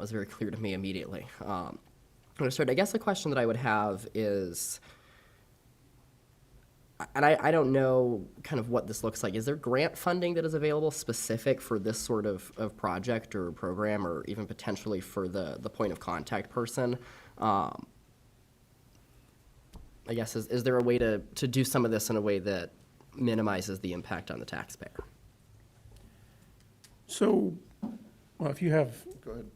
was very clear to me immediately. Understood. I guess the question that I would have is, and I don't know kind of what this looks like. Is there grant funding that is available specific for this sort of project or program, or even potentially for the point of contact person? I guess, is there a way to do some of this in a way that minimizes the impact on the taxpayer? So, well, if you have, Go ahead.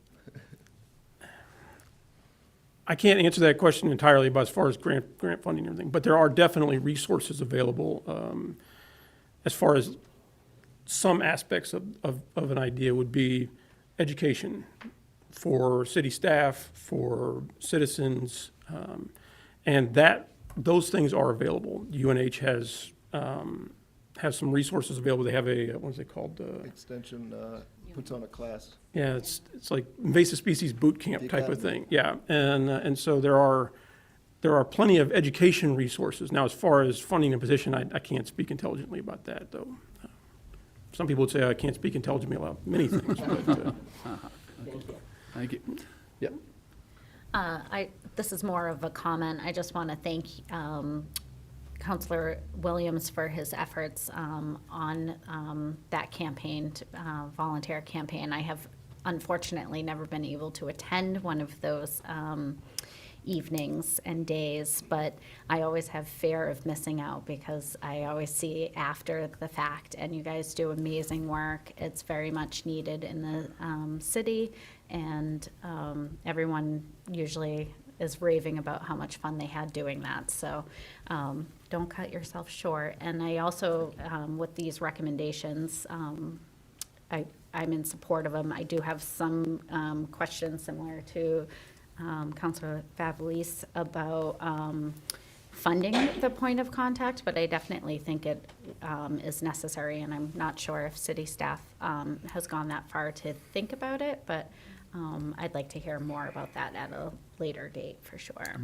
I can't answer that question entirely about as far as grant funding and everything, but there are definitely resources available. As far as some aspects of an idea would be education for city staff, for citizens, and those things are available. UNH has some resources available. They have a, what is it called? Extension puts on a class. Yeah, it's like invasive species boot camp The type of academy. thing. Yeah, and so there are plenty of education resources. Now, as far as funding a position, I can't speak intelligently about that, though. Some people would say I can't speak intelligently about many things, but Thank you. Yep. This is more of a comment. I just want to thank Councilor Williams for his efforts on that campaign, volunteer campaign. I have unfortunately never been able to attend one of those evenings and days, but I always have fear of missing out because I always see after the fact, and you guys do amazing work. It's very much needed in the city, and everyone usually is raving about how much fun they had doing that. So don't cut yourself short. And I also, with these recommendations, I'm in support of them. I do have some questions similar to Councilor Favelis about funding the point of contact, but I definitely think it is necessary, and I'm not sure if city staff has gone that far to think about it, but I'd like to hear more about that at a later date for sure.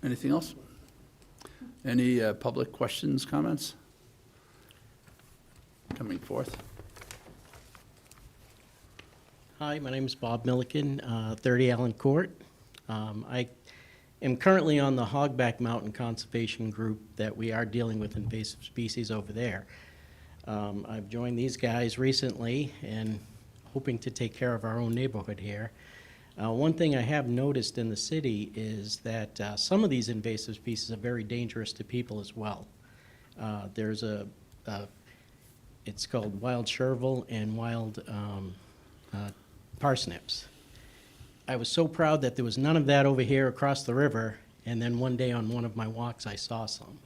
Anything else? Any public questions, comments? Coming forth. Hi, my name is Bob Milliken, 30 Allen Court. I am currently on the Hogback Mountain Conservation Group that we are dealing with invasive species over there. I've joined these guys recently and hoping to take care of our own neighborhood here. One thing I have noticed in the city is that some of these invasive species are very dangerous to people as well. There's it's called wild chervil and wild parsnips. I was so proud that there was none of that over here across the river, and then one day on one of my walks I saw some.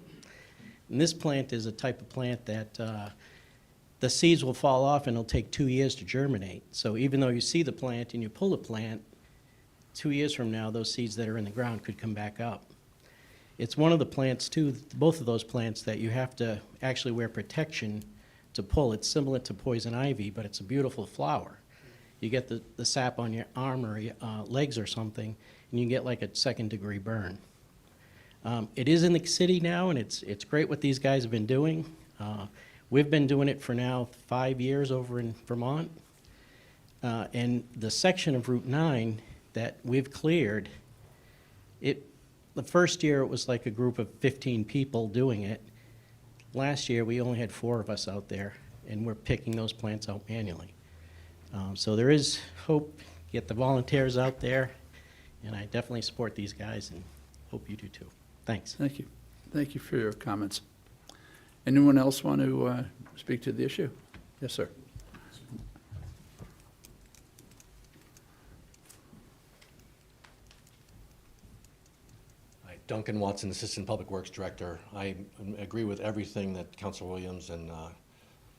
And this plant is a type of plant that the seeds will fall off and it'll take 2 years to germinate. So even though you see the plant and you pull the plant, 2 years from now those seeds that are in the ground could come back up. It's one of the plants too, both of those plants, that you have to actually wear protection to pull. It's similar to poison ivy, but it's a beautiful flower. You get the sap on your arm or your legs or something, and you get like a second-degree burn. It is in the city now, and it's great what these guys have been doing. We've been doing it for now 5 years over in Vermont. And the section of Route 9 that we've cleared, the first year it was like a group of 15 people doing it. Last year we only had 4 of us out there, and we're picking those plants out manually. So there is hope. Get the volunteers out there, and I definitely support these guys and hope you do too. Thanks. Thank you. Thank you for your comments. Anyone else want to speak to the issue? Yes, sir. Hi, Duncan Watson, Assistant Public Works Director. I agree with everything that Councilor Williams and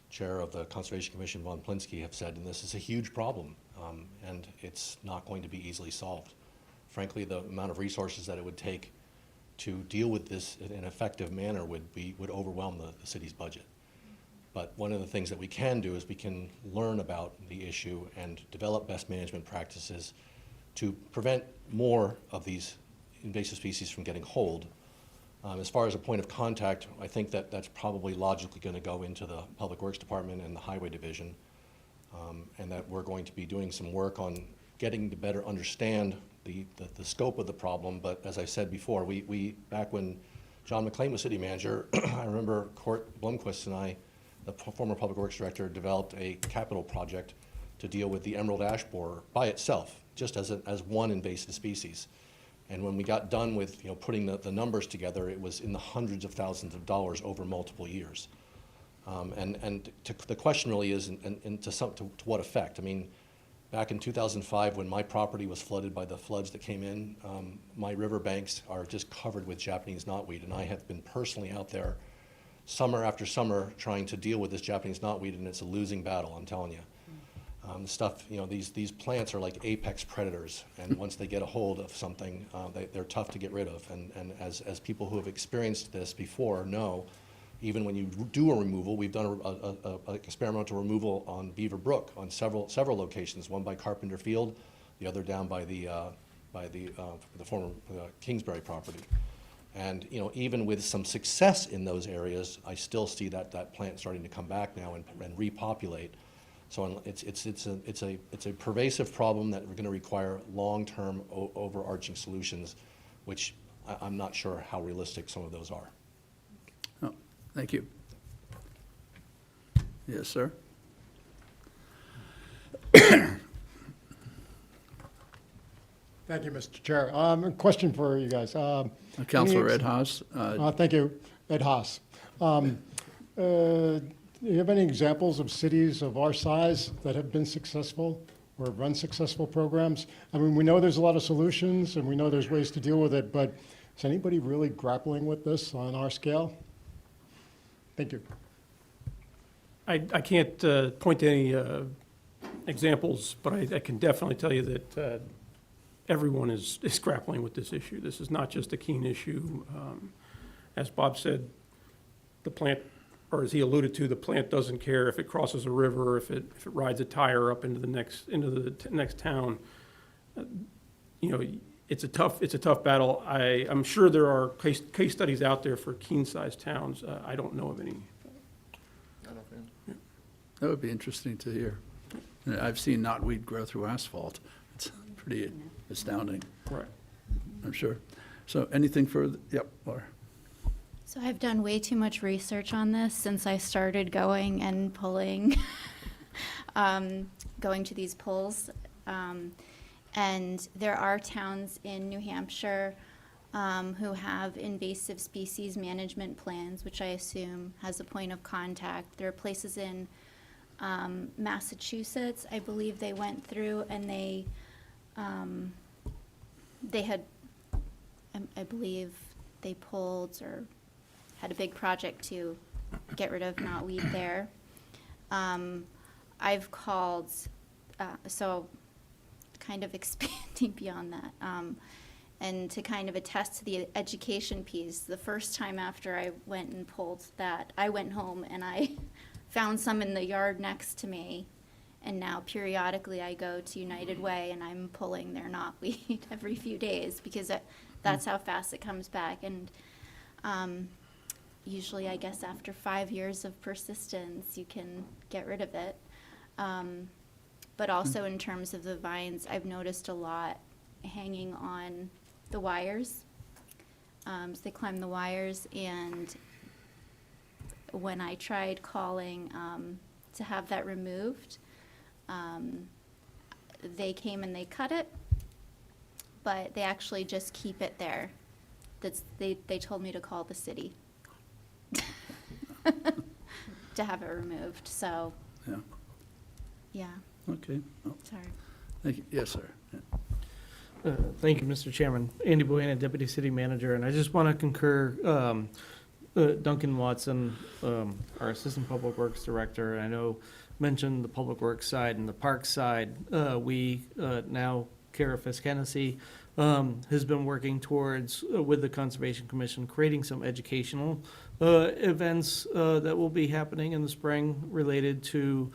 Chair of the Conservation Commission, Von Plinsky, have said, and this is a huge problem, and it's not going to be easily solved. Frankly, the amount of resources that it would take to deal with this in an effective manner would overwhelm the city's budget. But one of the things that we can do is we can learn about the issue and develop best management practices to prevent more of these invasive species from getting hold. As far as a point of contact, I think that that's probably logically going to go into the Public Works Department and the Highway Division. and that we're going to be doing some work on getting to better understand the scope of the problem. But as I said before, we back when John McLean was city manager, I remember Court Blomquist and I, the former public works director, developed a capital project to deal with the emerald ash borer by itself, just as one invasive species. And when we got done with putting the numbers together, it was in the hundreds of thousands of dollars over multiple years. The question really is, to what effect? I mean, back in 2005, when my property was flooded by the floods that came in, my river banks are just covered with Japanese knotweed, and I have been personally out there summer after summer trying to deal with this Japanese knotweed, and it's a losing battle, I'm telling you. These plants are like apex predators, and once they get a hold of something, they're tough to get rid of. And as people who have experienced this before know, even when you do a removal, we've done a experimental removal on Beaver Brook on several locations, one by Carpenter Field, the other down by the former Kingsbury property. And even with some success in those areas, I still see that plant starting to come back now and repopulate. So it's a pervasive problem that we're going to require long-term overarching solutions, which I'm not sure how realistic some of those are. Oh, thank you. Yes, sir. Thank you, Mr. Chair. A question for you guys. Councilor Ed Haas. Thank you, Ed Haas. Do you have any examples of cities of our size that have been successful or run successful programs? I mean, we know there's a lot of solutions and we know there's ways to deal with it, but is anybody really grappling with this on our scale? Thank you. I can't point to any examples, but I can definitely tell you that everyone is grappling with this issue. This is not just a Keene issue. As Bob said, the plant, or as he alluded to, the plant doesn't care if it crosses a river, if it rides a tire up into the next town. It's a tough battle. I'm sure there are case studies out there for Keene-sized towns. I don't know of any. Not offhand. That would be interesting to hear. I've seen knotweed grow through asphalt. It's pretty astounding, Right. I'm sure. So anything further? Yep, Laura. So I've done way too much research on this since I started going and pulling, going to these polls. And there are towns in New Hampshire who have invasive species management plans, which I assume has a point of contact. There are places in Massachusetts, I believe they went through and they had, I believe they pulled or had a big project to get rid of knotweed there. I've called, so kind of expanding beyond that, and to kind of attest to the education piece, the first time after I went and pulled that, I went home and I found some in the yard next to me, and now periodically I go to United Way and I'm pulling their knotweed every few days because that's how fast it comes back. And usually, I guess, after 5 years of persistence, you can get rid of it. But also in terms of the vines, I've noticed a lot hanging on the wires. So they climb the wires, and when I tried calling to have that removed, they came and they cut it, but they actually just keep it there. They told me to call the city to have it removed, so, Yeah, yeah, okay. Well, sorry. thank you. Yes, sir. Yeah. Thank you, Mr. Chairman. Andy Buena, Deputy City Manager, and I just want to concur, Duncan Watson, our Assistant Public Works Director, I know mentioned the Public Works side and the Parks side. We now, Kara Fisk-Hennessy, has been working towards, with the Conservation Commission, creating some educational events that will be happening in the spring related to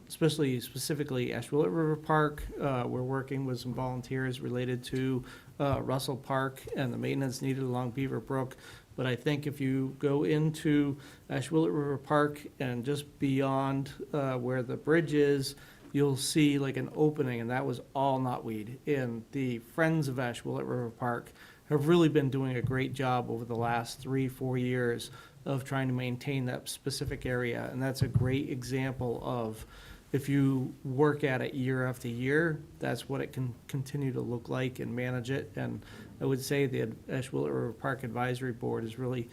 specifically Asheville River Park. We're working with some volunteers related to Russell Park and the maintenance needed along Beaver Brook. But I think if you go into Ashwillet River Park and just beyond where the bridge is, you'll see like an opening, and that was all knotweed. And the Friends of Ashwillet River Park have really been doing a great job over the last 3-4 years of trying to maintain that specific area. And that's a great example of, if you work at it year after year, that's what it can continue to look like and manage it. And I would say the Ashwillet River Park Advisory Board is really,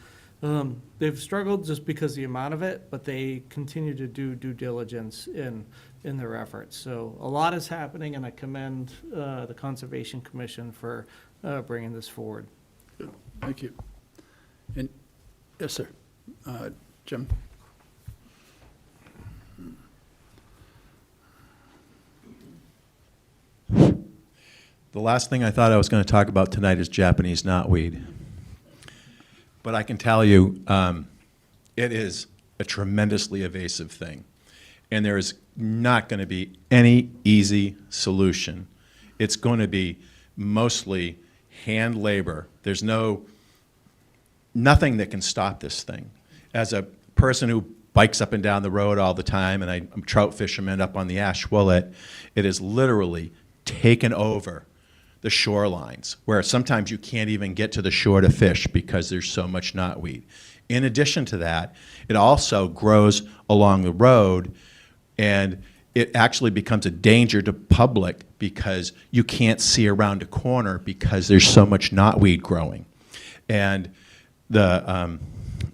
they've struggled just because of the amount of it, but they continue to do due diligence in their efforts. So a lot is happening, and I commend the Conservation Commission for bringing this forward. Thank you. And, yes, sir. Jim? The last thing I thought I was going to talk about tonight is Japanese knotweed. But I can tell you, it is a tremendously evasive thing. And there is not going to be any easy solution. It's going to be mostly hand labor. There's nothing that can stop this thing. As a person who bikes up and down the road all the time, and I'm a trout fisherman up on the Ashwillet, it is literally taken over the shorelines, where sometimes you can't even get to the shore to fish because there's so much knotweed. In addition to that, it also grows along the road, and it actually becomes a danger to public because you can't see around a corner because there's so much knotweed growing. And the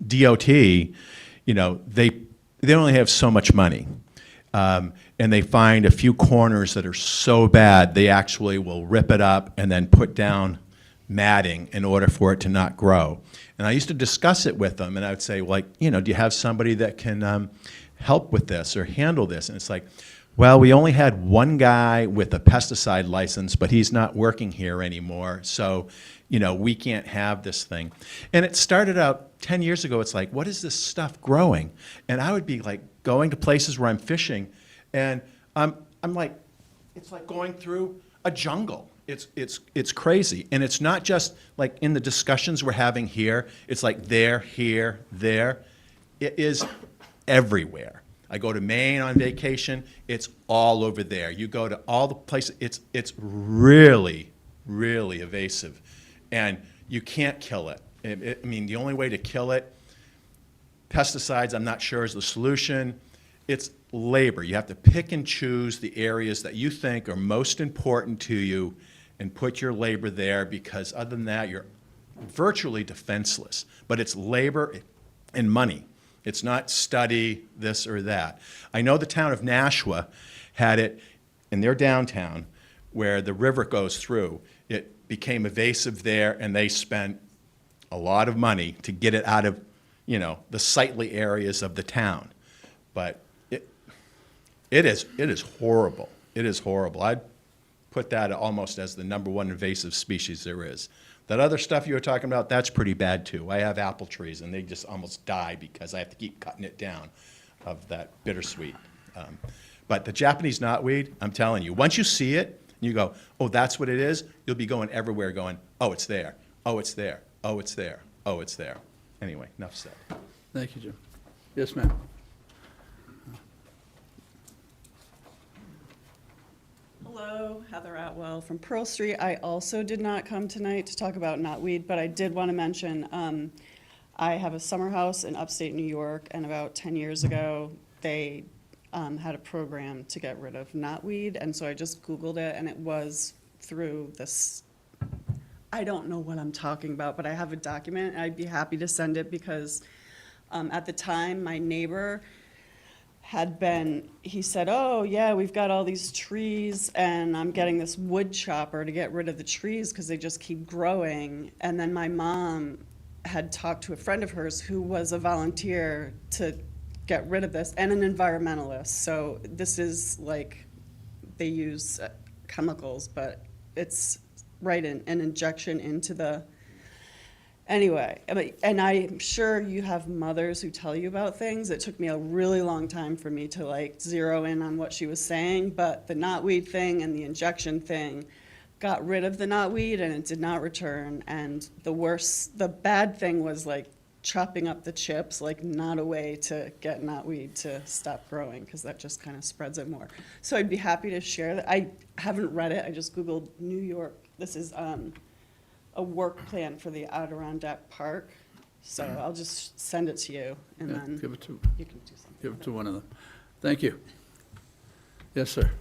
DOT, you know, they only have so much money. And they find a few corners that are so bad, they actually will rip it up and then put down matting in order for it to not grow. And I used to discuss it with them, and I would say, like, you know, do you have somebody that can help with this or handle this? And it's like, well, we only had one guy with a pesticide license, but he's not working here anymore, so, you know, we can't have this thing. And it started out 10 years ago. It's like, what is this stuff growing? And I would be like going to places where I'm fishing, and I'm like, it's like going through a jungle. It's crazy. And it's not just like in the discussions we're having here. It's like there, here, there. It is everywhere. I go to Maine on vacation. It's all over there. You go to all the places. It's really, really evasive. And you can't kill it. I mean, the only way to kill it, pesticides, I'm not sure, is the solution. It's labor. You have to pick and choose the areas that you think are most important to you and put your labor there, because other than that, you're virtually defenseless. But it's labor and money. It's not study this or that. I know the town of Nashua had it in their downtown where the river goes through. It became evasive there, and they spent a lot of money to get it out of, you know, the sightly areas of the town. But it is horrible. It is horrible. I'd put that almost as the #1 invasive species there is. That other stuff you were talking about, that's pretty bad too. I have apple trees, and they just almost die because I have to keep cutting it down of that bittersweet. But the Japanese knotweed, I'm telling you, once you see it, and you go, oh, that's what it is, you'll be going everywhere going, oh, it's there, oh, it's there, oh, it's there, oh, it's there. Anyway, enough said. Thank you, Jim. Yes, ma'am. Hello, Heather Atwell from Pearl Street. I also did not come tonight to talk about knotweed, but I did want to mention I have a summer house in upstate New York, and about 10 years ago, they had a program to get rid of knotweed, and so I just Googled it, and it was through this, I don't know what I'm talking about, but I have a document, and I'd be happy to send it because at the time, my neighbor he said, oh, yeah, we've got all these trees, and I'm getting this wood chopper to get rid of the trees because they just keep growing. And then my mom had talked to a friend of hers who was a volunteer to get rid of this, and an environmentalist. So this is like, they use chemicals, but it's an injection into the, anyway, and I'm sure you have mothers who tell you about things. It took me a really long time for me to like zero in on what she was saying, but the knotweed thing and the injection thing, got rid of the knotweed and it did not return. And the bad thing was like chopping up the chips, like not a way to get knotweed to stop growing, because that just kind of spreads it more. So I'd be happy to share that. I haven't read it. I just Googled New York. This is a work plan for the Adirondack Park. So I'll just send it to you, and Yeah, then give it to, you can do something. give it with to one of them. Thank you. Yes, sir.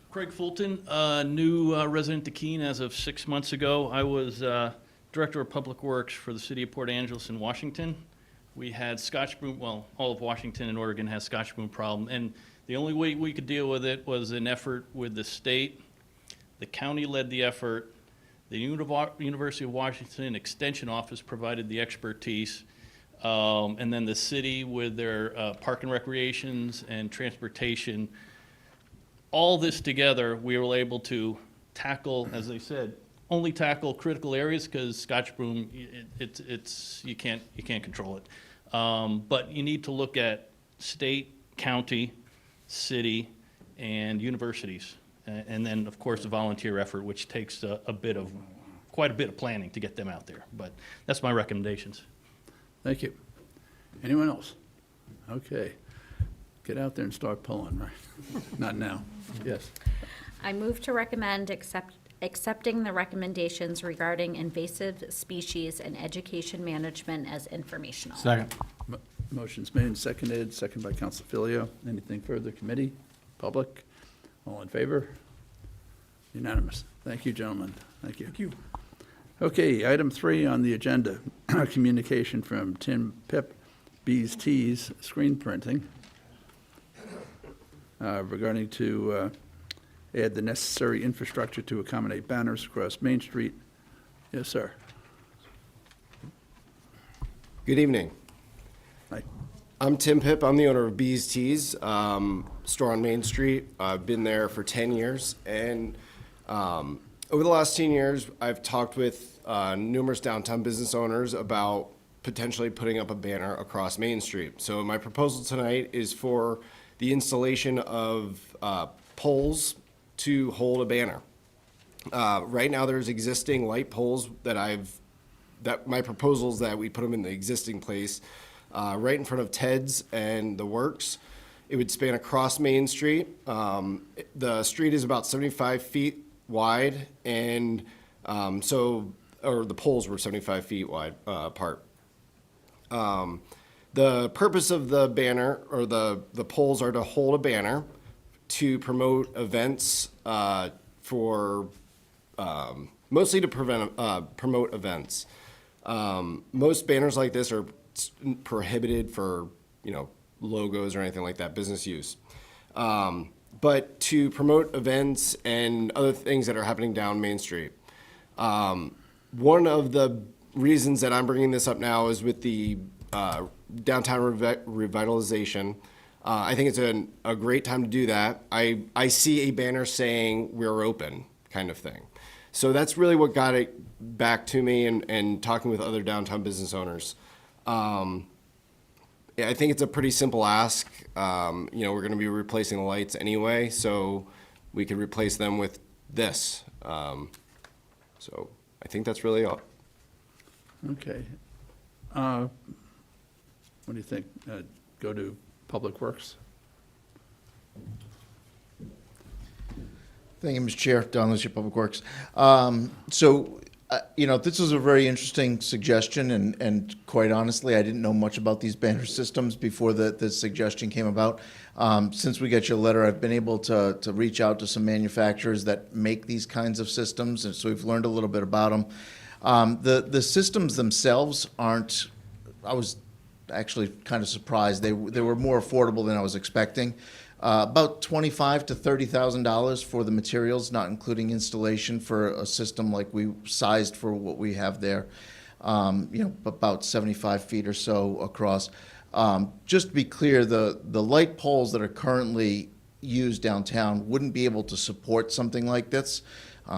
Craig Fulton, new resident to Keene as of 6 months ago. I was Director of Public Works for the City of Port Angeles in Washington. We had Scotch broom, well, all of Washington and Oregon has Scotch broom problem, and the only way we could deal with it was an effort with the state. The county led the effort. The University of Washington Extension Office provided the expertise, and then the city with their park and recreations and transportation. All this together, we were able to tackle, as they said, only tackle critical areas, because Scotch broom, you can't control it. But you need to look at state, county, city, and universities. And then, of course, the volunteer effort, which takes quite a bit of planning to get them out there. But that's my recommendations. Thank you. Anyone else? Okay. Get out there and start pulling, right? Not now. Yes. I move to recommend accepting the recommendations regarding invasive species and education management as informational. Second. Motion's made and seconded, second by Council Filio. Anything further, committee, public? All in favor? Unanimous. Thank you, gentlemen. Thank you. Thank you. Okay, item 3 on the agenda, communication from Tim Pip, B's T's Screen Printing, regarding to add the necessary infrastructure to accommodate banners across Main Street. Yes, sir. Good evening. Hi. I'm Tim Pip. I'm the owner of B's Tees, store on Main Street. I've been there for 10 years, and over the last 10 years, I've talked with numerous downtown business owners about potentially putting up a banner across Main Street. So my proposal tonight is for the installation of poles to hold a banner. Right now, there's existing light poles that my proposal is that we put them in the existing place, right in front of Ted's and the Works. It would span across Main Street. The street is about 75 feet wide, and the poles were 75 feet wide apart. The purpose of the banner, or the poles, are to hold a banner to promote events mostly to promote events. Most banners like this are prohibited for, logos or anything like that, business use. But to promote events and other things that are happening down Main Street. One of the reasons that I'm bringing this up now is with the downtown revitalization. I think it's a great time to do that. I see a banner saying "we're open" kind of thing. So that's really what got it back to me, and talking with other downtown business owners. I think it's a pretty simple ask. We're going to be replacing the lights anyway, so we could replace them with this. So I think that's really all. Okay. What do you think? Go to Public Works? Thank you, Mr. Chair. Don Lucia, Public Works. This is a very interesting suggestion, and quite honestly, I didn't know much about these banner systems before the suggestion came about. Since we got your letter, I've been able to reach out to some manufacturers that make these kinds of systems, and so we've learned a little bit about them. The systems themselves aren't, I was actually kind of surprised. They were more affordable than I was expecting. About $25,000 to $30,000 for the materials, not including installation, for a system like we sized for what we have there. About 75 feet or so across. Just to be clear, the light poles that are currently used downtown wouldn't be able to support something like this.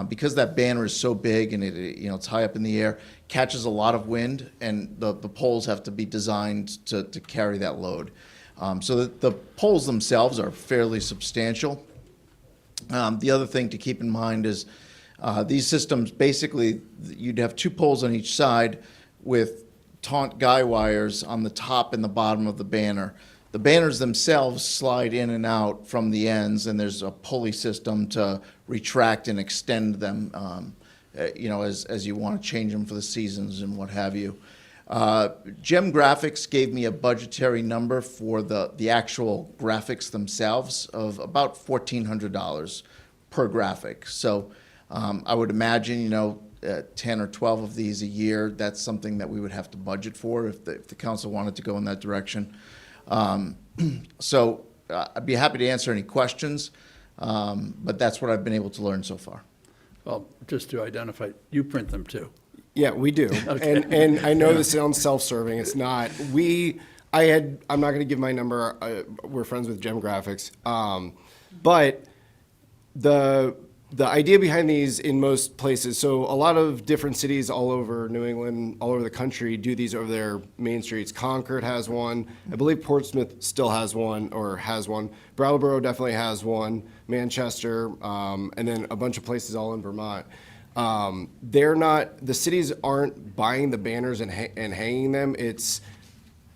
Because that banner is so big and it's high up in the air, catches a lot of wind, and the poles have to be designed to carry that load. So the poles themselves are fairly substantial. The other thing to keep in mind is these systems, basically, you'd have 2 poles on each side with taunt guy wires on the top and the bottom of the banner. The banners themselves slide in and out from the ends, and there's a pulley system to retract and extend them, as you want to change them for the seasons and what have you. Gem Graphics gave me a budgetary number for the actual graphics themselves of about $1,400 per graphic. So I would imagine, 10 or 12 of these a year, that's something that we would have to budget for if the council wanted to go in that direction. So I'd be happy to answer any questions, but that's what I've been able to learn so far. Well, just to identify, you print them too. Yeah, we do. And I know this sounds self-serving. It's not. I'm not going to give my number. We're friends with Gem Graphics. But the idea behind these in most places, so a lot of different cities all over New England, all over the country do these over their main streets. Concord has one. I believe Portsmouth still has one or has one. Brattleboro definitely has one. Manchester, and then a bunch of places all in Vermont. The cities aren't buying the banners and hanging them. It's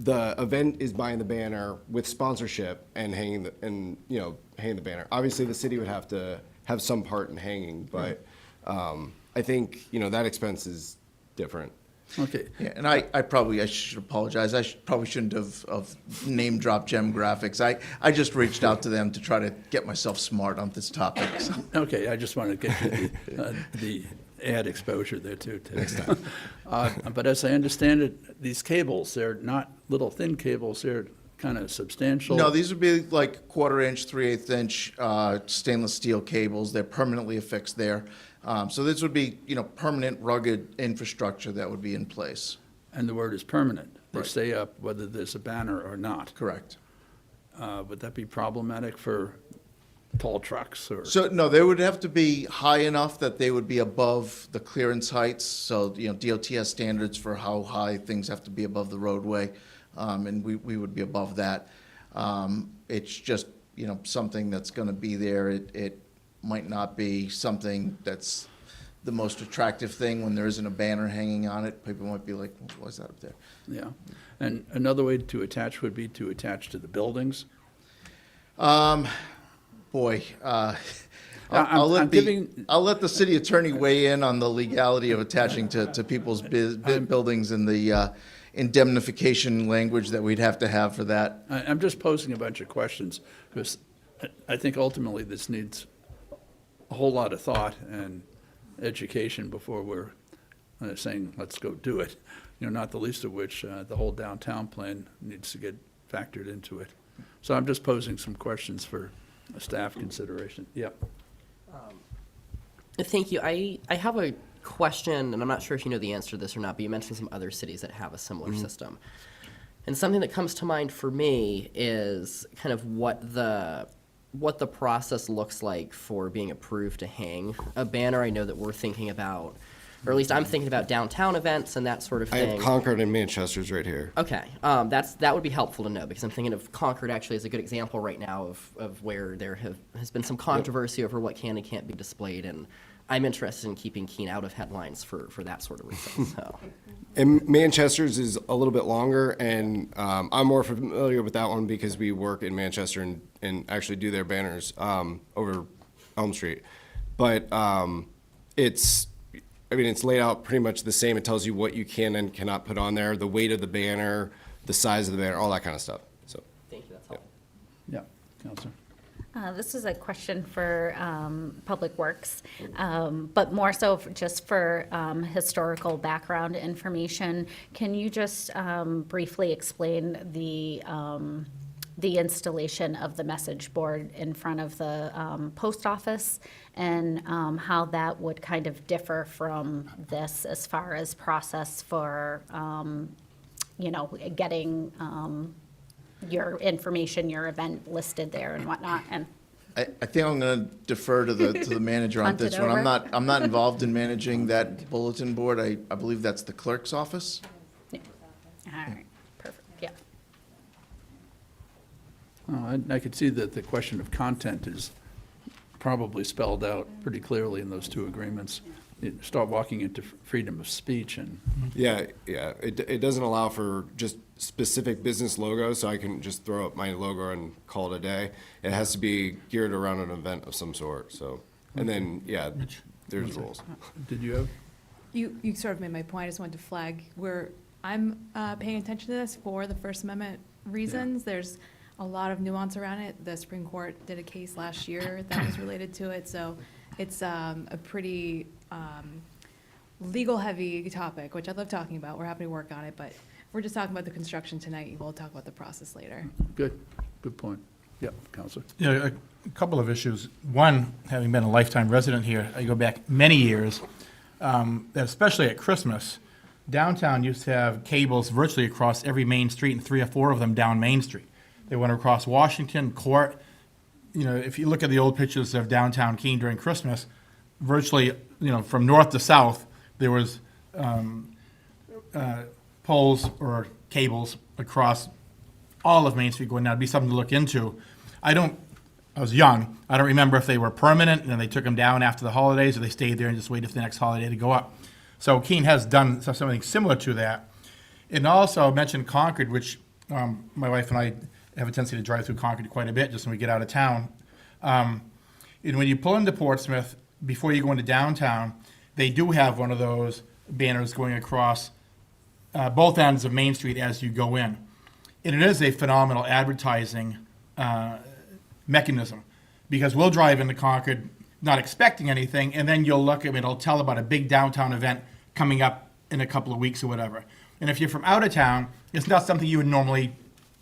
the event is buying the banner with sponsorship and hanging the banner. Obviously, the city would have to have some part in hanging, but I think that expense is different. Okay. Yeah, and I should apologize. I probably shouldn't have name dropped Gem Graphics. I just reached out to them to try to get myself smart on this topic. So. Okay, I just wanted to get you the ad exposure there too. Next time. But as I understand it, these cables, they're not little thin cables. They're kind of substantial. No, these would be like 1/4 inch, 3/8 inch stainless steel cables. They're permanently affixed there. So this would be, permanent, rugged infrastructure that would be in place. And the word is permanent. They Right. stay up whether there's a banner or not. Correct. Would that be problematic for tall trucks or? So, no, they would have to be high enough that they would be above the clearance heights. So, DOT has standards for how high things have to be above the roadway, and we would be above that. It's just, something that's going to be there. It might not be something that's the most attractive thing when there isn't a banner hanging on it. People might be like, what's that up there? Yeah. And another way to attach would be to attach to the buildings. Boy, I'm I'll let the city attorney weigh in on the legality of attaching to people's buildings and the indemnification language that we'd have to have for that. I'm just posing a bunch of questions because I think ultimately this needs a whole lot of thought and education before we're saying, let's go do it. Not the least of which, the whole downtown plan needs to get factored into it. So I'm just posing some questions for staff consideration. Yeah. Thank you. I have a question, and I'm not sure if you know the answer to this or not, but you mentioned some other cities that have a similar system. And something that comes to mind for me is kind of what the process looks like for being approved to hang a banner. I know that we're thinking about, or at least I'm thinking about downtown events and that sort of I thing. have Concord and Manchester's right here. Okay, that would be helpful to know, because I'm thinking of Concord actually as a good example right now of where there has been some controversy over what can and can't be displayed, and I'm interested in keeping Keene out of headlines for that sort of reason. So. And Manchester's is a little bit longer, and I'm more familiar with that one because we work in Manchester and actually do their banners over Elm Street. But it's laid out pretty much the same. It tells you what you can and cannot put on there, the weight of the banner, the size of the banner, all that kind of stuff. So, Thank you, that's helpful. Yeah, Counselor. This is a question for Public Works, but more so just for historical background information. Can you just briefly explain the installation of the message board in front of the post office and how that would kind of differ from this as far as process for, getting your information, your event listed there and whatnot? And I think I'm going to defer to the manager on Punt it this one. over. I'm not involved in managing that bulletin board. I believe that's the clerk's office. all right, perfect, yeah. I could see that the question of content is probably spelled out pretty clearly in those two agreements. You start walking into freedom of speech and, Yeah, yeah. It doesn't allow for just specific business logos, so I can just throw up my logo and call it a day. It has to be geared around an event of some sort, so. And then, yeah, there's rules. did you have? You sort of made my point. I just wanted to flag where I'm paying attention to this for the First Amendment reasons. There's a lot of nuance around it. The Supreme Court did a case last year that was related to it, so it's a pretty legal-heavy topic, which I love talking about. We're happy to work on it, but we're just talking about the construction tonight. We'll talk about the process later. Good point. Yep, Counselor. Yeah, a couple of issues. One, having been a lifetime resident here, I go back many years, that especially at Christmas, downtown used to have cables virtually across every main street and 3 or 4 of them down Main Street. They went across Washington, Court. You know, if you look at the old pictures of downtown Keene during Christmas, virtually, from north to south, there was poles or cables across all of Main Street going down. It'd be something to look into. I was young. I don't remember if they were permanent and they took them down after the holidays, or they stayed there and just waited for the next holiday to go up. So Keene has done something similar to that. And also I mentioned Concord, which my wife and I have a tendency to drive through Concord quite a bit just when we get out of town. And when you pull into Portsmouth, before you go into downtown, they do have one of those banners going across both ends of Main Street as you go in. And it is a phenomenal advertising mechanism, because we'll drive into Concord not expecting anything, and then you'll look at it, it'll tell about a big downtown event coming up in a couple of weeks or whatever. And if you're from out of town, it's not something you would normally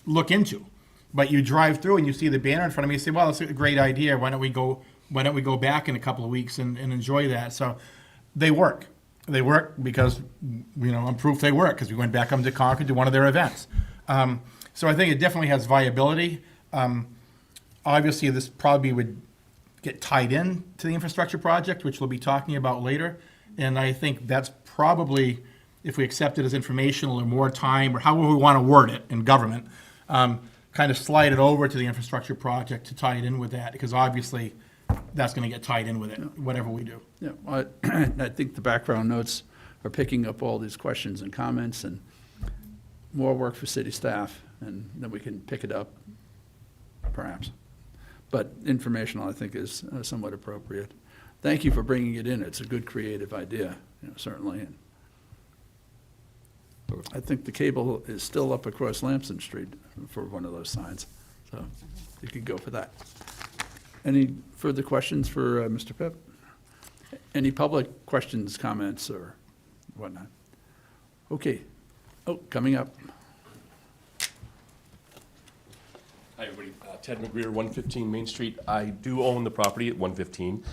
look into. But you drive through and you see the banner in front of me, you say, well, that's a great idea. Why don't we go back in a couple of weeks and enjoy that? So they work. They work because, I'm proof they work, because we went back up to Concord to one of their events. So I think it definitely has viability. Obviously, this probably would get tied in to the infrastructure project, which we'll be talking about later. And I think that's probably, if we accept it as informational or more time, or however we want to word it in government, kind of slide it over to the infrastructure project to tie it in with that, because obviously that's going to get tied in with it, whatever we do. Yeah, well, I think the background notes are picking up all these questions and comments, and more work for city staff, and then we can pick it up, perhaps. But informational, I think, is somewhat appropriate. Thank you for bringing it in. It's a good creative idea, certainly. And I think the cable is still up across Lamson Street for one of those signs, so you could go for that. Any further questions for Mr. Pip? Any public questions, comments, or whatnot? Okay. Oh, coming up. Hi, everybody. Ted McGreer, 115 Main Street. I do own the property at 115.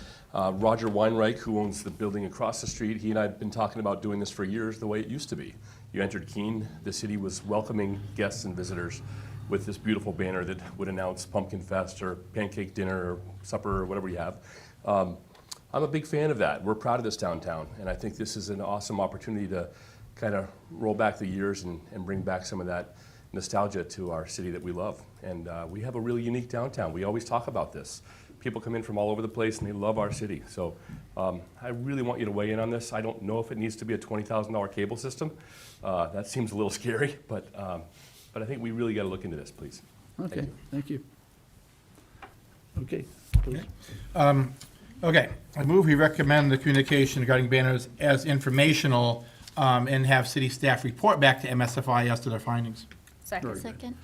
Roger Weinreich, who owns the building across the street, he and I have been talking about doing this for years the way it used to be. You entered Keene, the city was welcoming guests and visitors with this beautiful banner that would announce Pumpkin Fest or Pancake Dinner or Supper or whatever you have. I'm a big fan of that. We're proud of this downtown, and I think this is an awesome opportunity to kind of roll back the years and bring back some of that nostalgia to our city that we love. And we have a really unique downtown. We always talk about this. People come in from all over the place and they love our city. So I really want you to weigh in on this. I don't know if it needs to be a $20,000 cable system. That seems a little scary, but I think we really got to look into this, please. Okay, thank you. Okay, please. Okay, I move we recommend the communication regarding banners as informational, and have city staff report back to MSFI as to their findings. Second.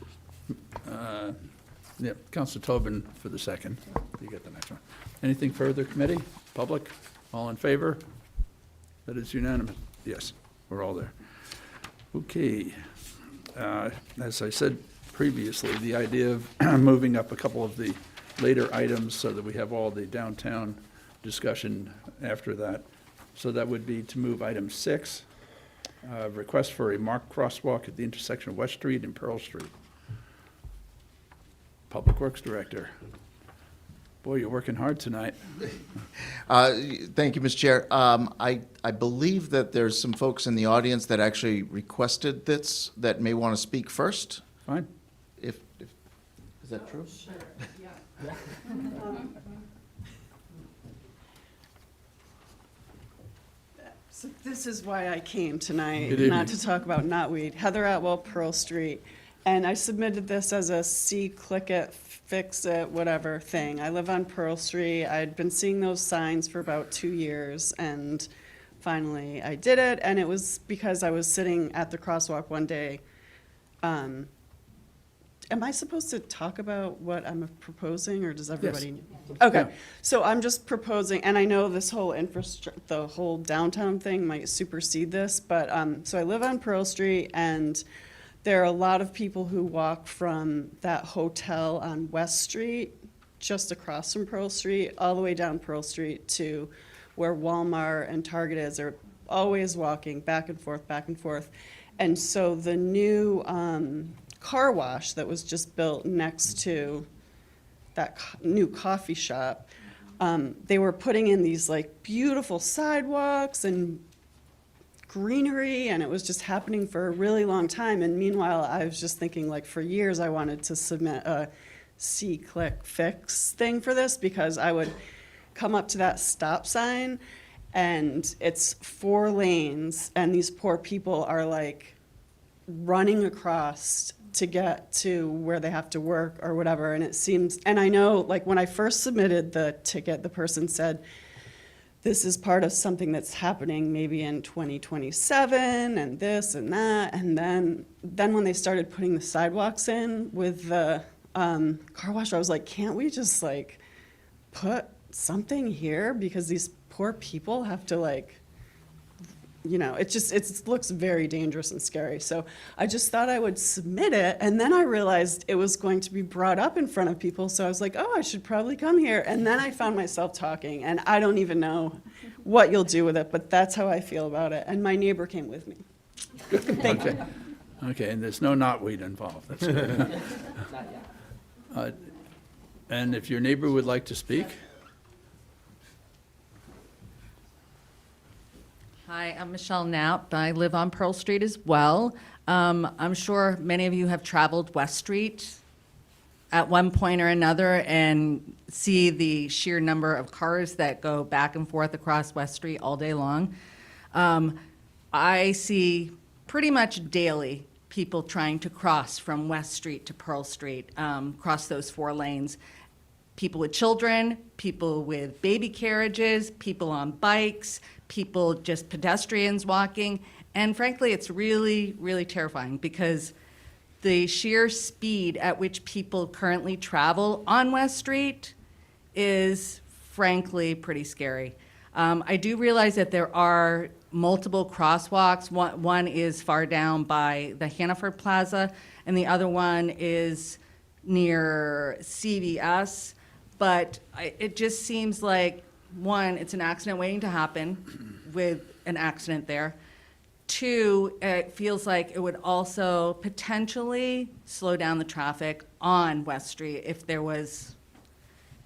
Yeah, Councilor Tobin for the second. You get the next one. Anything further, committee, public, all in favor? That is unanimous. Yes, we're all there. Okay. As I said previously, the idea of moving up a couple of the later items so that we have all the downtown discussion after that. So that would be to move item 6, request for a marked crosswalk at the intersection of West Street and Pearl Street. Public Works Director. Boy, you're working hard tonight. Thank you, Mr. Chair. I believe that there's some folks in the audience that actually requested this that may want to speak first. Fine. Is that true? So this is why I came tonight, Good not evening. to talk about knotweed. Heather Atwell, Pearl Street. And I submitted this as a see, click it, fix it, whatever thing. I live on Pearl Street. I'd been seeing those signs for about 2 years, and finally I did it. And it was because I was sitting at the crosswalk one day. Am I supposed to talk about what I'm proposing, or does everybody? Okay, so I'm just proposing, and I know this whole the whole downtown thing might supersede this, but, so I live on Pearl Street, and there are a lot of people who walk from that hotel on West Street, just across from Pearl Street, all the way down Pearl Street to where Walmart and Target is. They're always walking back and forth, back and forth. And so the new, car wash that was just built next to that new coffee shop, they were putting in these like beautiful sidewalks and greenery, and it was just happening for a really long time. And meanwhile, I was just thinking, like, for years I wanted to submit a see, click, fix thing for this, because I would come up to that stop sign and it's 4 lanes, and these poor people are like running across to get to where they have to work or whatever. And it seems, and I know, like, when I first submitted the ticket, the person said, this is part of something that's happening maybe in 2027 and this and that. And then when they started putting the sidewalks in with the car wash, I was like, can't we just like put something here? Because these poor people have to, like, you know, it looks very dangerous and scary. So I just thought I would submit it, and then I realized it was going to be brought up in front of people, so I was like, oh, I should probably come here. And then I found myself talking, and I don't even know what you'll do with it, but that's how I feel about it. And my neighbor came with me. Thank you. Okay, and there's no knotweed involved. That's good. And if your neighbor would like to speak? Hi, I'm Michelle Knapp. I live on Pearl Street as well. I'm sure many of you have traveled West Street at one point or another and see the sheer number of cars that go back and forth across West Street all day long. I see pretty much daily people trying to cross from West Street to Pearl Street, cross those 4 lanes. People with children, people with baby carriages, people on bikes, people just pedestrians walking. And frankly, it's really, really terrifying, because the sheer speed at which people currently travel on West Street is frankly pretty scary. I do realize that there are multiple crosswalks. One is far down by the Hannaford Plaza, and the other one is near CVS. But it just seems like, one, it's an accident waiting to happen with an accident there. 2, it feels like it would also potentially slow down the traffic on West Street if there was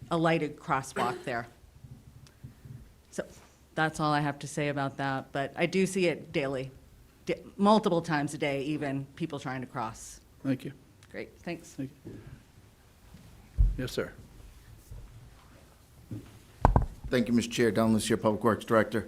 a lighted crosswalk there. So that's all I have to say about that. But I do see it daily, multiple times a day even, people trying to cross. Thank you. Great, thanks. Thank you. Yes, sir. Thank you, Mr. Chair. Don Lucier, Public Works Director.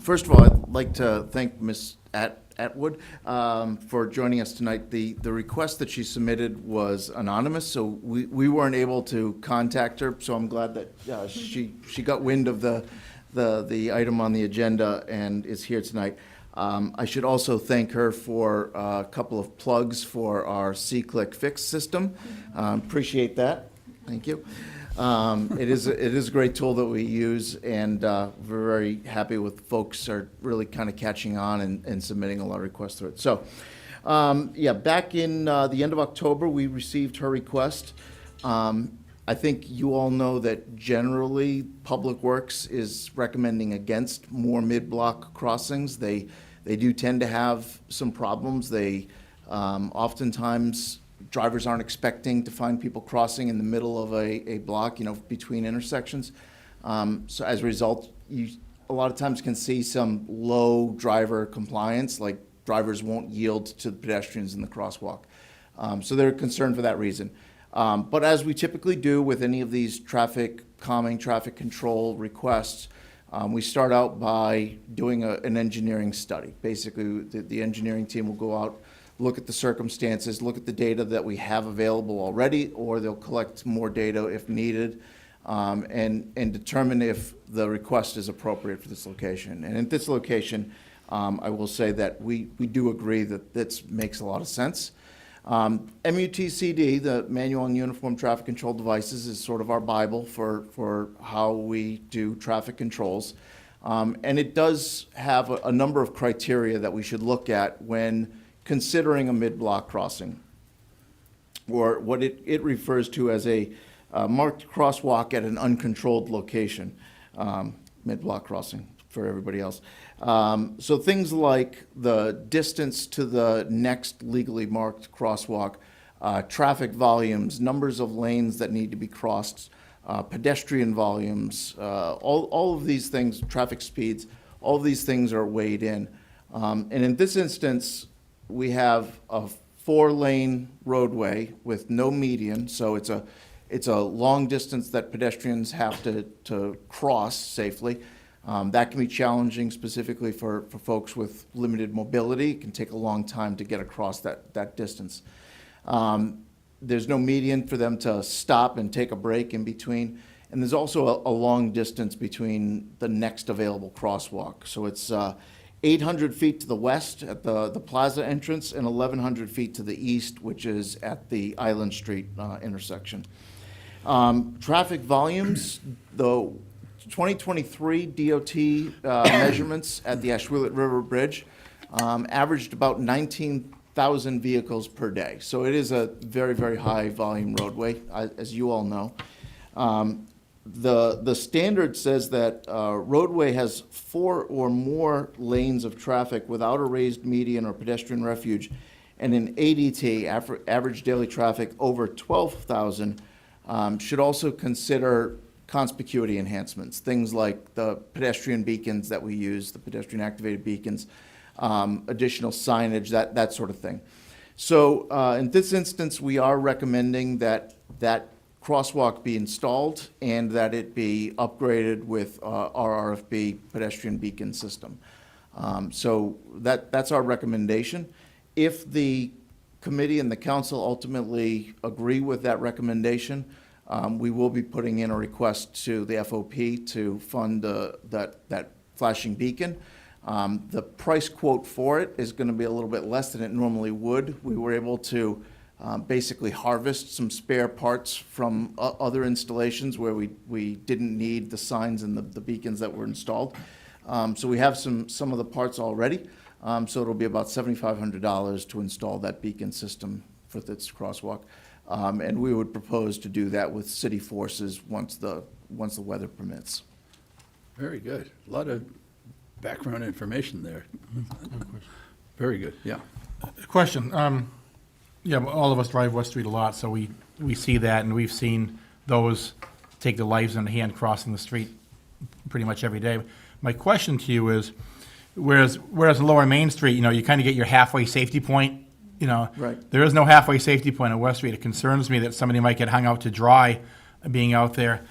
First of all, I'd like to thank Ms. Atwood for joining us tonight. The request that she submitted was anonymous, so we weren't able to contact her, so I'm glad that she got wind of the item on the agenda and is here tonight. I should also thank her for a couple of plugs for our C-Click Fix system. Appreciate that. Thank you. It is a great tool that we use, and we're very happy with folks are really kind of catching on and submitting a lot of requests through it. So, yeah, back in the end of October, we received her request. I think you all know that generally Public Works is recommending against more mid-block crossings. They do tend to have some problems. They oftentimes, drivers aren't expecting to find people crossing in the middle of a block, you know, between intersections. So as a result, you a lot of times can see some low driver compliance, like drivers won't yield to the pedestrians in the crosswalk. So they're concerned for that reason. But as we typically do with any of these traffic calming, traffic control requests, we start out by doing an engineering study. Basically, the engineering team will go out, look at the circumstances, look at the data that we have available already, or they'll collect more data if needed, and determine if the request is appropriate for this location. And at this location, I will say that we do agree that this makes a lot of sense. MUTCD, the Manual and Uniform Traffic Control Devices, is sort of our Bible for how we do traffic controls. And it does have a number of criteria that we should look at when considering a mid-block crossing, or what it refers to as a marked crosswalk at an uncontrolled location, mid-block crossing for everybody else. So things like the distance to the next legally marked crosswalk, traffic volumes, numbers of lanes that need to be crossed, pedestrian volumes, all of these things, traffic speeds, all of these things are weighed in. And in this instance, we have a 4-lane roadway with no median, so it's a long distance that pedestrians have to cross safely. That can be challenging specifically for folks with limited mobility. It can take a long time to get across that distance. There's no median for them to stop and take a break in between. And there's also a long distance between the next available crosswalk. So it's 800 feet to the west at the plaza entrance and 1,100 feet to the east, which is at the Island Street intersection. Traffic volumes, the 2023 DOT measurements at the Ashwillet River Bridge averaged about 19,000 vehicles per day. So it is a very, very high volume roadway, as you all know. The standard says that roadway has 4 or more lanes of traffic without a raised median or pedestrian refuge, and an ADT, average daily traffic, over 12,000, should also consider conspicuity enhancements, things like the pedestrian beacons that we use, the pedestrian activated beacons, additional signage, that sort of thing. So in this instance, we are recommending that crosswalk be installed and that it be upgraded with our RFB pedestrian beacon system. So that's our recommendation. If the committee and the council ultimately agree with that recommendation, we will be putting in a request to the FOP to fund that flashing beacon. The price quote for it is going to be a little bit less than it normally would. We were able to basically harvest some spare parts from other installations where we didn't need the signs and the beacons that were installed. So we have some of the parts already. So it'll be about $7,500 to install that beacon system for this crosswalk. And we would propose to do that with city forces once the weather permits. Very good. A lot of background information there. Very good, yeah. Question. Yeah, all of us drive West Street a lot, so we see that, and we've seen those take their lives in hand crossing the street pretty much every day. My question to you is, whereas in Lower Main Street, you kind of get your halfway safety point, Right. There is no halfway safety point on West Street. It concerns me that somebody might get hung out to dry being out there.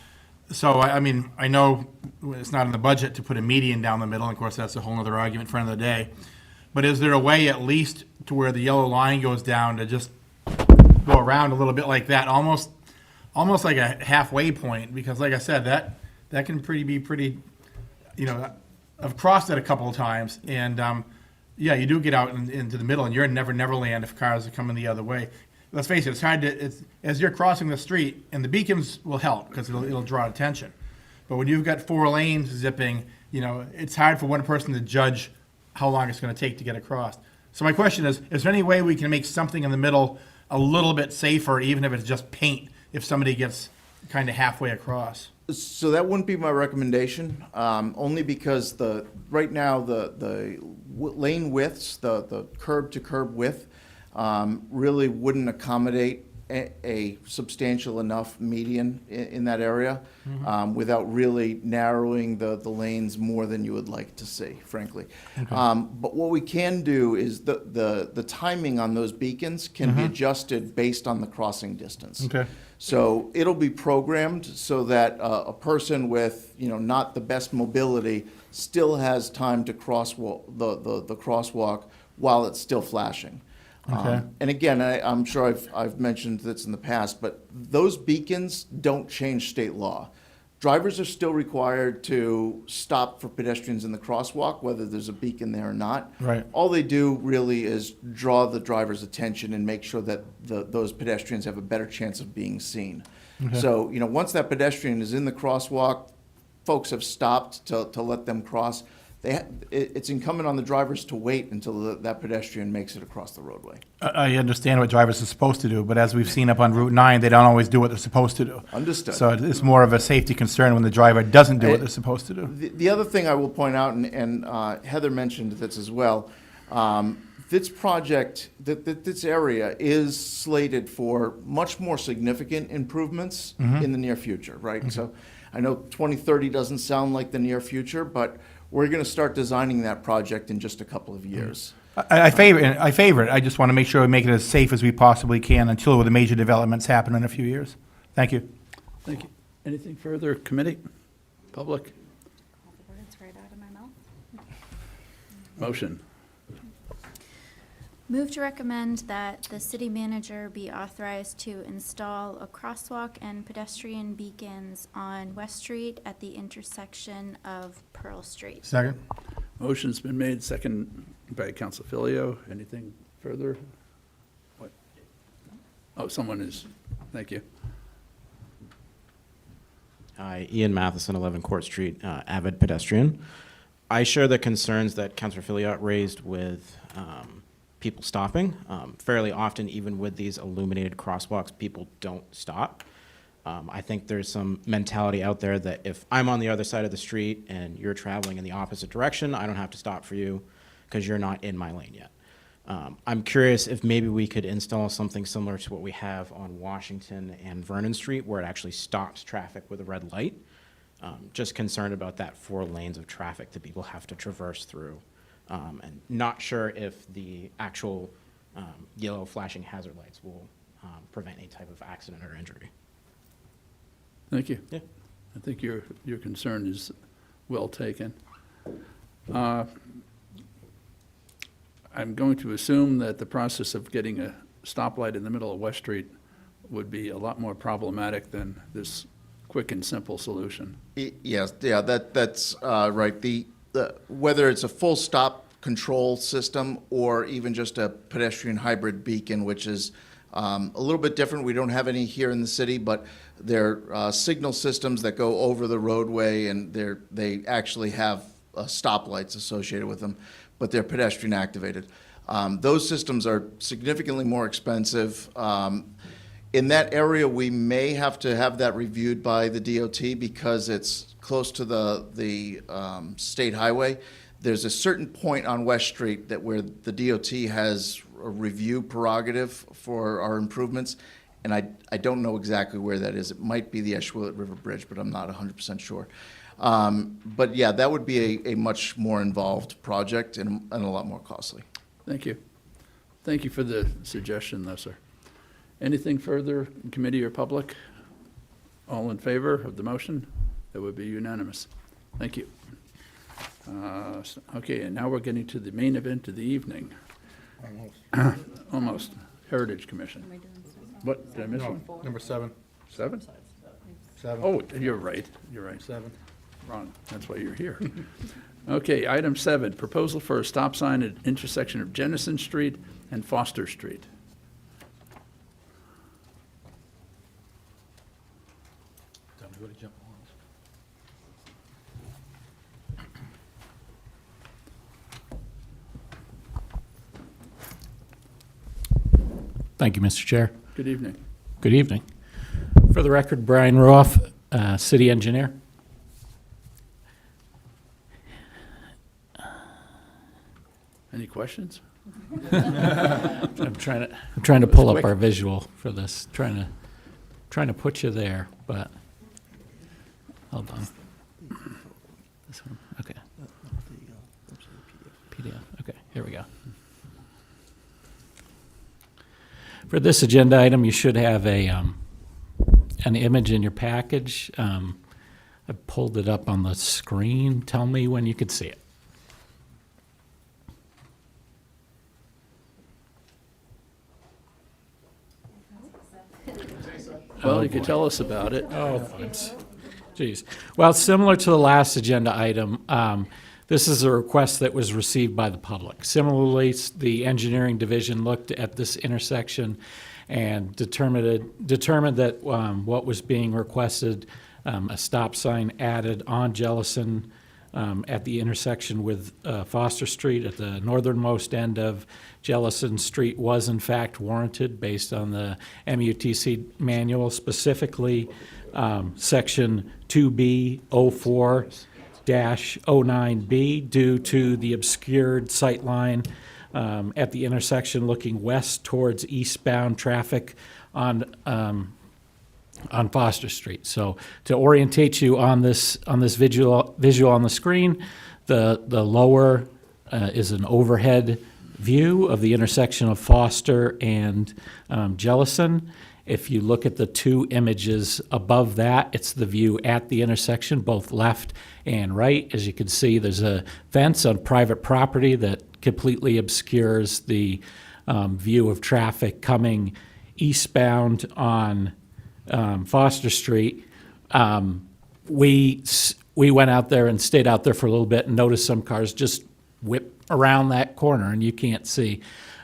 So, I mean, I know it's not in the budget to put a median down the middle, and of course, that's a whole other argument for another day. But is there a way at least to where the yellow line goes down to just go around a little bit like that, almost like a halfway point? Because like I said, that can be pretty, I've crossed it a couple of times, and yeah, you do get out into the middle, and you're in Never Land if cars are coming the other way. Let's face it, it's hard as you're crossing the street, and the beacons will help because it'll draw attention. But when you've got 4 lanes zipping, it's hard for one person to judge how long it's going to take to get across. So my question is there any way we can make something in the middle a little bit safer, even if it's just paint, if somebody gets kind of halfway across? So that wouldn't be my recommendation, only because right now the lane widths, the curb to curb width, really wouldn't accommodate a substantial enough median in that area without really narrowing the lanes more than you would like to see, frankly. But what we can do is the timing on those beacons can be adjusted based on the crossing distance. Okay. So it'll be programmed so that a person with, not the best mobility still has time to crosswalk the crosswalk while it's still flashing. Okay. And again, I'm sure I've mentioned this in the past, but those beacons don't change state law. Drivers are still required to stop for pedestrians in the crosswalk, whether there's a beacon there or not. Right. All they do really is draw the driver's attention and make sure that those pedestrians have a better chance of being seen. Okay. So, once that pedestrian is in the crosswalk, folks have stopped to let them cross. It's incumbent on the drivers to wait until that pedestrian makes it across the roadway. I understand what drivers are supposed to do, but as we've seen up on Route 9, they don't always do what they're supposed to do. Understood. So it's more of a safety concern when the driver doesn't do what they're supposed to do. The other thing I will point out, and Heather mentioned this as well, this project, this area is slated for much more significant improvements in the near future, right? So I know 2030 doesn't sound like the near future, but we're going to start designing that project in just a couple of years. I favor it. I just want to make sure we make it as safe as we possibly can until the major developments happen in a few years. Thank you. Thank you. Anything further, committee, public? Words right out of my mouth. Motion. Move to recommend that the city manager be authorized to install a crosswalk and pedestrian beacons on West Street at the intersection of Pearl Street. Second. Motion's been made, second by Council Filio. Anything further? What? Oh, someone is, thank you. Hi, Ian Matheson, 11 Court Street, avid pedestrian. I share the concerns that Councilor Filliot raised with people stopping. Fairly often, even with these illuminated crosswalks, people don't stop. I think there's some mentality out there that if I'm on the other side of the street and you're traveling in the opposite direction, I don't have to stop for you because you're not in my lane yet. I'm curious if maybe we could install something similar to what we have on Washington and Vernon Street, where it actually stops traffic with a red light. Just concerned about that 4 lanes of traffic that people have to traverse through. And not sure if the actual yellow flashing hazard lights will prevent any type of accident or injury. Thank you. Yeah. I think your concern is well taken. I'm going to assume that the process of getting a stoplight in the middle of West Street would be a lot more problematic than this quick and simple solution. Yes, yeah, that's right. Whether it's a full stop control system or even just a pedestrian hybrid beacon, which is a little bit different. We don't have any here in the city, but they're signal systems that go over the roadway, and they actually have stoplights associated with them, but they're pedestrian activated. Those systems are significantly more expensive. In that area, we may have to have that reviewed by the DOT because it's close to the state highway. There's a certain point on West Street where the DOT has a review prerogative for our improvements, and I don't know exactly where that is. It might be the Ashwillet River Bridge, but I'm not 100% sure. But yeah, that would be a much more involved project and a lot more costly. Thank you. Thank you for the suggestion, though, sir. Anything further, committee or public? All in favor of the motion? That would be unanimous. Thank you. Okay, and now we're getting to the main event of the evening. Almost. Heritage Commission. What, did I miss one? Number 7. 7? 7. Oh, you're right, you're right. 7. Wrong, that's why you're here. Okay, item 7, proposal for a stop sign at intersection of Jennison Street and Foster Street. Thank you, Mr. Chair. Good evening. Good evening. For the record, Brian Roth, city engineer. Any questions? I'm trying to pull up our visual for this, trying to put you there, but, hold on. This one, okay. PDF, okay, here we go. For this agenda item, you should have an image in your package. I pulled it up on the screen. Tell me when you could see it. Well, you could tell us about it. Oh, thanks. Geez. Well, similar to the last agenda item, this is a request that was received by the public. Similarly, the engineering division looked at this intersection and determined that what was being requested, a stop sign added on Jellison at the intersection with Foster Street at the northernmost end of Jellison Street, was in fact warranted based on the MUTC manual, specifically section 2B04-09B, due to the obscured sight line at the intersection looking west towards eastbound traffic on Foster Street. So to orientate you on this visual on the screen, the lower is an overhead view of the intersection of Foster and Jellison. If you look at the two images above that, it's the view at the intersection, both left and right. As you can see, there's a fence on private property that completely obscures the view of traffic coming eastbound on Foster Street. We went out there and stayed out there for a little bit and noticed some cars just whip around that corner, and you can't see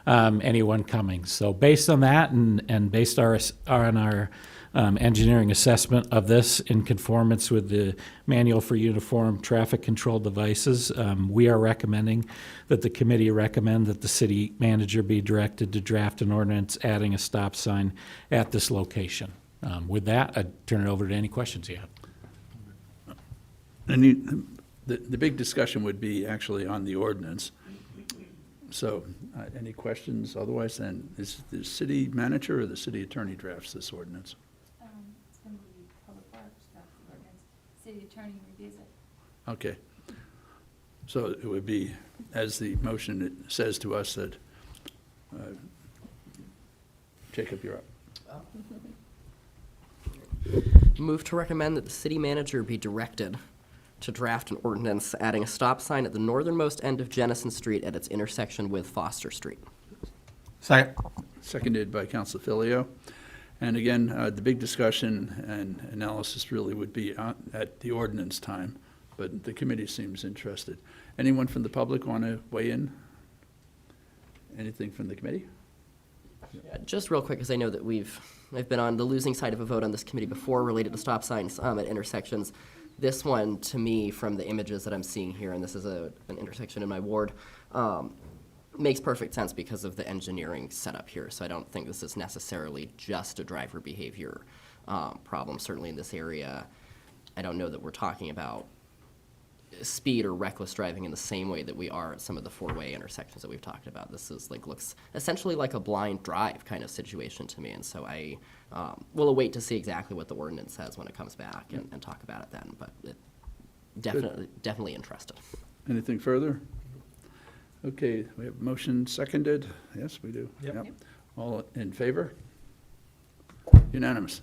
anyone coming. So based on that and based on our engineering assessment of this in conformance with the Manual for Uniform Traffic Control Devices, we are recommending that the committee recommend that the city manager be directed to draft an ordinance adding a stop sign at this location. With that, I'd turn it over to any questions you have. And the big discussion would be actually on the ordinance. So, any questions? Otherwise, then, is the city manager or the city attorney drafts this ordinance? It's going to be Public Works, draft the ordinance. City attorney reviews it. Okay. So it would be, as the motion it says to us, that, Jacob, you're up. Move to recommend that the city manager be directed to draft an ordinance adding a stop sign at the northernmost end of Jennison Street at its intersection with Foster Street. Second. Seconded by Council Filio. And again, the big discussion and analysis really would be at the ordinance time, but the committee seems interested. Anyone from the public want to weigh in? Anything from the committee? Just real quick, because I know that I've been on the losing side of a vote on this committee before related to stop signs at intersections. This one, to me, from the images that I'm seeing here, and this is an intersection in my ward, makes perfect sense because of the engineering setup here. So I don't think this is necessarily just a driver behavior problem. Certainly in this area, I don't know that we're talking about speed or reckless driving in the same way that we are at some of the four-way intersections that we've talked about. This is looks essentially like a blind drive kind of situation to me, and so I will await to see exactly what the ordinance says when it comes back and talk about it then, but definitely interested. Anything further? Okay, we have motion seconded. Yes, we do. Yep. All in favor? Unanimous.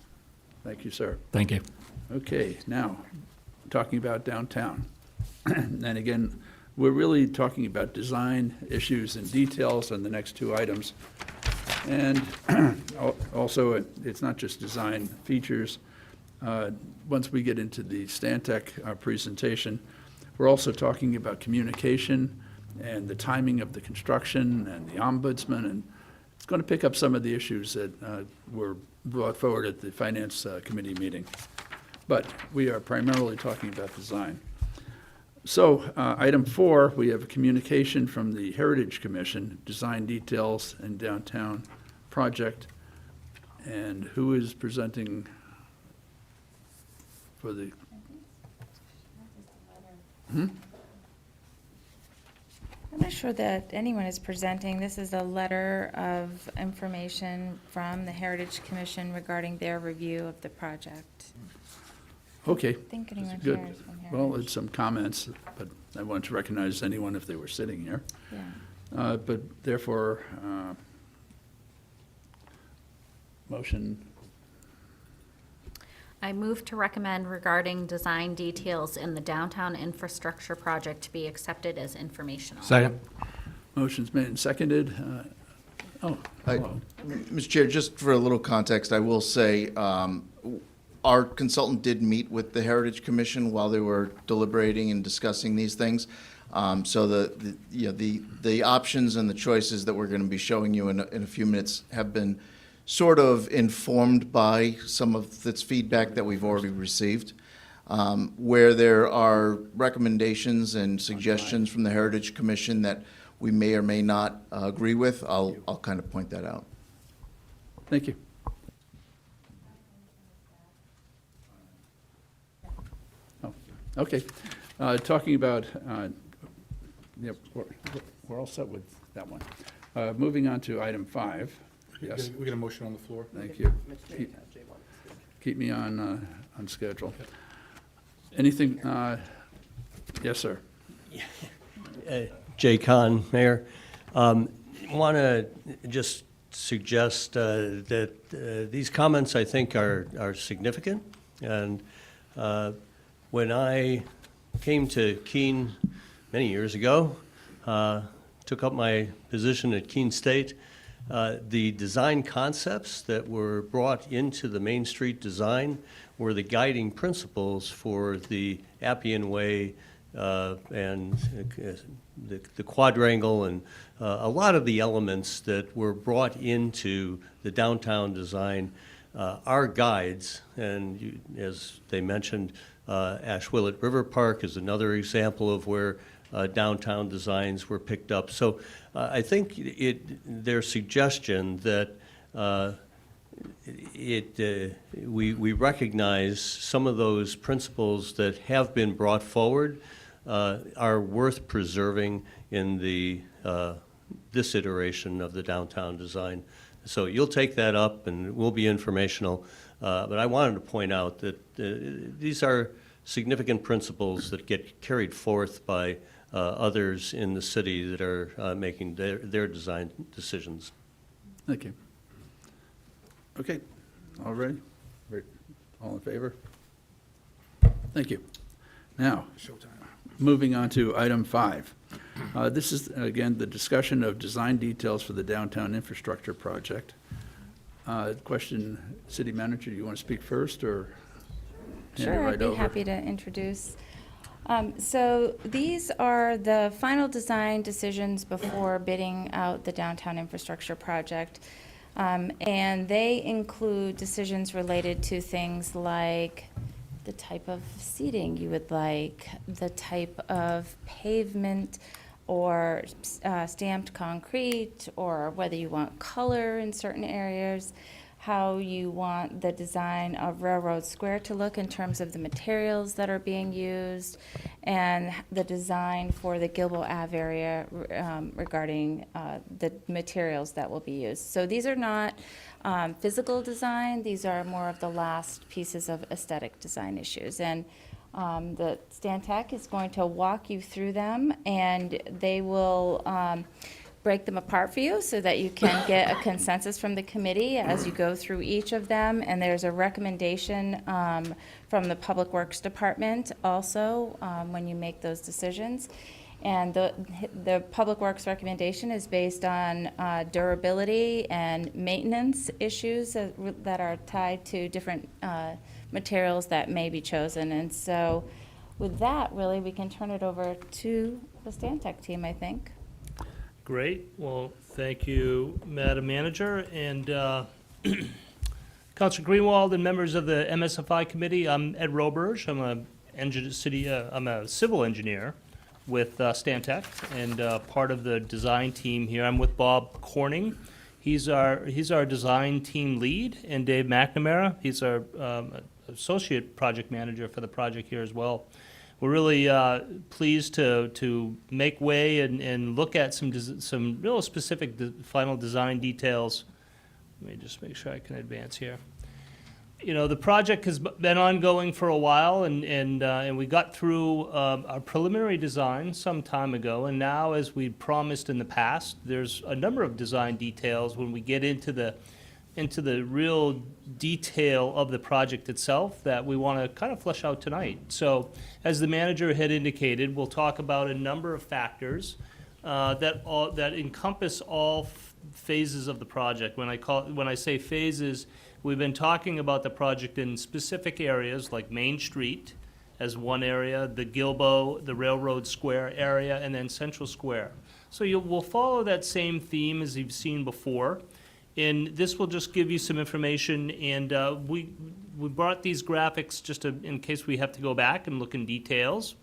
Thank you, sir. Thank you. Okay, now, talking about downtown. And again, we're really talking about design issues and details on the next two items. And also, it's not just design features. Once we get into the Stantec presentation, we're also talking about communication and the timing of the construction and the ombudsman, and it's going to pick up some of the issues that were brought forward at the Finance Committee meeting. But we are primarily talking about design. So, item 4, we have a communication from the Heritage Commission, design details and downtown project. And who is presenting for the? I'm not sure that anyone is presenting. This is a letter of information from the Heritage Commission regarding their review of the project. Okay. I think anyone Good. here is from Well, Heritage. it's some comments, but I wanted to recognize anyone if they were sitting here. Yeah. But therefore, motion, I move to recommend regarding design details in the downtown infrastructure project to be accepted as informational. Second. motion's made and seconded. Hello. Mr. Chair, just for a little context, I will say, our consultant did meet with the Heritage Commission while they were deliberating and discussing these things. So the options and the choices that we're going to be showing you in a few minutes have been sort of informed by some of this feedback that we've already received. Where there are recommendations and suggestions from the Heritage Commission that we may or may not agree with, I'll kind of point that out. Thank you. Oh, okay. Talking about, yep, we're all set with that one. Moving on to item 5. Yes, We got a motion on the floor. thank you. Keep me on schedule. Anything, yes, sir. Jay Kahn, Mayor. Want to just suggest that these comments, I think, are significant. And when I came to Keene many years ago, took up my position at Keene State, the design concepts that were brought into the Main Street design were the guiding principles for the Appian Way and the quadrangle and a lot of the elements that were brought into the downtown design are guides. And as they mentioned, Ashwillet River Park is another example of where downtown designs were picked up. So I think their suggestion that we recognize some of those principles that have been brought forward are worth preserving in this iteration of the downtown design. So you'll take that up and we'll be informational. But I wanted to point out that these are significant principles that get carried forth by others in the city that are making their design decisions. Thank you. Okay, all ready? All in favor? Thank you. Now, moving on to item 5. This is, again, the discussion of design details for the downtown infrastructure project. Question, City Manager, do you want to speak first, or hand it Sure, right I'd be over? happy to introduce. So these are the final design decisions before bidding out the downtown infrastructure project. And they include decisions related to things like the type of seating you would like, the type of pavement or stamped concrete, or whether you want color in certain areas, how you want the design of Railroad Square to look in terms of the materials that are being used, and the design for the Gilboa Ave area regarding the materials that will be used. So these are not physical design, these are more of the last pieces of aesthetic design issues. And the Stantec is going to walk you through them, and they will break them apart for you so that you can get a consensus from the committee as you go through each of them. And there's a recommendation from the Public Works Department also when you make those decisions. And the Public Works recommendation is based on durability and maintenance issues that are tied to different materials that may be chosen. And so with that, really, we can turn it over to the Stantec team, I think. Great. Well, thank you, Madam Manager. And Councilor Greenwald and members of the MSFI committee, I'm Ed Roberge. I'm a civil engineer with Stantec and part of the design team here. I'm with Bob Corning. He's our design team lead, and Dave McNamara. He's our associate project manager for the project here as well. we're really pleased to make way and look at some real specific final design details. Let me just make sure I can advance here. You know, the project has been ongoing for a while, and we got through our preliminary design some time ago, and now, as we promised in the past, there's a number of design details when we get into the real detail of the project itself that we want to kind of flesh out tonight. So, as the manager had indicated, we'll talk about a number of factors that encompass all phases of the project. When I say phases, we've been talking about the project in specific areas like Main Street as one area, the Gilbo, the Railroad Square area, and then Central Square. So we'll follow that same theme as you've seen before. And this will just give you some information, and we brought these graphics just in case we have to go back and look in details.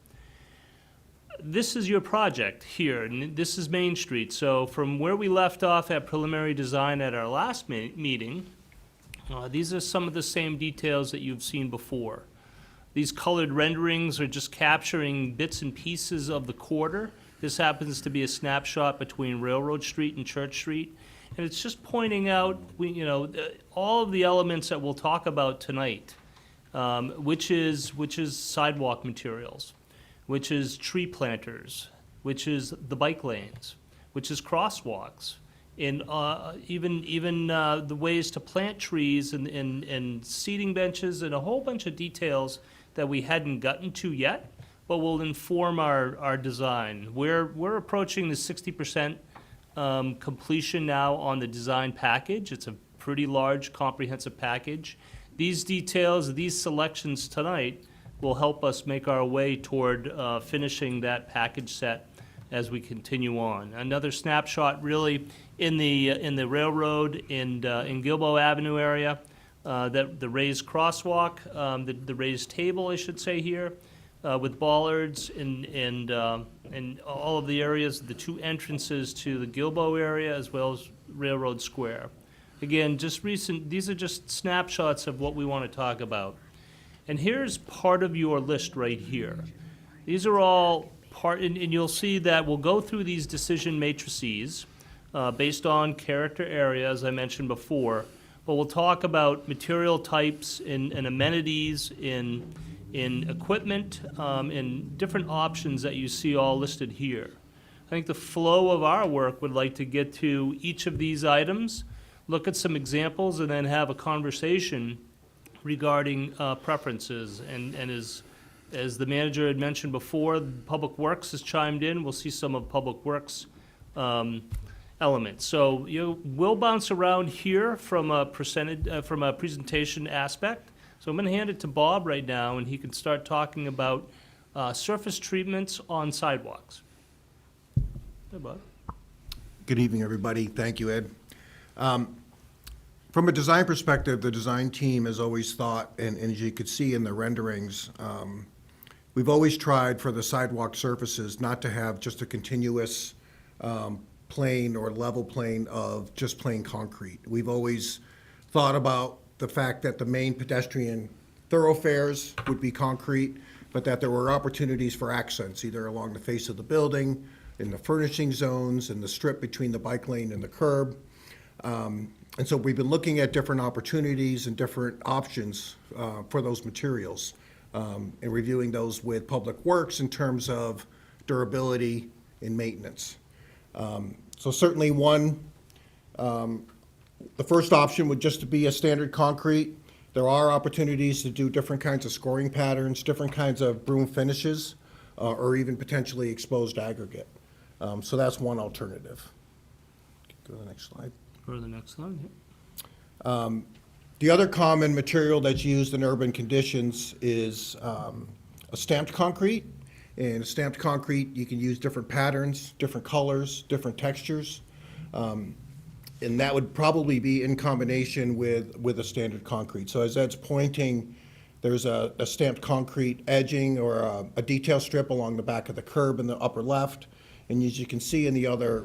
This is your project here, and this is Main Street. So from where we left off at preliminary design at our last meeting, these are some of the same details that you've seen before. These colored renderings are just capturing bits and pieces of the corridor. This happens to be a snapshot between Railroad Street and Church Street. And it's just pointing out, all of the elements that we'll talk about tonight, which is sidewalk materials, which is tree planters, which is the bike lanes, which is crosswalks, and even the ways to plant trees and seating benches and a whole bunch of details that we hadn't gotten to yet, but will inform our design. We're approaching the 60% completion now on the design package. It's a pretty large, comprehensive package. These details, these selections tonight will help us make our way toward finishing that package set as we continue on. Another snapshot really in the railroad and in Gilbo Avenue area, the raised crosswalk, the raised table, I should say here, with bollards and all of the areas, the two entrances to the Gilbo area as well as Railroad Square. Again, these are just snapshots of what we want to talk about. And here's part of your list right here. These are all and you'll see that we'll go through these decision matrices based on character area, as I mentioned before, but we'll talk about material types and amenities in equipment, and different options that you see all listed here. I think the flow of our work would like to get to each of these items, look at some examples, and then have a conversation regarding preferences. And as the manager had mentioned before, Public Works has chimed in. We'll see some of Public Works elements. So we'll bounce around here from a presentation aspect. So I'm going to hand it to Bob right now, and he can start talking about surface treatments on sidewalks. Hey, Bob. Good evening, everybody. Thank you, Ed. From a design perspective, the design team has always thought, and as you could see in the renderings, we've always tried for the sidewalk surfaces not to have just a continuous plane or level plane of just plain concrete. We've always thought about the fact that the main pedestrian thoroughfares would be concrete, but that there were opportunities for accents, either along the face of the building, in the furnishing zones, in the strip between the bike lane and the curb. And so we've been looking at different opportunities and different options for those materials, and reviewing those with Public Works in terms of durability and maintenance. So certainly the first option would just be a standard concrete. There are opportunities to do different kinds of scoring patterns, different kinds of broom finishes, or even potentially exposed aggregate. So that's one alternative. Go to the next slide. Go to the next slide. Yeah. The other common material that's used in urban conditions is a stamped concrete. And stamped concrete, you can use different patterns, different colors, different textures. And that would probably be in combination with a standard concrete. So as Ed's pointing, there's a stamped concrete edging or a detail strip along the back of the curb in the upper left. And as you can see in the other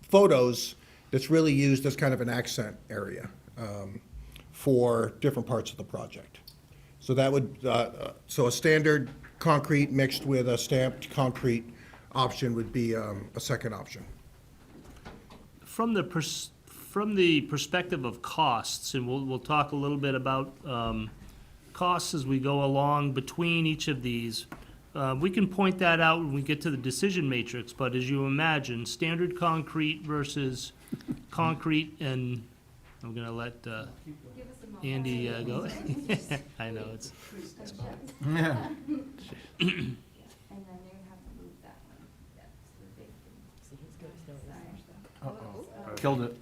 photos, that's really used as kind of an accent area for different parts of the project. So that would, so a standard concrete mixed with a stamped concrete option would be a second option. From the perspective of costs, and we'll talk a little bit about costs as we go along between each of these. We can point that out when we get to the decision matrix, but as you imagine, standard concrete versus concrete, and I'm gonna let Andy go. I know, it's. Yeah. Killed it.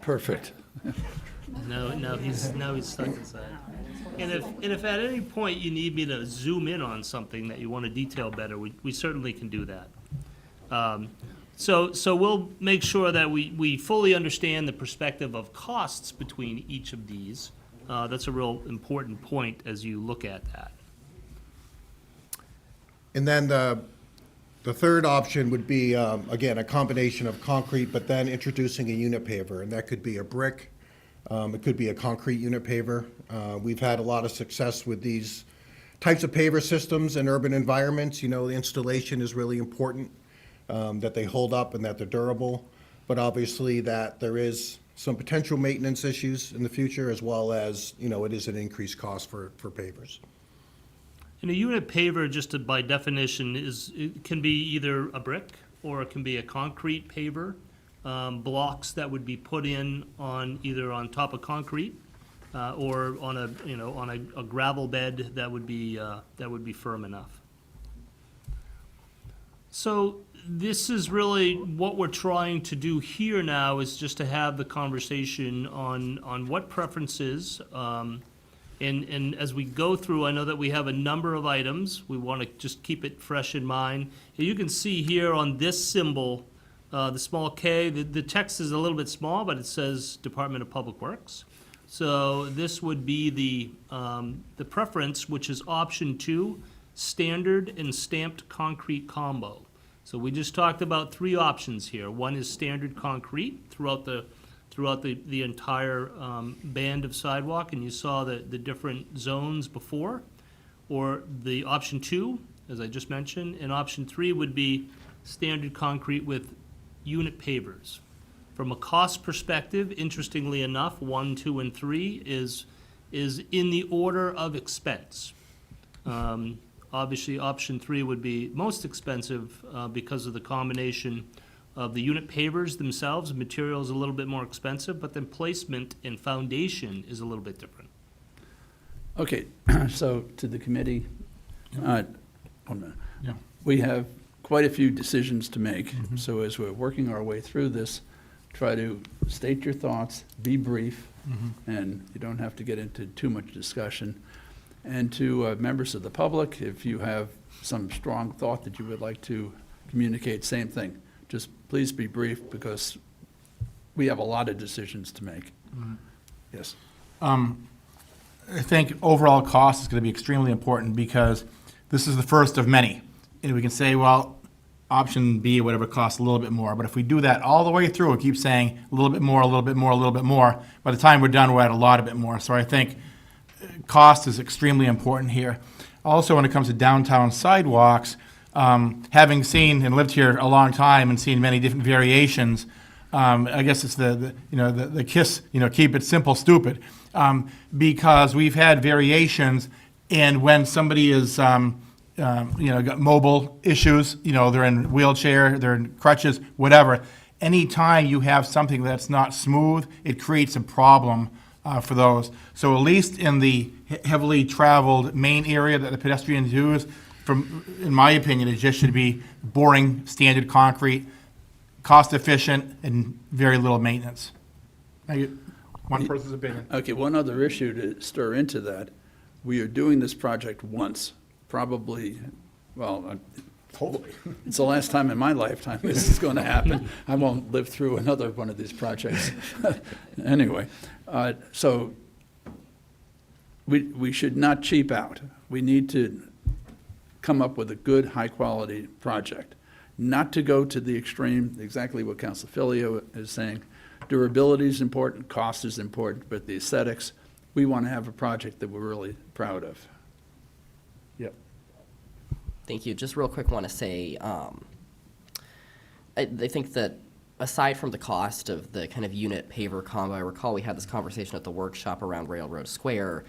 Perfect. No, he's stuck inside. And if at any point you need me to zoom in on something that you want to detail better, we certainly can do that. So we'll make sure that we fully understand the perspective of costs between each of these. That's a real important point as you look at that. And then the third option would be, again, a combination of concrete, but then introducing a unit paver, and that could be a brick, it could be a concrete unit paver. We've had a lot of success with these types of paver systems in urban environments. You know, the installation is really important, that they hold up and that they're durable, but obviously that there is some potential maintenance issues in the future, as well as, you know, it is an increased cost for pavers. And a unit paver, just by definition, it can be either a brick or it can be a concrete paver. Blocks that would be put in on either on top of concrete or on a gravel bed that would be firm enough. So this is really what we're trying to do here now, is just to have the conversation on what preferences. And as we go through, I know that we have a number of items. We want to just keep it fresh in mind. And you can see here on this symbol, the small K, the text is a little bit small, but it says Department of Public Works. So this would be the preference, which is option 2, standard and stamped concrete combo. So we just talked about 3 options here. One is standard concrete throughout the entire band of sidewalk, and you saw the different zones before. Or the option 2, as I just mentioned, and option 3 would be standard concrete with unit pavers. From a cost perspective, interestingly enough, 1, 2, and 3 is in the order of expense. Obviously, option 3 would be most expensive because of the combination of the unit pavers themselves. Material is a little bit more expensive, but then placement and foundation is a little bit different. Okay, so to the committee, 1 minute. Yeah. We have quite a few decisions to make. So as we're working our way through this, try to state your thoughts, be brief, and you don't have to get into too much discussion. And to members of the public, if you have some strong thought that you would like to communicate, same thing. Just please be brief, because we have a lot of decisions to make. Yes. I think overall cost is going to be extremely important, because this is the first of many. And we can say, well, option B or whatever costs a little bit more. But if we do that all the way through, we keep saying a little bit more, a little bit more, a little bit more. By the time we're done, we're at a lot of bit more. So I think cost is extremely important here. Also, when it comes to downtown sidewalks, having seen and lived here a long time and seen many different variations, I guess it's the KISS, keep it simple, stupid, because we've had variations, and when somebody is, got mobile issues, they're in wheelchair, they're in crutches, whatever. Anytime you have something that's not smooth, it creates a problem for those. So at least in the heavily traveled main area that the pedestrians use, in my opinion, it just should be boring, standard concrete, cost efficient, and very little maintenance. One person's opinion. Okay, one other issue to stir into that. We are doing this project once, probably, well, hopefully. It's the last time in my lifetime this is going to happen. I won't live through another one of these projects. Anyway, so we should not cheap out. We need to come up with a good, high-quality project. Not to go to the extreme, exactly what Council Filio is saying. Durability is important, cost is important, but the aesthetics we want to have a project that we're really proud of. Yep. Thank you. Just real quick, want to say, I think that aside from the cost of the kind of unit paver combo, I recall we had this conversation at the workshop around Railroad Square.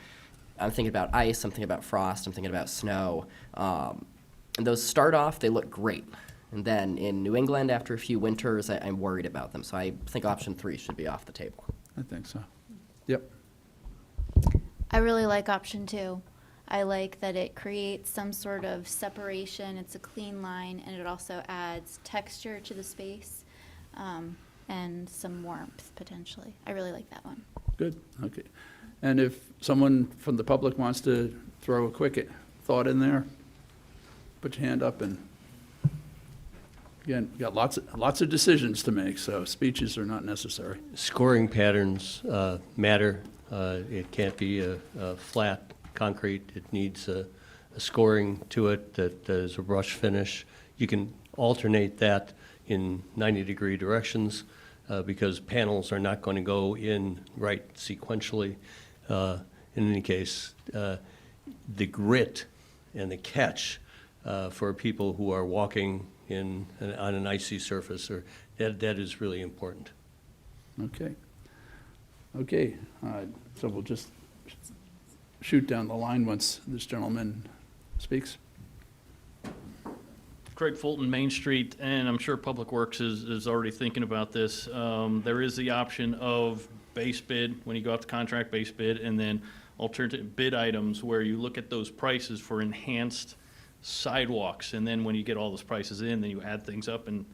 I'm thinking about ice, I'm thinking about frost, I'm thinking about snow. And those start off, they look great. And then in New England, after a few winters, I'm worried about them. So I think option 3 should be off the table. I think so. Yep. I really like option 2. I like that it creates some sort of separation. It's a clean line, and it also adds texture to the space and some warmth potentially. I really like that one. Good, okay. And if someone from the public wants to throw a quick thought in there, put your hand up. And again, you got lots of decisions to make, so speeches are not necessary. Scoring patterns matter. It can't be a flat concrete. It needs a scoring to it that is a brush finish. You can alternate that in 90-degree directions because panels are not going to go in right sequentially. In any case, the grit and the catch for people who are walking on an icy surface, that is really important. Okay. Okay, so we'll just shoot down the line once this gentleman speaks. Craig Fulton, Main Street, and I'm sure Public Works is already thinking about this. There is the option of base bid, when you go out to contract, base bid, and then alternative bid items where you look at those prices for enhanced sidewalks. And then when you get all those prices in, then you add things up and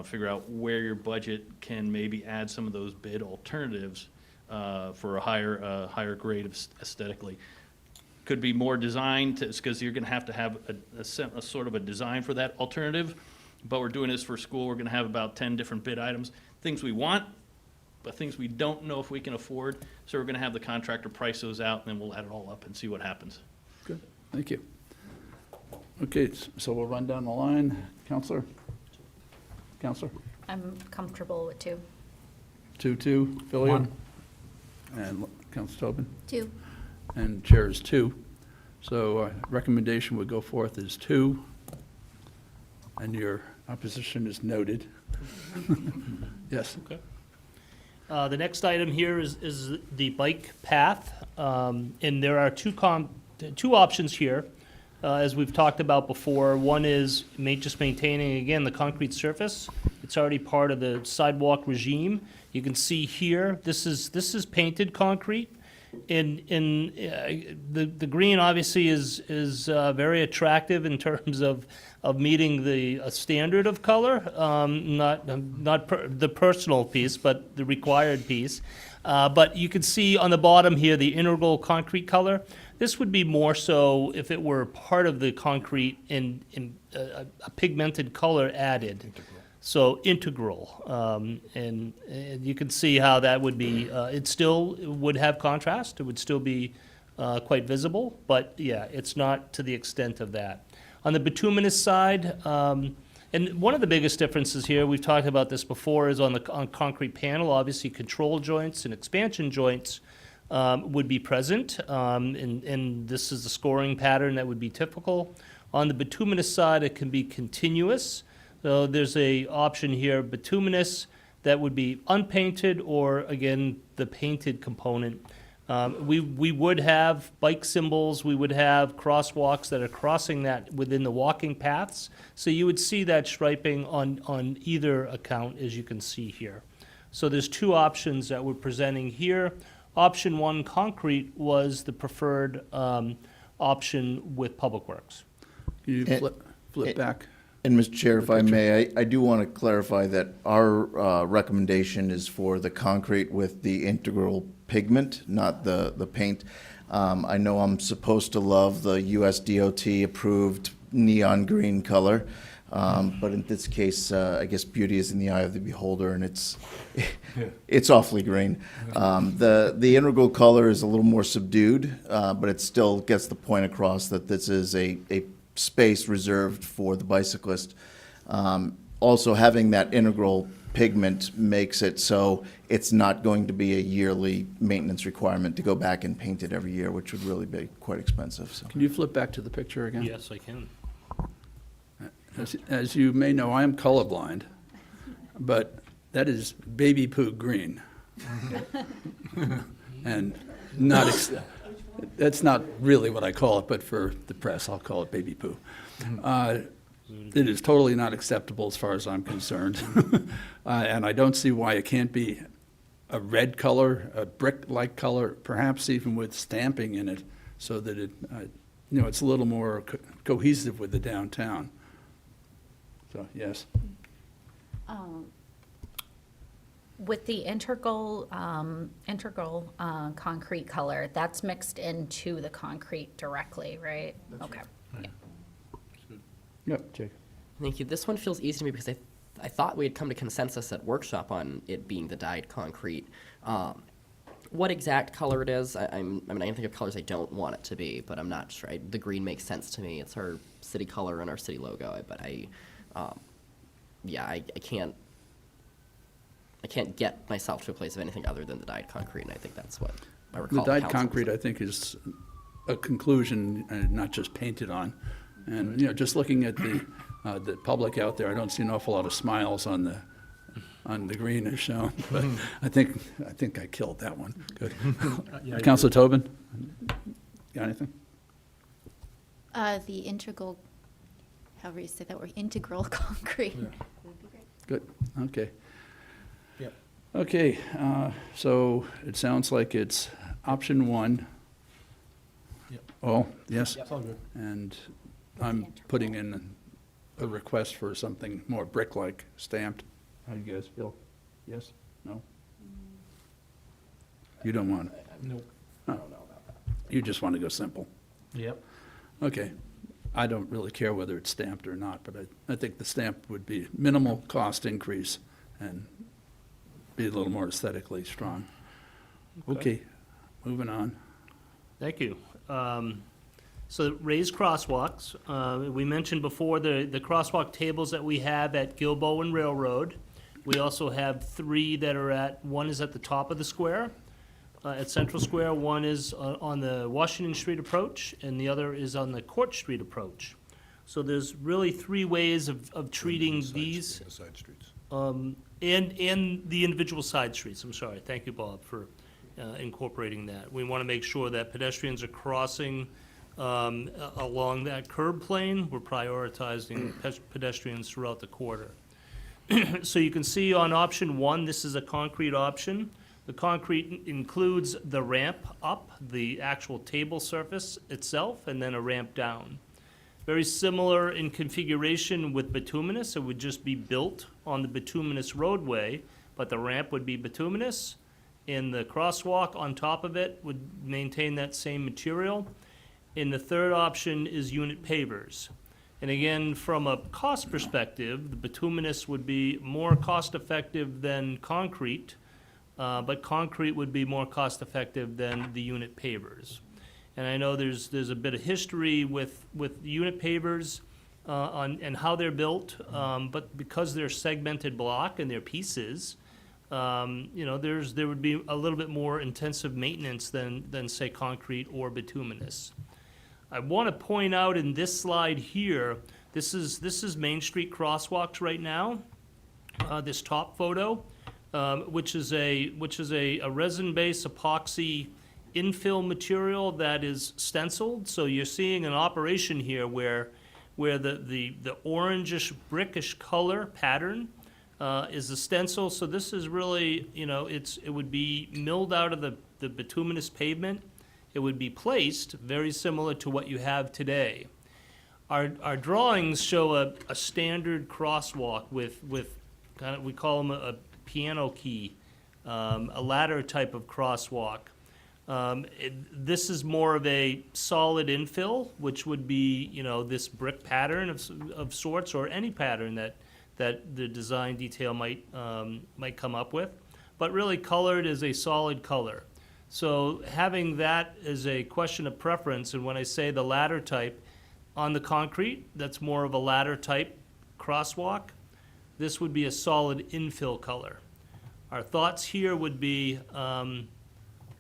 figure out where your budget can maybe add some of those bid alternatives for a higher grade of aesthetically. Could be more design, because you're going to have a sort of a design for that alternative. But we're doing this for school. We're going to have about 10 different bid items, things we want, but things we don't know if we can afford. So we're going to have the contractor price those out, and then we'll add it all up and see what happens. Good, thank you. Okay, so we'll run down the line. Counselor? Counselor? I'm comfortable with 2. 2, Philio? And Counselor Tobin? 2. And chair is 2. So recommendation would go forth as 2. And your opposition is noted. Yes. Okay. The next item here is the bike path, and there are two options here, as we've talked about before. One is just maintaining, again, the concrete surface. It's already part of the sidewalk regime. You can see here, this is painted concrete. The green obviously is very attractive in terms of meeting the standard of color, not the personal piece, but the required piece. But you can see on the bottom here the integral concrete color. This would be more so if it were part of the concrete in a pigmented color added. So integral, and you can see how that would be, it still would have contrast, it would still be quite visible, but yeah, it's not to the extent of that. On the bituminous side, and one of the biggest differences here, we've talked about this before, is on concrete panel. Obviously control joints and expansion joints would be present, and this is the scoring pattern that would be typical. On the bituminous side, it can be continuous. So there's a option here, bituminous, that would be unpainted, or again, the painted component. We would have bike symbols, we would have crosswalks that are crossing that within the walking paths. So you would see that striping on either account, as you can see here. So there's 2 options that we're presenting here. Option 1, concrete, was the preferred option with Public Works. Can you flip back? And Mr. Chair, if I may, I do want to clarify that our recommendation is for the concrete with the integral pigment, not the paint. I know I'm supposed to love the US DOT approved neon green color, but in this case, I guess beauty is in the eye of the beholder, and it's awfully green. The integral color is a little more subdued, but it still gets the point across that this is a space reserved for the bicyclist. Also, having that integral pigment makes it so it's not going to be a yearly maintenance requirement to go back and paint it every year, which would really be quite expensive, so. Can you flip back to the picture again? Yes, I can. As you may know, I am colorblind, but that is baby poo green. And that's not really what I call it, but for the press, I'll call it baby poo. It is totally not acceptable as far as I'm concerned. And I don't see why it can't be a red color, a brick-like color, perhaps even with stamping in it, so that it, it's a little more cohesive with the downtown. So, yes. With the integral concrete color, that's mixed into the concrete directly, right? Okay. Yeah. Yep, Jake. Thank you. This one feels easy to me because I thought we had come to consensus at workshop on it being the dyed concrete. What exact color it is, I can think of colors I don't want it to be, but I'm not sure. The green makes sense to me. It's our city color and our city logo, but I can't get myself to a place of anything other than the dyed concrete, and I think that's what I recall. The dyed council concrete, was. I think, is a conclusion and not just painted on. And, just looking at the public out there, I don't see an awful lot of smiles on the green as shown, but I think I killed that one. Good. Councilor Tobin, got anything? The integral, however you say that word, integral concrete. Would be great. Good, okay. Yep. Okay, so it sounds like it's option one. Yep. Oh, yes? It's all good. And I'm putting in a request for something more brick-like stamped. How do you guys feel? Yes? No? You don't want it? Nope. Oh. You just want to go simple? Yep. Okay. I don't really care whether it's stamped or not, but I think the stamp would be minimal cost increase and be a little more aesthetically strong. Okay, moving on. Thank you. So raised crosswalks. We mentioned before the crosswalk tables that we have at Gilboa and Railroad. We also have three that are one is at the top of the square, at Central Square. One is on the Washington Street approach, and the other is on the Court Street approach. So there's really three ways of treating these. Side streets. And the individual side streets. I'm sorry. Thank you, Bob, for incorporating that. We want to make sure that pedestrians are crossing along that curb plane. We're prioritizing pedestrians throughout the quarter. So you can see on option one, this is a concrete option. The concrete includes the ramp up, the actual table surface itself, and then a ramp down. Very similar in configuration with bituminous. It would just be built on the bituminous roadway, but the ramp would be bituminous, and the crosswalk on top of it would maintain that same material. And the third option is unit pavers. And again, from a cost perspective, the bituminous would be more cost-effective than concrete, but concrete would be more cost-effective than the unit pavers. And I know there's a bit of history with unit pavers and how they're built, but because they're segmented block and they're pieces, there would be a little bit more intensive maintenance than say concrete or bituminous. I want to point out in this slide here, this is Main Street crosswalks right now. This top photo, which is a resin-based epoxy infill material that is stenciled. So you're seeing an operation here where the orangish brickish color pattern is the stencil. So this is really, it would be milled out of the bituminous pavement. It would be placed very similar to what you have today. Our drawings show a standard crosswalk with kind of, we call them a piano key, a ladder type of crosswalk. This is more of a solid infill, which would be, this brick pattern of sorts, or any pattern that the design detail might come up with, but really colored as a solid color. So having that as a question of preference, and when I say the ladder type, on the concrete, that's more of a ladder type crosswalk. this would be a solid infill color. Our thoughts here would be,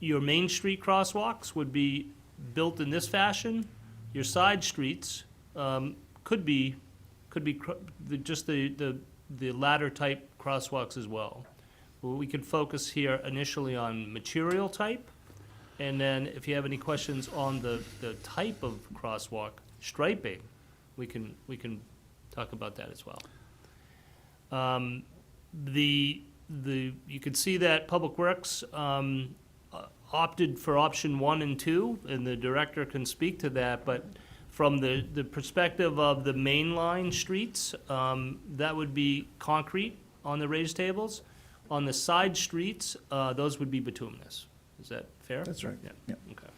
your Main Street crosswalks would be built in this fashion. Your side streets could be just the ladder type crosswalks as well. We could focus here initially on material type, and then if you have any questions on the type of crosswalk striping, we can talk about that as well. You could see that Public Works opted for option 1 and 2, and the director can speak to that, but from the perspective of the mainline streets, that would be concrete on the raised tables. On the side streets, those would be bituminous. Is that fair? That's right. Yeah. Yeah. Okay.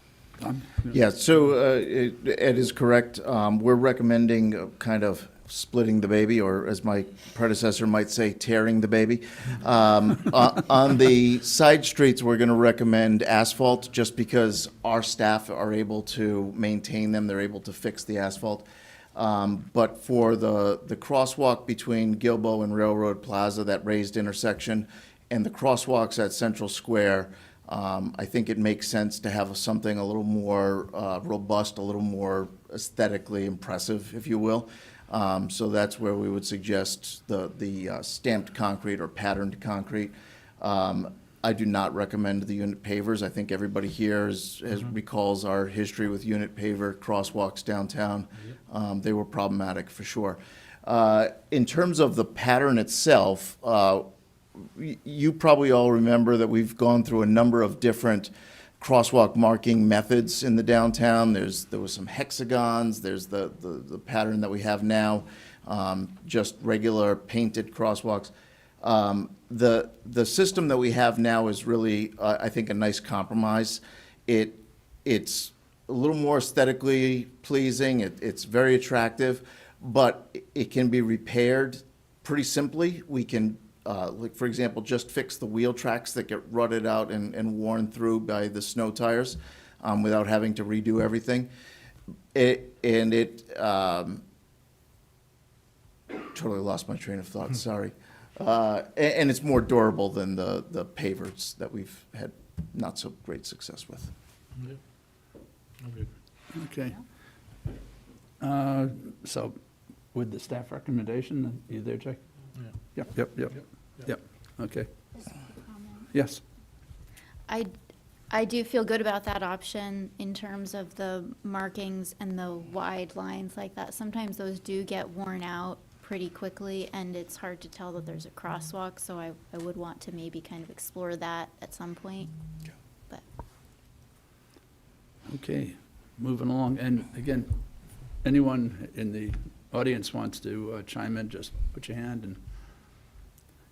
Tom? Yeah, so Ed is correct. We're recommending kind of splitting the baby, or as my predecessor might say, tearing the baby. On the side streets, we're going to recommend asphalt just because our staff are able to maintain them. They're able to fix the asphalt. But for the crosswalk between Gilbo and Railroad Plaza, that raised intersection, and the crosswalks at Central Square, I think it makes sense to have something a little more robust, a little more aesthetically impressive, if you will. So that's where we would suggest the stamped concrete or patterned concrete. I do not recommend the unit pavers. I think everybody here recalls our history with unit paver crosswalks downtown. They were problematic for sure. In terms of the pattern itself, you probably all remember that we've gone through a number of different crosswalk marking methods in the downtown. There was some hexagons. There's the pattern that we have now, just regular painted crosswalks. The system that we have now is really, I think, a nice compromise. It's a little more aesthetically pleasing. It's very attractive, but it can be repaired pretty simply. We can, like for example, just fix the wheel tracks that get rutted out and worn through by the snow tires without having to redo everything. Totally lost my train of thought, sorry. And it's more durable than the pavers that we've had not so great success with. Okay. So with the staff recommendation, you there, Jake? Yeah. Yep, okay. Yes. I do feel good about that option in terms of the markings and the wide lines like that. Sometimes those do get worn out pretty quickly, and it's hard to tell that there's a crosswalk, so I would want to maybe kind of explore that at some point. But Okay, moving along. And again, anyone in the audience wants to chime in, just put your hand and,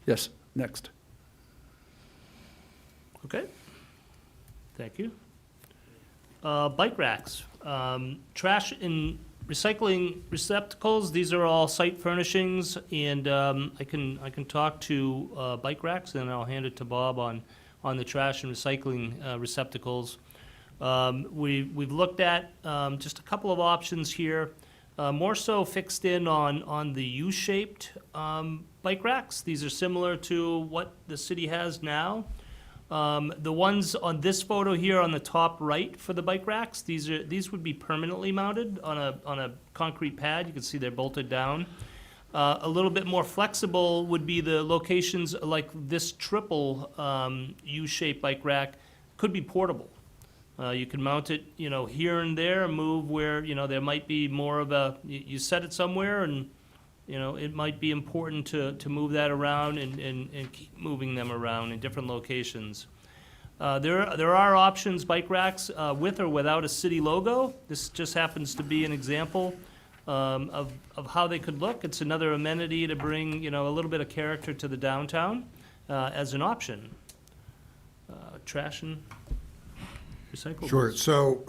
yes, next. Okay. Thank you. Bike racks, trash and recycling receptacles. These are all site furnishings, and I can talk to bike racks, and then I'll hand it to Bob on the trash and recycling receptacles. We've looked at just a couple of options here, more so fixed in on the U-shaped bike racks. These are similar to what the city has now. The ones on this photo here on the top right for the bike racks, these would be permanently mounted on a concrete pad. You can see they're bolted down. A little bit more flexible would be the locations like this triple U-shaped bike rack could be portable. You can mount it, here and there, and move where, there might be more of you set it somewhere, and, it might be important to move that around and keep moving them around in different locations. There are options, bike racks, with or without a city logo. This just happens to be an example of how they could look. It's another amenity to bring, a little bit of character to the downtown as an option. Trash and recyclables. Sure. So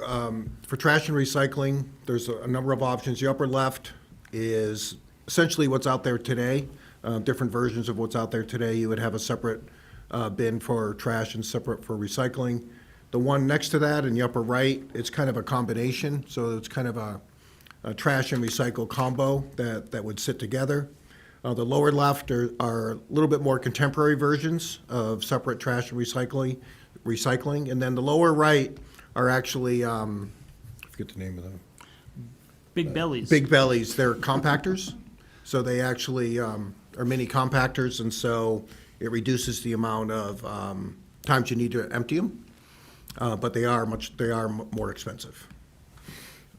for trash and recycling, there's a number of options. The upper left is essentially what's out there today, different versions of what's out there today. You would have a separate bin for trash and separate for recycling. The one next to that in the upper right, it's kind of a combination. So it's kind of a trash and recycle combo that would sit together. The lower left are a little bit more contemporary versions of separate trash and recycling. And then the lower right are actually, I forget the name of them. Big bellies. Big bellies. They're compactors. So they actually are mini compactors, and so it reduces the amount of times you need to empty them. But they are more expensive.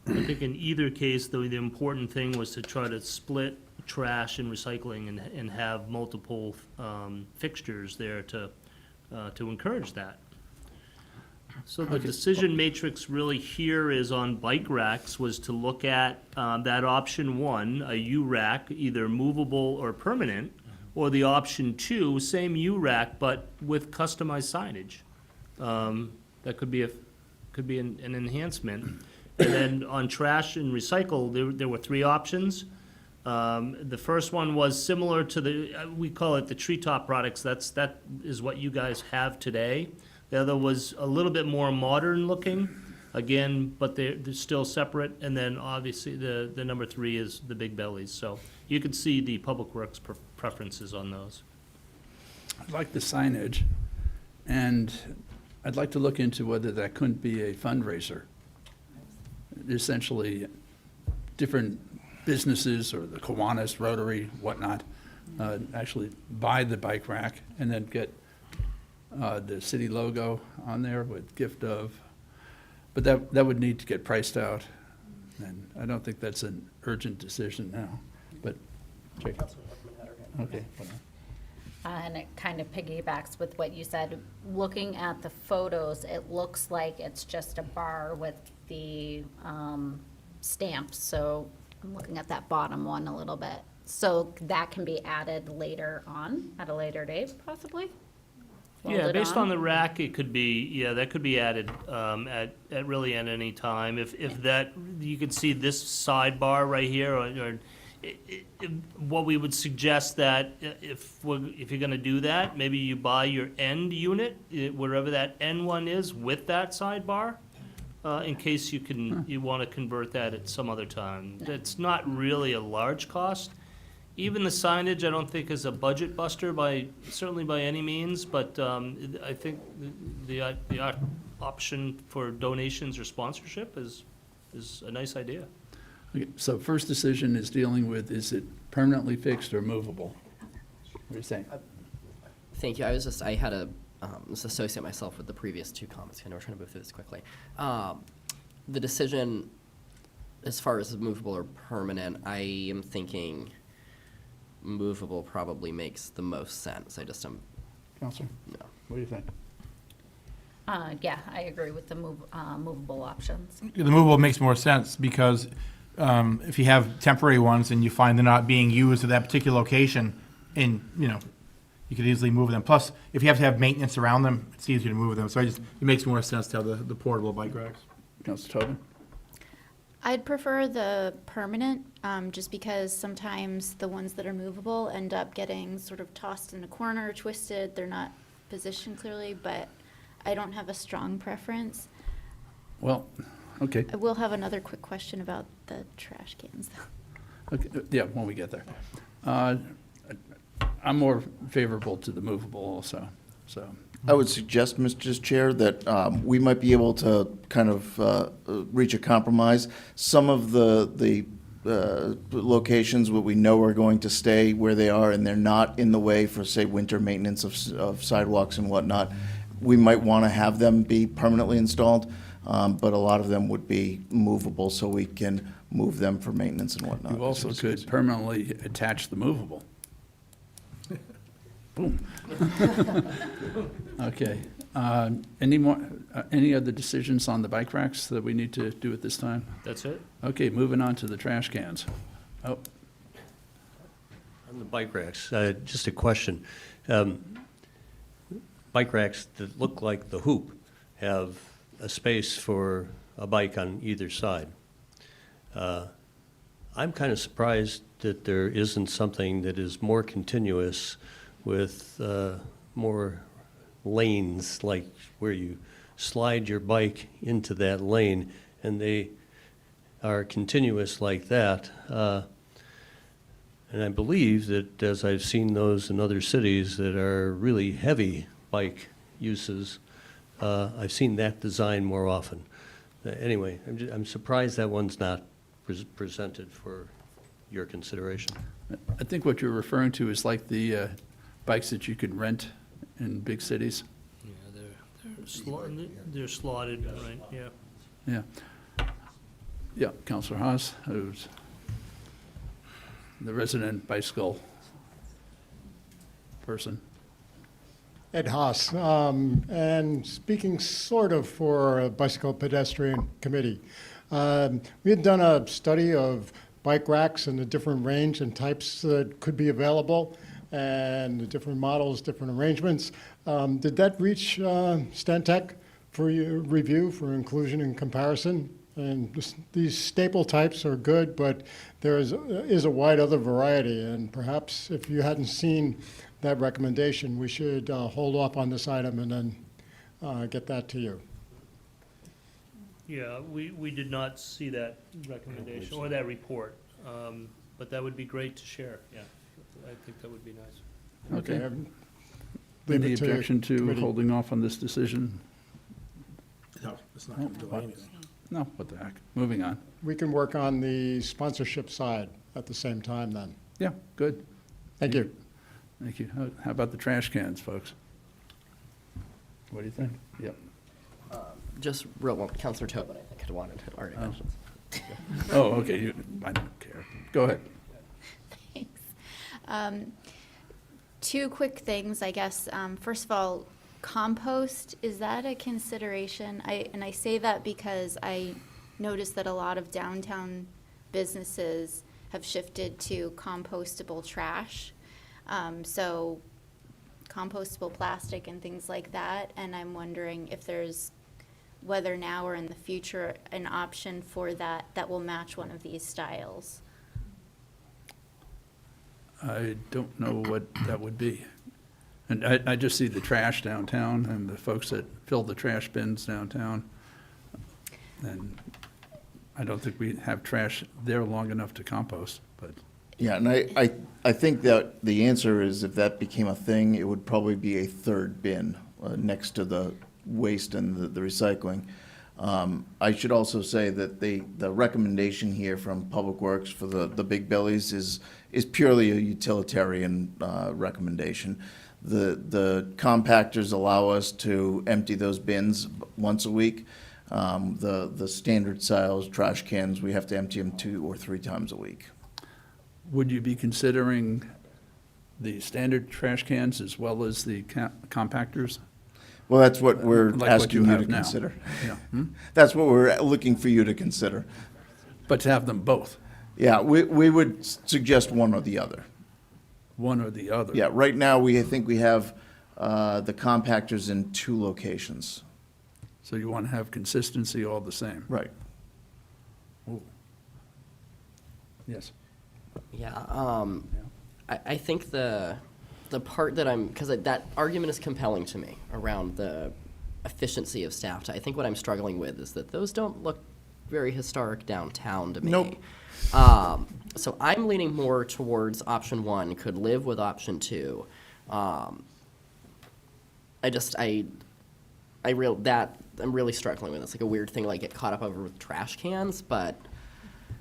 I think in either case, though, the important thing was to try to split trash and recycling and have multiple fixtures there to encourage that. So the decision matrix really here is on bike racks was to look at that option 1, a U rack, either movable or permanent, or the option 2, same U rack but with customized signage. That could be an enhancement. And then on trash and recycle, there were 3 options. The first one was similar to we call it the treetop products. That is what you guys have today. The other was a little bit more modern looking, again, but they're still separate. And then obviously the number 3 is the big bellies. So you could see the Public Works preferences on those. I like the signage, and I'd like to look into whether that couldn't be a fundraiser. Essentially, different businesses or the Kiwanis, Rotary, whatnot, actually buy the bike rack and then get the city logo on there with gift of. But that would need to get priced out, and I don't think that's an urgent decision now. But Jacob. Okay. And it kind of piggybacks with what you said. Looking at the photos, it looks like it's just a bar with the stamps. So I'm looking at that bottom one a little bit. So that can be added later on, at a later date, possibly? Yeah, Welded based on the rack, it could be, that could be added at really at any time. If that, you could see this sidebar right here, or what we would suggest that if you're gonna do that, maybe you buy your end unit, wherever that end one is, with that sidebar, in case you wanna convert that at some other time. It's not really a large cost. Even the signage, I don't think is a budget buster certainly by any means, but I think the option for donations or sponsorship is a nice idea. Okay, so first decision is dealing with, is it permanently fixed or movable? What are you saying? Thank you. I had to associate myself with the previous 2 comments. I know we're trying to move through this quickly. The decision, as far as movable or permanent, I am thinking movable probably makes the most sense. I just am. Counselor? No. What do you think? Yeah, I agree with the movable options. The movable makes more sense because if you have temporary ones and you find they're not being used at that particular location, and you could easily move them. Plus, if you have to have maintenance around them, it's easier to move them. So it makes more sense to have the portable bike racks. Councilor Tobin? I'd prefer the permanent, just because sometimes the ones that are movable end up getting sort of tossed in a corner, twisted, they're not positioned clearly, but I don't have a strong preference. Well, okay. I will have another quick question about the trash cans, though. Okay, yeah, when we get there. I'm more favorable to the movable also, so. I would suggest, Mr. Chair, that we might be able to kind of reach a compromise. Some of the locations what we know are going to stay where they are, and they're not in the way for, say, winter maintenance of sidewalks and whatnot. We might want to have them be permanently installed, but a lot of them would be movable, so we can move them for maintenance and whatnot. You also could permanently attach the movable. Boom. Okay. Any other decisions on the bike racks that we need to do at this time? That's it? Okay, moving on to the trash cans. Oh, On the bike racks, just a question. Bike racks that look like the hoop have a space for a bike on either side. I'm kind of surprised that there isn't something that is more continuous with more lanes, like where you slide your bike into that lane, and they are continuous like that. And And I believe that, as I've seen those in other cities that are really heavy bike uses, I've seen that design more often. Anyway, I'm surprised that one's not presented for your consideration. I think what you're referring to is like the bikes that you can rent in big cities. Yeah, they're slotted, right, yeah. Yeah. Yeah, Counselor Haas, who's the resident bicycle person. Ed Haas, and speaking sort of for a bicycle pedestrian committee. We had done a study of bike racks and the different range and types that could be available and the different models, different arrangements. Did that reach Stantec for your review for inclusion and comparison? And these staple types are good, but there is a wide other variety, and perhaps if you hadn't seen that recommendation, we should hold off on this item and then get that to you. Yeah, we did not see that recommendation or that report, but that would be great to share, yeah. I think that would be nice. Okay. Leave Any it to objection to committee. holding off on this decision? No, it's not going to delay anything. No, what the heck? Moving on. We can work on the sponsorship side at the same time then. Yeah, good. Thank you. Thank you. How about the trash cans, folks? What do you think? Yep. Just real, well, Counselor Tobin, I think, had wanted to already mention. Oh, okay, I don't care. Go ahead. Thanks. Two quick things, I guess. First of all, compost, is that a consideration? And I say that because I noticed that a lot of downtown businesses have shifted to compostable trash. So compostable plastic and things like that. And I'm wondering if there's, whether now or in the future, an option for that will match one of these styles. I don't know what that would be. And I just see the trash downtown and the folks that fill the trash bins downtown. And I don't think we have trash there long enough to compost, but. Yeah, and I think that the answer is if that became a thing, it would probably be a third bin next to the waste and the recycling. I should also say that the recommendation here from Public Works for the big bellies is purely a utilitarian recommendation. The compactors allow us to empty those bins once a week. The standard size trash cans, we have to empty them 2 or 3 times a week. Would you be considering the standard trash cans as well as the compactors? Well, that's what we're Like what asking you to have now? consider. Yeah. Hmm? That's what we're looking for you to consider. But to have them both, Yeah, we would suggest one or the other. one or the other? Yeah, right now, I think we have the compactors in 2 locations. So you want to have consistency all the same? Right. Ooh. Yes. Yeah, I think the part that because that argument is compelling to me around the efficiency of staff. I think what I'm struggling with is that those don't look very historic downtown to me. Nope. So I'm leaning more towards option 1, could live with option 2. I'm really struggling with it. It's like a weird thing, like get caught up over with trash cans, but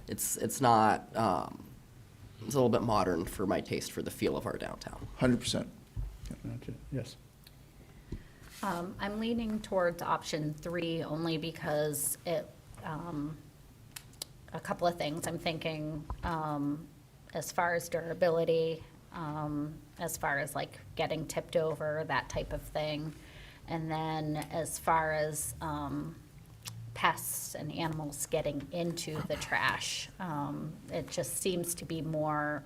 it's not. It's a little bit modern for my taste for the feel of our downtown. 100%. Yes. I'm leaning towards option 3 only because it, a couple of things. I'm thinking as far as durability, as far as like getting tipped over, that type of thing. And then as far as pests and animals getting into the trash, it just seems to be more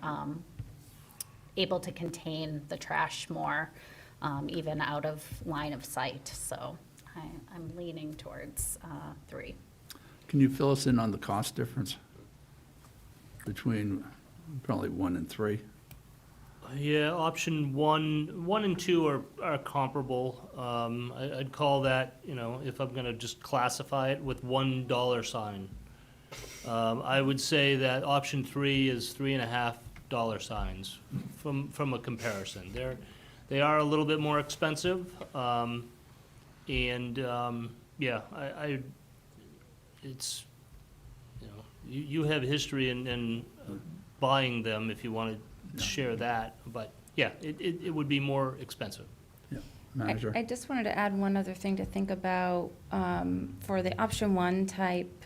able to contain the trash more, even out of line of sight. So I'm leaning towards 3. Can you fill us in on the cost difference between probably 1 and 3? Yeah, option 1 and 2 are comparable. I'd call that, if I'm gonna just classify it with $1 sign. I would say that option 3 is 3.5 dollar signs from a comparison. They are a little bit more expensive, yeah, it's, you know, you have history in buying them if you want to share that, but yeah, it would be more expensive. Manager? I just wanted to add one other thing to think about. For the option one type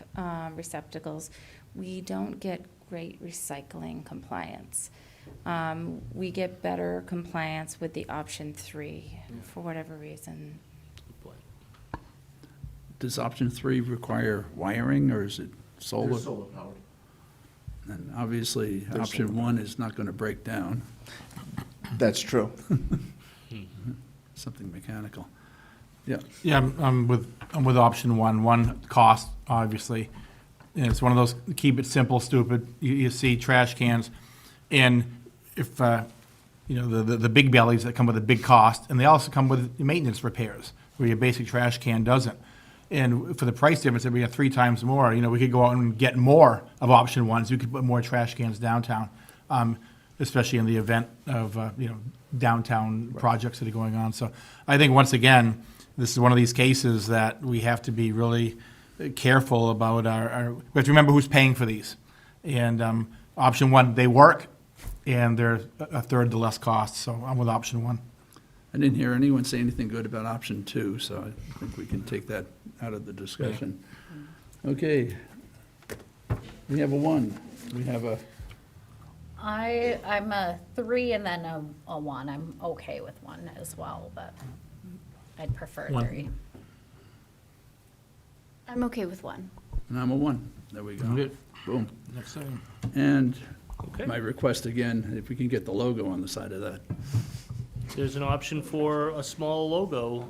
receptacles, we don't get great recycling compliance. We get better compliance with the option three, for whatever reason. Does option 3 require wiring, or is it solar? They're solar powered. And obviously, They're option solar 1 is not going to break down, That's true. something mechanical. Yeah, Yeah, I'm with option one. One, cost, obviously. And it's one of those, keep it simple, stupid. You see trash cans, and if, you know, the big bellies that come with a big cost, and they also come with maintenance repairs, where your basic trash can doesn't. And for the price difference, that we have 3 times more, you know, we could go out and get more of option ones. We could put more trash cans downtown, especially in the event of, you know, downtown projects that are going on. So I think, once again, this is one of these cases that we have to be really careful about we have to remember who's paying for these. And option one, they work, and they're a third the less cost, so I'm with option one. I didn't hear anyone say anything good about option 2, so I think we can take that out of the discussion. Okay. We have a 1. We have a, I'm a 3 and then a 1. I'm okay with 1 as well, but I'd prefer 3. I'm okay with 1. and I'm a 1. There we go. Good. Boom. Next item. And Okay. my request again, if we can get the logo on the side of that. There's an option for a small logo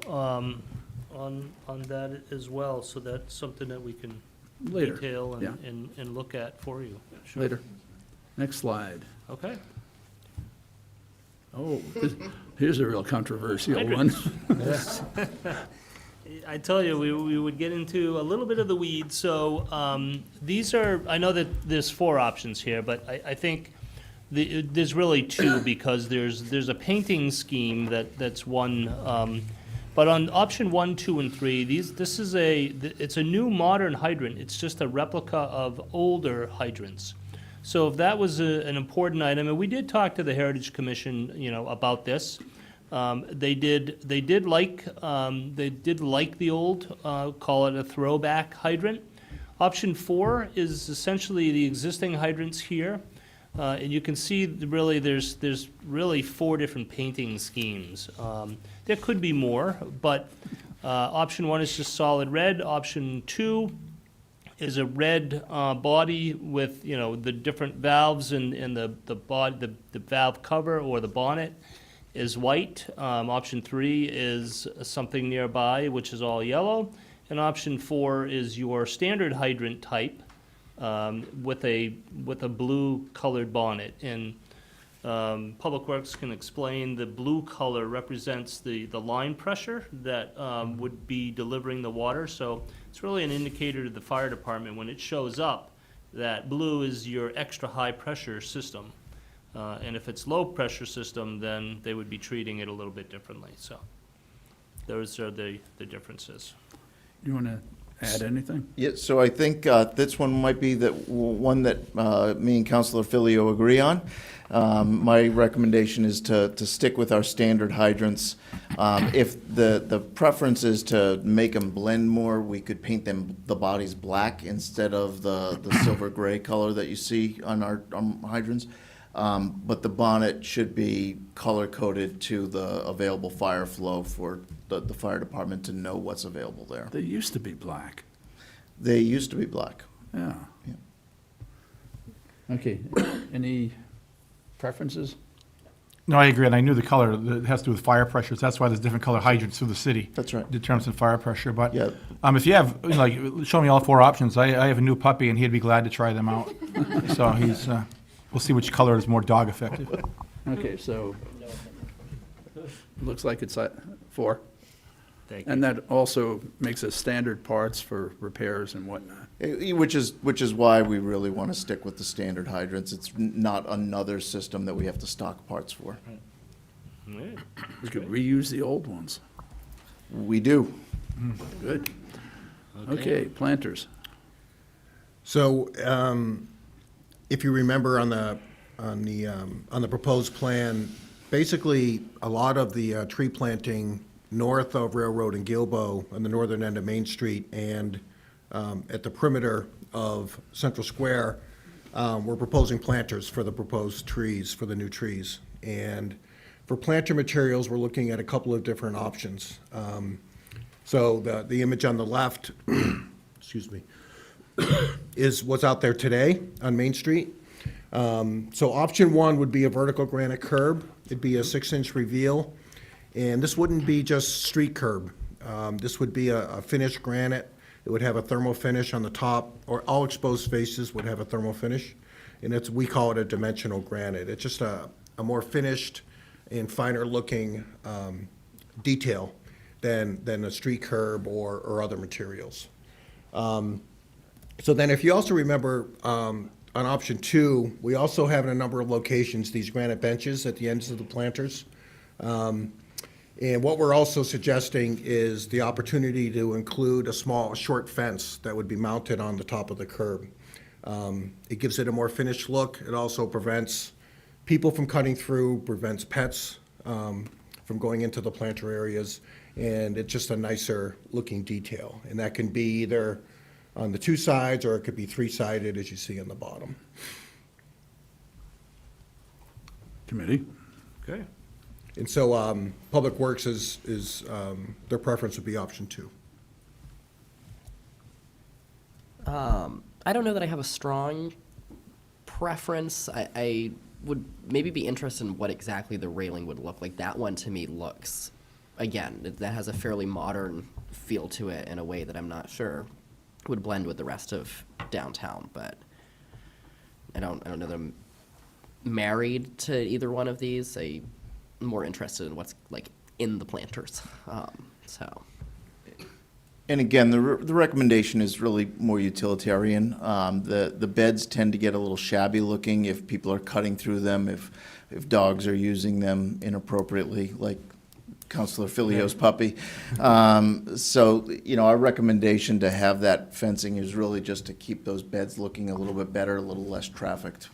on that as well, so that's something that we can Later, detail yeah. and look at for you. Sure. Later. Next slide. Okay. Oh, here's a real controversial one. I tell you, we would get into a little bit of the weeds. So these are, I know that there's 4 options here, but I think there's really 2, because there's a painting scheme that's one. But on option 1, 2, and 3, this is it's a new modern hydrant. It's just a replica of older hydrants. So if that was an important item, and we did talk to the Heritage Commission, you know, about this. They did like the old, call it a throwback hydrant. Option 4 is essentially the existing hydrants here. And you can see really there's really 4 different painting schemes. There could be more, but option 1 is just solid red. Option 2 is a red body with, you know, the different valves and the valve cover or the bonnet is white. Option 3 is something nearby, which is all yellow. And option 4 is your standard hydrant type with a blue colored bonnet. And Public Works can explain the blue color represents the line pressure that would be delivering the water. So it's really an indicator to the fire department when it shows up that blue is your extra high pressure system. And if it's low pressure system, then they would be treating it a little bit differently. So those are the differences. You want to add anything? Yeah, so I think this one might be one that me and Councilor Filio agree on. My recommendation is to stick with our standard hydrants. If the preference is to make them blend more, we could paint the bodies black instead of the silver gray color that you see on our hydrants. But the bonnet should be color-coded to the available fire flow for the fire department to know what's available there. They used to be black. They used to be black. Yeah. Okay, any preferences? No, I agree, and I knew the color, it has to do with fire pressures, that's why there's different color hydrants through the city. That's right. Determines the fire pressure, but, Yeah. if you have, you know, like, show me all 4 options, I have a new puppy, and he'd be glad to try them out. So we'll see which color is more dog effective. Okay, so, looks like it's 4. Thank you. And that also makes us standard parts for repairs and whatnot. Which is why we really want to stick with the standard hydrants. It's not another system that we have to stock parts for. All right. We could reuse the old ones. We do. Good. Okay, planters. So, if you remember on the proposed plan, basically, a lot of the tree planting north of Railroad and Gilbo on the northern end of Main Street and at the perimeter of Central Square, we're proposing planters for the proposed trees, for the new trees. And for planter materials, we're looking at a couple of different options. So the image on the left, excuse me, is what's out there today on Main Street. So option one would be a vertical granite curb. It'd be a 6-inch reveal. And this wouldn't be just street curb. This would be a finished granite. It would have a thermal finish on the top, or all exposed faces would have a thermal finish. And we call it a dimensional granite. It's just a more finished and finer looking detail than a street curb or other materials. So then if you also remember, on option two, we also have in a number of locations these granite benches at the ends of the planters. And what we're also suggesting is the opportunity to include a small, short fence that would be mounted on the top of the curb. It gives it a more finished look. It also prevents people from cutting through, prevents pets from going into the planter areas, and it's just a nicer looking detail. And that can be either on the two sides, or it could be three-sided, as you see on the bottom. Committee? Okay. And so, Public Works is their preference would be option two. I don't know that I have a strong preference. I would maybe be interested in what exactly the railing would look like. That one to me looks, again, that has a fairly modern feel to it in a way that I'm not sure would blend with the rest of downtown, but I don't know that I'm married to either one of these. I'm more interested in what's like in the planters. So. And again, the recommendation is really more utilitarian. The beds tend to get a little shabby looking if people are cutting through them, if dogs are using them inappropriately, like Councilor Filio's puppy. So, our recommendation to have that fencing is really just to keep those beds looking a little bit better, a little less trafficked.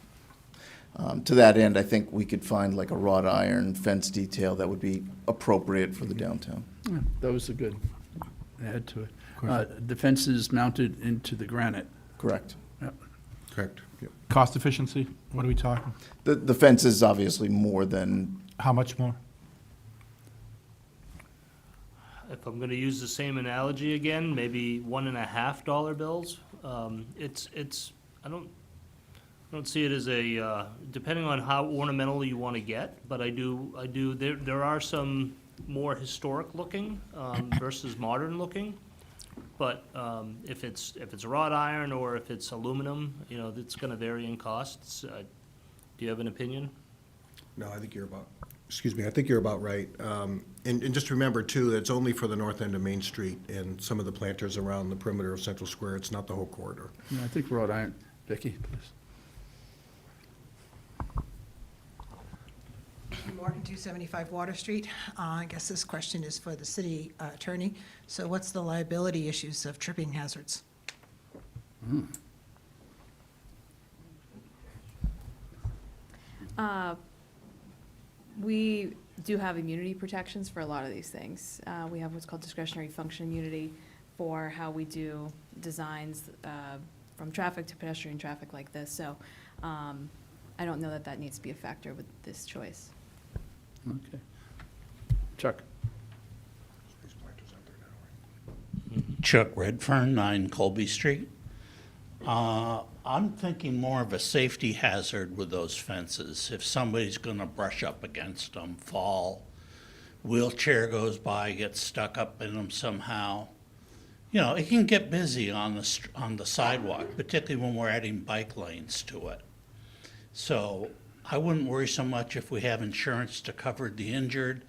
To that end, I think we could find like a wrought iron fence detail that would be appropriate for the downtown. Yeah, that was a good add to it. The fence is mounted into the granite. Correct. Yep. Correct. Yep. Cost efficiency, what are we talking? The fence is obviously more than, How much more? If I'm gonna use the same analogy again, maybe $1.50 bills. I don't see it as a, depending on how ornamental you wanna get, but there are some more historic looking, versus modern looking. But, if it's wrought iron or if it's aluminum, it's gonna vary in costs. Do you have an opinion? No, I think you're about right. And just remember too, it's only for the north end of Main Street and some of the planters around the perimeter of Central Square. It's not the whole corridor. Yeah, I think wrought iron. Vicki, please. Morton, 275 Water Street. I guess this question is for the city attorney. So what's the liability issues of tripping hazards? We do have immunity protections for a lot of these things. We have what's called discretionary function immunity for how we do designs from traffic to pedestrian traffic like this. So I don't know that needs to be a factor with this choice. Okay. Chuck? Chuck Redfern, 9 Colby Street. I'm thinking more of a safety hazard with those fences. If somebody's gonna brush up against them, fall, wheelchair goes by, gets stuck up in them somehow. It can get busy on the sidewalk, particularly when we're adding bike lanes to it. So I wouldn't worry so much if we have insurance to cover the injured.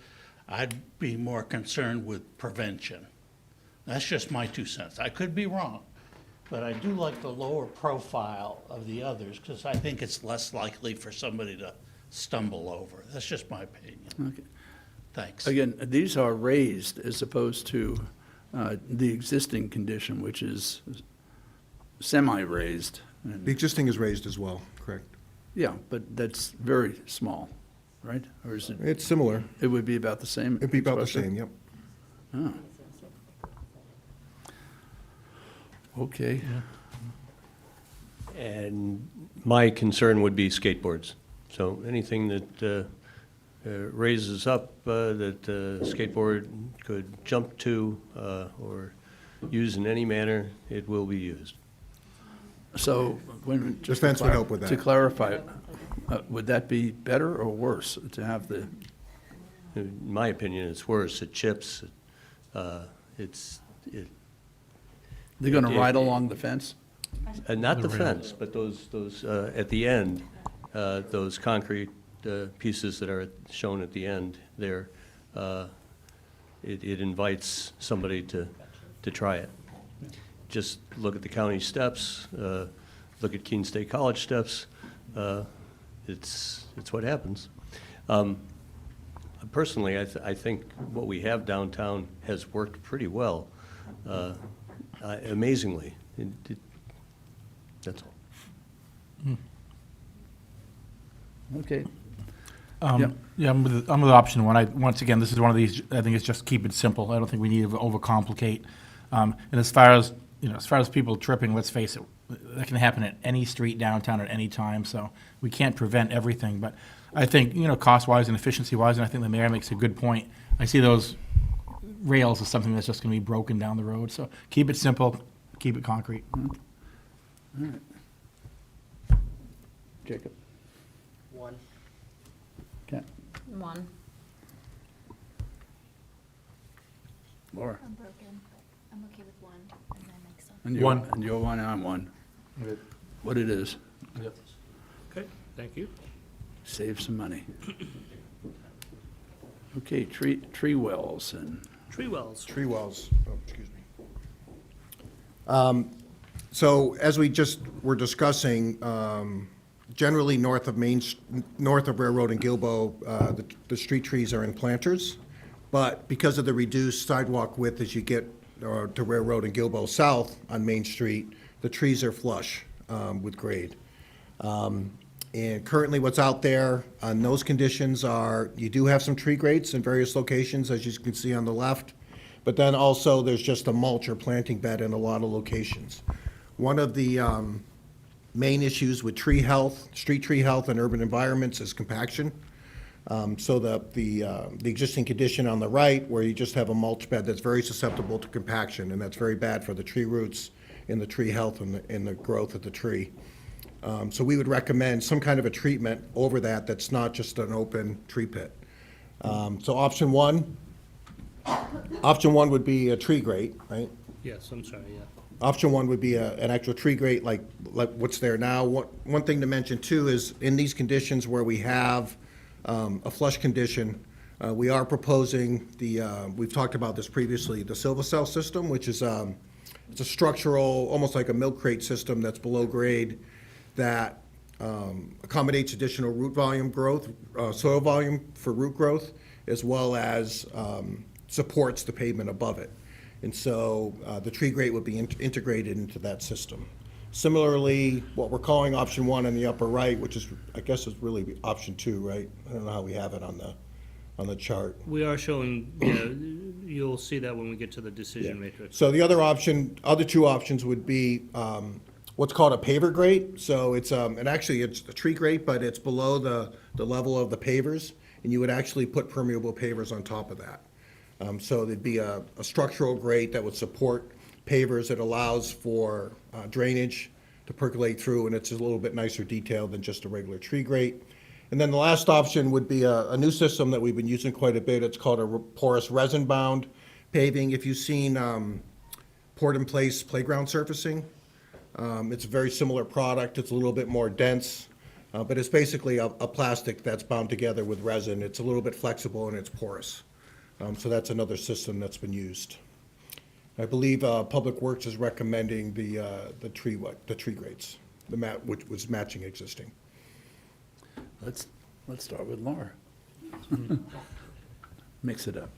I'd be more concerned with prevention. That's just my 2 cents. I could be wrong, but I do like the lower profile of the others because I think it's less likely for somebody to stumble over. That's just my opinion. Okay. Thanks. Again, these are raised as opposed to the existing condition, which is semi-raised. And- The existing is raised as well, correct? Yeah, but that's very small, right? Or is it? It's similar. It would be about the same? It'd be about the expression? same, yep. Oh. Okay. And my concern would be skateboards. So anything that raises up that skateboard could jump to or use in any manner, it will be used. So, when, just The fence would help with to that. clarify, would that be better or worse to have the, In my opinion, it's worse. It chips. It's they're gonna It- ride it- along the fence? not the fence, but those at the end, those concrete pieces that are shown at the end there. It invites somebody to try it. Just look at the county steps, look at Keene State College steps. It's what happens. Personally, I think what we have downtown has worked pretty well, amazingly. That's all. Okay. Yeah, I'm with option one. Once again, this is one of these, I think it's just keep it simple. I don't think we need to overcomplicate. And as far as people tripping, let's face it, that can happen at any street downtown at any time, so we can't prevent everything. But I think, cost-wise and efficiency-wise, and I think the mayor makes a good point, I see those rails as something that's just gonna be broken down the road. So keep it simple, keep it concrete. All right. Jacob? One. Okay. 1. Laura? I'm broken. I'm okay with 1, and that makes sense. And you're- One. And you're one, I'm one. What it is, Okay, thank you. save some money. Okay, tree wells and, Tree wells. Tree wells, oh, excuse me. So as we just were discussing, generally north of north of Railroad and Gilboa, the street trees are in planters. But because of the reduced sidewalk width as you get to Railroad and Gilboa South on Main Street, the trees are flush with grade. And currently what's out there on those conditions are, you do have some tree grates in various locations, as you can see on the left. But then also there's just a mulch or planting bed in a lot of locations. One of the main issues with tree health, street tree health and urban environments is compaction. So the existing condition on the right, where you just have a mulch bed that's very susceptible to compaction, and that's very bad for the tree roots and the tree health and the growth of the tree. So we would recommend some kind of a treatment over that that's not just an open tree pit. So option one would be a tree grate, right? Yes, I'm sorry, yeah. Option one would be an actual tree grate like what's there now. One thing to mention too is in these conditions where we have a flush condition, we are proposing we've talked about this previously, the Silva Cell system, which is it's a structural, almost like a milk crate system that's below grade that accommodates additional root volume growth, soil volume for root growth, as well as supports the pavement above it. And so the tree grate would be integrated into that system. Similarly, what we're calling option one on the upper right, which is, I guess is really option two, right? I don't know how we have it on the chart. We are showing, yeah, you'll see that when we get to the decision matrix. So the other two options would be what's called a paver grate. So it's, and actually it's a tree grate, but it's below the level of the pavers, and you would actually put permeable pavers on top of that. So there'd be a structural grate that would support pavers. It allows for drainage to percolate through, and it's a little bit nicer detail than just a regular tree grate. And then the last option would be a new system that we've been using quite a bit. It's called a porous resin-bound paving. If you've seen poured-in-place playground surfacing, it's a very similar product. It's a little bit more dense, but it's basically a plastic that's bound together with resin. It's a little bit flexible and it's porous. So that's another system that's been used. I believe Public Works is recommending the tree grates, which was matching existing. Let's start with Laura. Mix it up.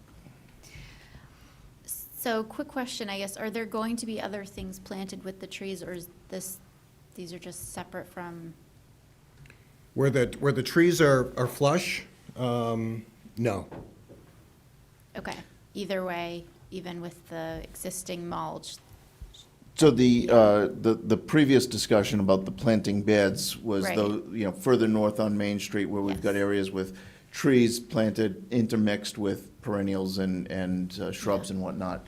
So, quick question, I guess, are there going to be other things planted with the trees, or is these are just separate from? Where the trees are flush, no. Okay, either way, even with the existing mulch, So the previous discussion about the planting beds was Right. further north on Main Street where we've got areas with trees planted intermixed with perennials and shrubs and whatnot.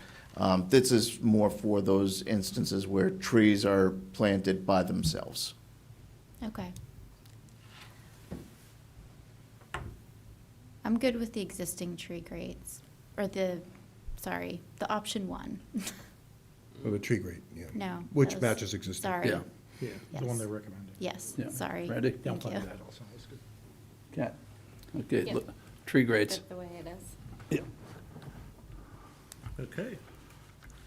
This is more for those instances where trees are planted by themselves. okay. I'm good with the existing tree grates, or the option one. Or the tree grate, yeah. No. Which that was- matches existing. Sorry. Yeah. Yeah, the one they recommended. Yes, Yeah. sorry. Ready? Yeah, I'm Thank fine you. with that also, that's good. Cat? Okay, Yeah. look, tree grates. The way it is. Yeah. Okay,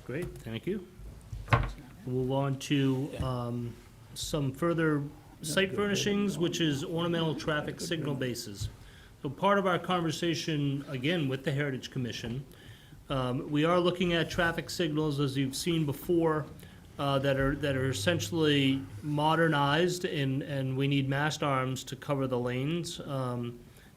great, thank you. We'll move on to some further site furnishings, which is ornamental traffic signal bases. So part of our conversation, again, with the Heritage Commission, we are looking at traffic signals, as you've seen before, that are essentially modernized, and we need mast arms to cover the lanes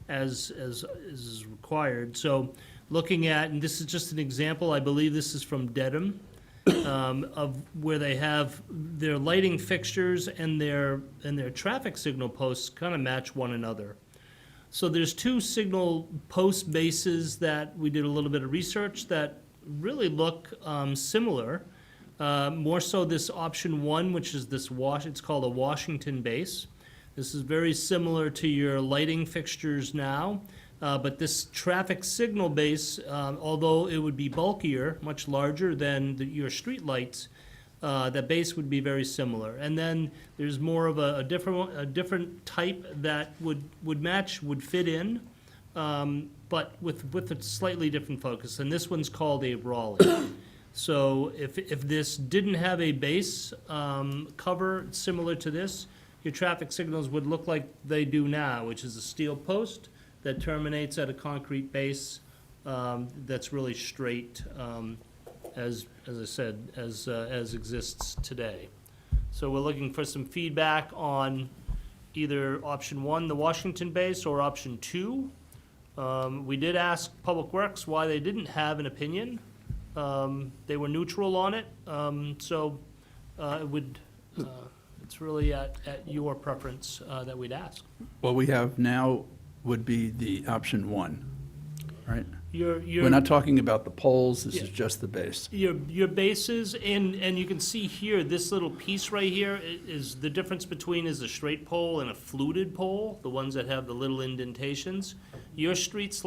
as is required. So looking at, and this is just an example, I believe this is from Dedham, of where they have their lighting fixtures and their traffic signal posts kind of match one another. So there's two signal post bases that we did a little bit of research that really look similar. More so this option one, which is this it's called a Washington base. This is very similar to your lighting fixtures now, but this traffic signal base, although it would be bulkier, much larger than your street lights, that base would be very similar. And then there's more of a different type that would fit in, but with a slightly different focus. And this one's called a Raleigh. So if this didn't have a base cover similar to this, your traffic signals would look like they do now, which is a steel post that terminates at a concrete base that's really straight, as I said, as exists today. So we're looking for some feedback on either option one, the Washington base, or option two. We did ask Public Works why they didn't have an opinion. They were neutral on it, so it's really at your preference that we'd ask. What we have now would be the option one, right? Your We're not talking about the poles, this Yeah. is just the base. Your bases, and you can see here, this little piece right here is the difference between is a straight pole and a fluted pole, the ones that have the little indentations. Your street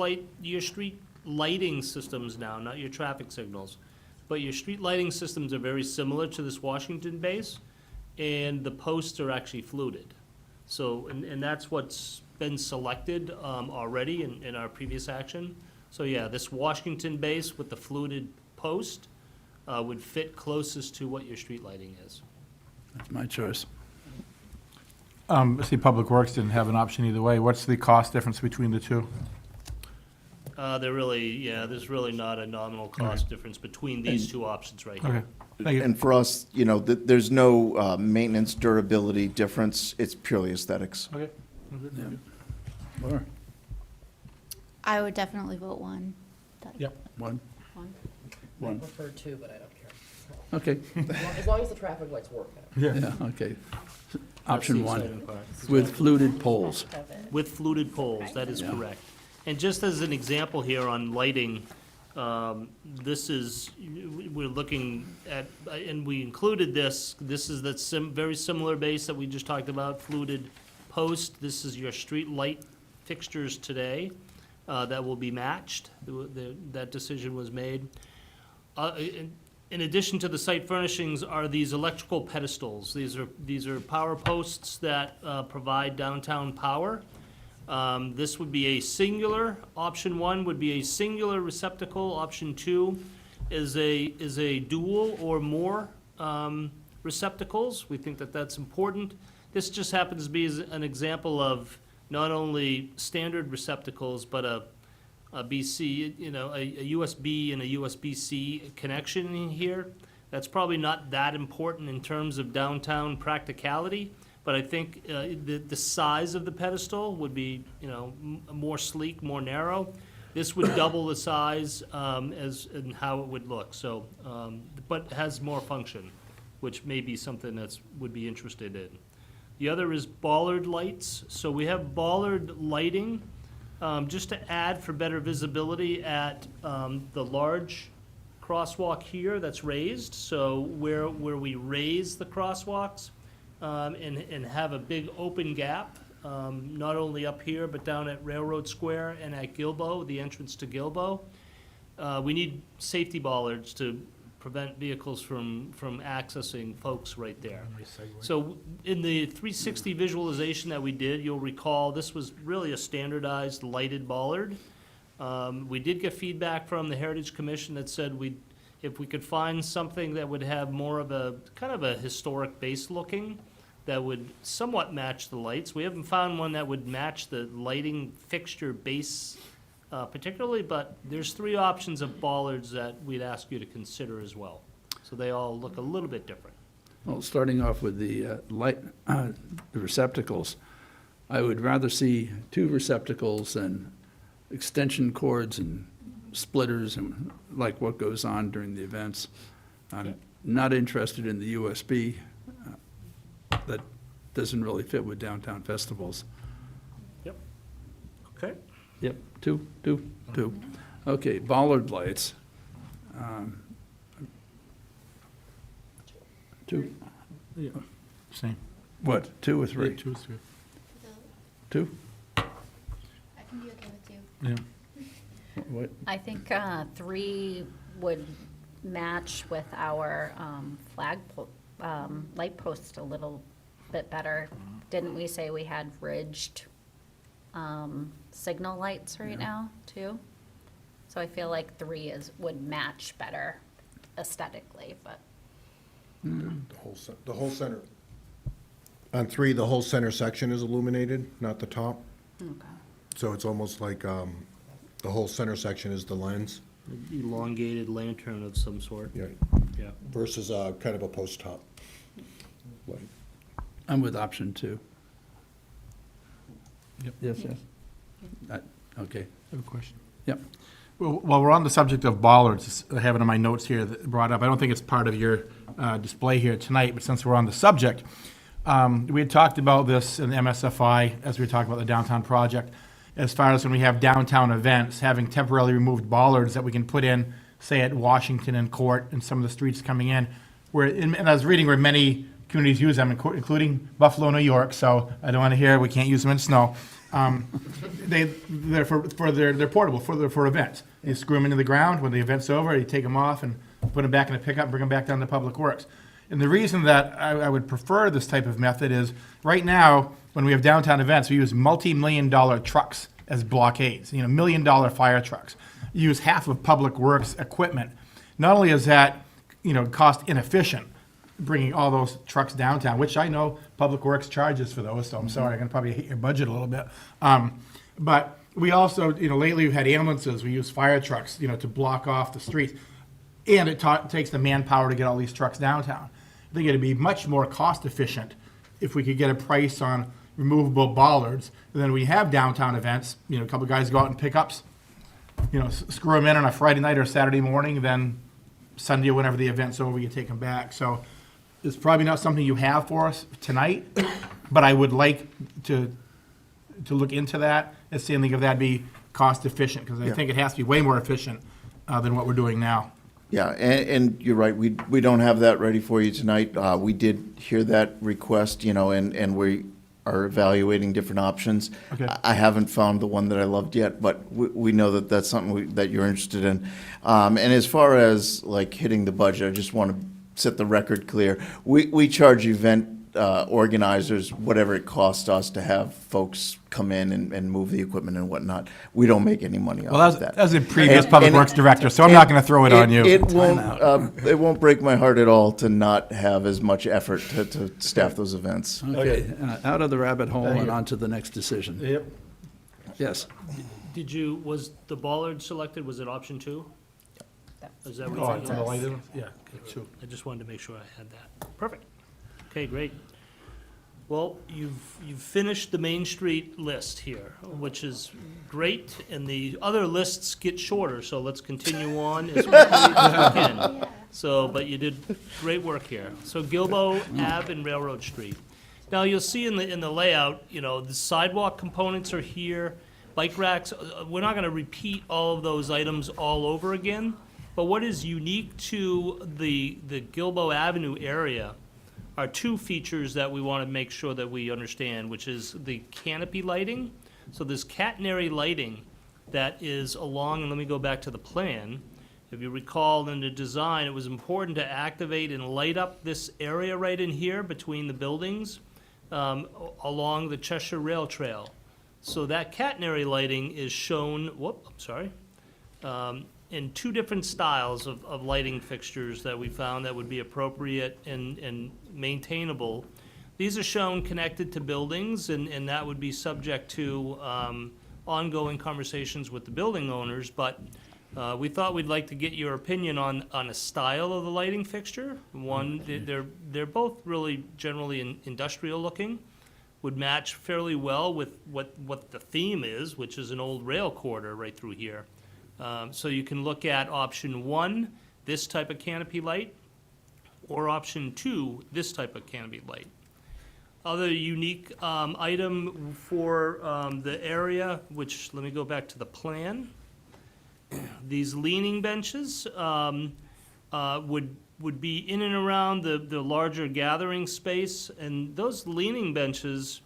lighting systems now, not your traffic signals, but your street lighting systems are very similar to this Washington base, and the posts are actually fluted. So, and that's what's been selected already in our previous action. So yeah, this Washington base with the fluted post would fit closest to what your street lighting is. That's my choice. I see Public Works didn't have an option either way. What's the cost difference between the two? There's really not a nominal cost difference between these two options right here. Okay, thank you. And for us, there's no maintenance durability difference. It's purely aesthetics. Okay. Laura? I would definitely vote one. Yep. One? One. I One. prefer two, but I don't care. Okay. As long as the traffic lights work. Yeah, okay. That's Option the one, exciting part. with fluted poles. With fluted poles, that is Yeah. correct. And just as an example here on lighting, this is, we're looking at, and we included this is that very similar base that we just talked about, fluted post. This is your street light fixtures today that will be matched. That decision was made. In addition to the site furnishings are these electrical pedestals. These are power posts that provide downtown power. This would be a singular, option 1 would be a singular receptacle, option 2 is a dual or more receptacles. We think that that's important. This just happens to be an example of not only standard receptacles, but a BC, a USB and a USB-C connection in here. That's probably not that important in terms of downtown practicality, but I think the size of the pedestal would be, more sleek, more narrow. This would double the size and how it would look. So, but has more function, which may be something would be interested in. The other is bollard lights. So we have bollard lighting, just to add for better visibility at the large crosswalk here that's raised. So where we raise the crosswalks and have a big open gap, not only up here, but down at Railroad Square and at Gilbo, the entrance to Gilbo. We need safety bollards to prevent vehicles from accessing folks right there. So in the 360 visualization that we did, you'll recall this was really a standardized lighted bollard. We did get feedback from the Heritage Commission that said if we could find something that would have more of a kind of a historic base looking, that would somewhat match the lights. We haven't found one that would match the lighting fixture base particularly, but there's 3 options of bollards that we'd ask you to consider as well. So they all look a little bit different. Well, starting off with the the receptacles, I would rather see 2 receptacles than extension cords and splitters and like what goes on during the events. I'm not interested in the USB. That doesn't really fit with downtown festivals. Yep. Okay. Yep, two. Okay, bollard lights. 2. Yeah. Same. What, 2 or 3? Yeah, 2 or 3. 2? I can be okay with 2. Yeah. What? I think 3 would match with our light post a little bit better. Didn't we say we had ridged signal lights right now, too? So I feel like 3 would match better aesthetically, but. The whole center. On 3, the whole center section is illuminated, not the top. Okay. So it's almost like the whole center section is the lens. Elongated lantern of some sort. Yeah. Yeah. Versus kind of a post top light. I'm with option 2. Yep. Yes. Okay. I have a question. Yep. Well, while we're on the subject of bollards, I have it in my notes here that brought up, I don't think it's part of your display here tonight, but since we're on the subject, we had talked about this in the MSFI as we were talking about the downtown project, as far as when we have downtown events, having temporarily removed bollards that we can put in, say at Washington and Court and some of the streets coming in, and I was reading where many communities use them, including Buffalo, New York, so I don't want to hear we can't use them in snow. They're portable for events. You screw them into the ground. When the event's over, you take them off and put them back in a pickup and bring them back down to Public Works. And the reason that I would prefer this type of method is right now, when we have downtown events, we use multi-million-dollar trucks as blockades, million-dollar fire trucks. You use half of Public Works equipment. Not only is that, cost inefficient, bringing all those trucks downtown, which I know Public Works charges for those, so I'm sorry, I'm gonna probably hit your budget a little bit. But we also, lately we've had ambulances, we use fire trucks, to block off the streets. And it takes the manpower to get all these trucks downtown. I think it'd be much more cost efficient if we could get a price on removable bollards. And then we have downtown events, a couple of guys go out in pickups, screw them in on a Friday night or Saturday morning, then Sunday or whenever the event's over, you take them back. So it's probably not something you have for us tonight, but I would like to look into that and see if that'd be cost efficient, because I think it has to be way more efficient than what we're doing now. Yeah, and you're right, we don't have that ready for you tonight. We did hear that request, and we are evaluating different options. Okay. I haven't found the one that I loved yet, but we know that that's something that you're interested in. And as far as like hitting the budget, I just want to set the record clear. We charge event organizers, whatever it costs us to have folks come in and move the equipment and whatnot, we don't make any money Well, off of that. as a previous And- Public and- Works Director, so I'm not gonna throw it on you. It won't break my heart at all to not have as much effort to staff those events. Okay, out of the rabbit hole and on to the next decision. Yep. Yes. Was the bollard selected, was it option 2? Is that what Oh, you on the lighted ones? Yeah, okay, two. I just wanted to make sure I had that. Perfect. Okay, great. Well, you've finished the Main Street list here, which is great, and the other lists get shorter, so let's continue on as quickly as we can. So, but you did great work here. So Gilboa Ave and Railroad Street. Now, you'll see in the layout, you know, the sidewalk components are here, bike racks, we're not gonna repeat all of those items all over again, but what is unique to the Gilboa Avenue area are 2 features that we want to make sure that we understand, which is the canopy lighting. So this catenary lighting that is along, and let me go back to the plan. If you recall in the design, it was important to activate and light up this area right in here between the buildings along the Cheshire Rail Trail. So that catenary lighting is shown, in 2 different styles of lighting fixtures that we found that would be appropriate and maintainable. These are shown connected to buildings, and that would be subject to ongoing conversations with the building owners, but we thought we'd like to get your opinion on a style of the lighting fixture. One, they're both really generally industrial looking, would match fairly well with what the theme is, which is an old rail corridor right through here. So you can look at option 1, this type of canopy light, or option 2, this type of canopy light. Other unique item for the area, which, let me go back to the plan. These leaning benches would be in and around the larger gathering space, and those leaning benches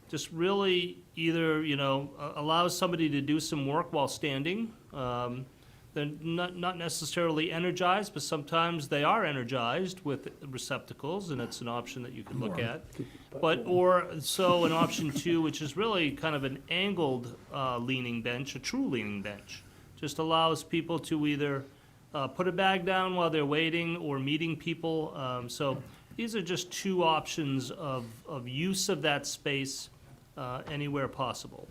just really either, allows somebody to do some work while standing. They're not necessarily energized, but sometimes they are energized with receptacles, and it's an option that you can look at. An option 2, which is really kind of an angled leaning bench, a true leaning bench. Just allows people to either put a bag down while they're waiting or meeting people. So these are just 2 options of use of that space anywhere possible.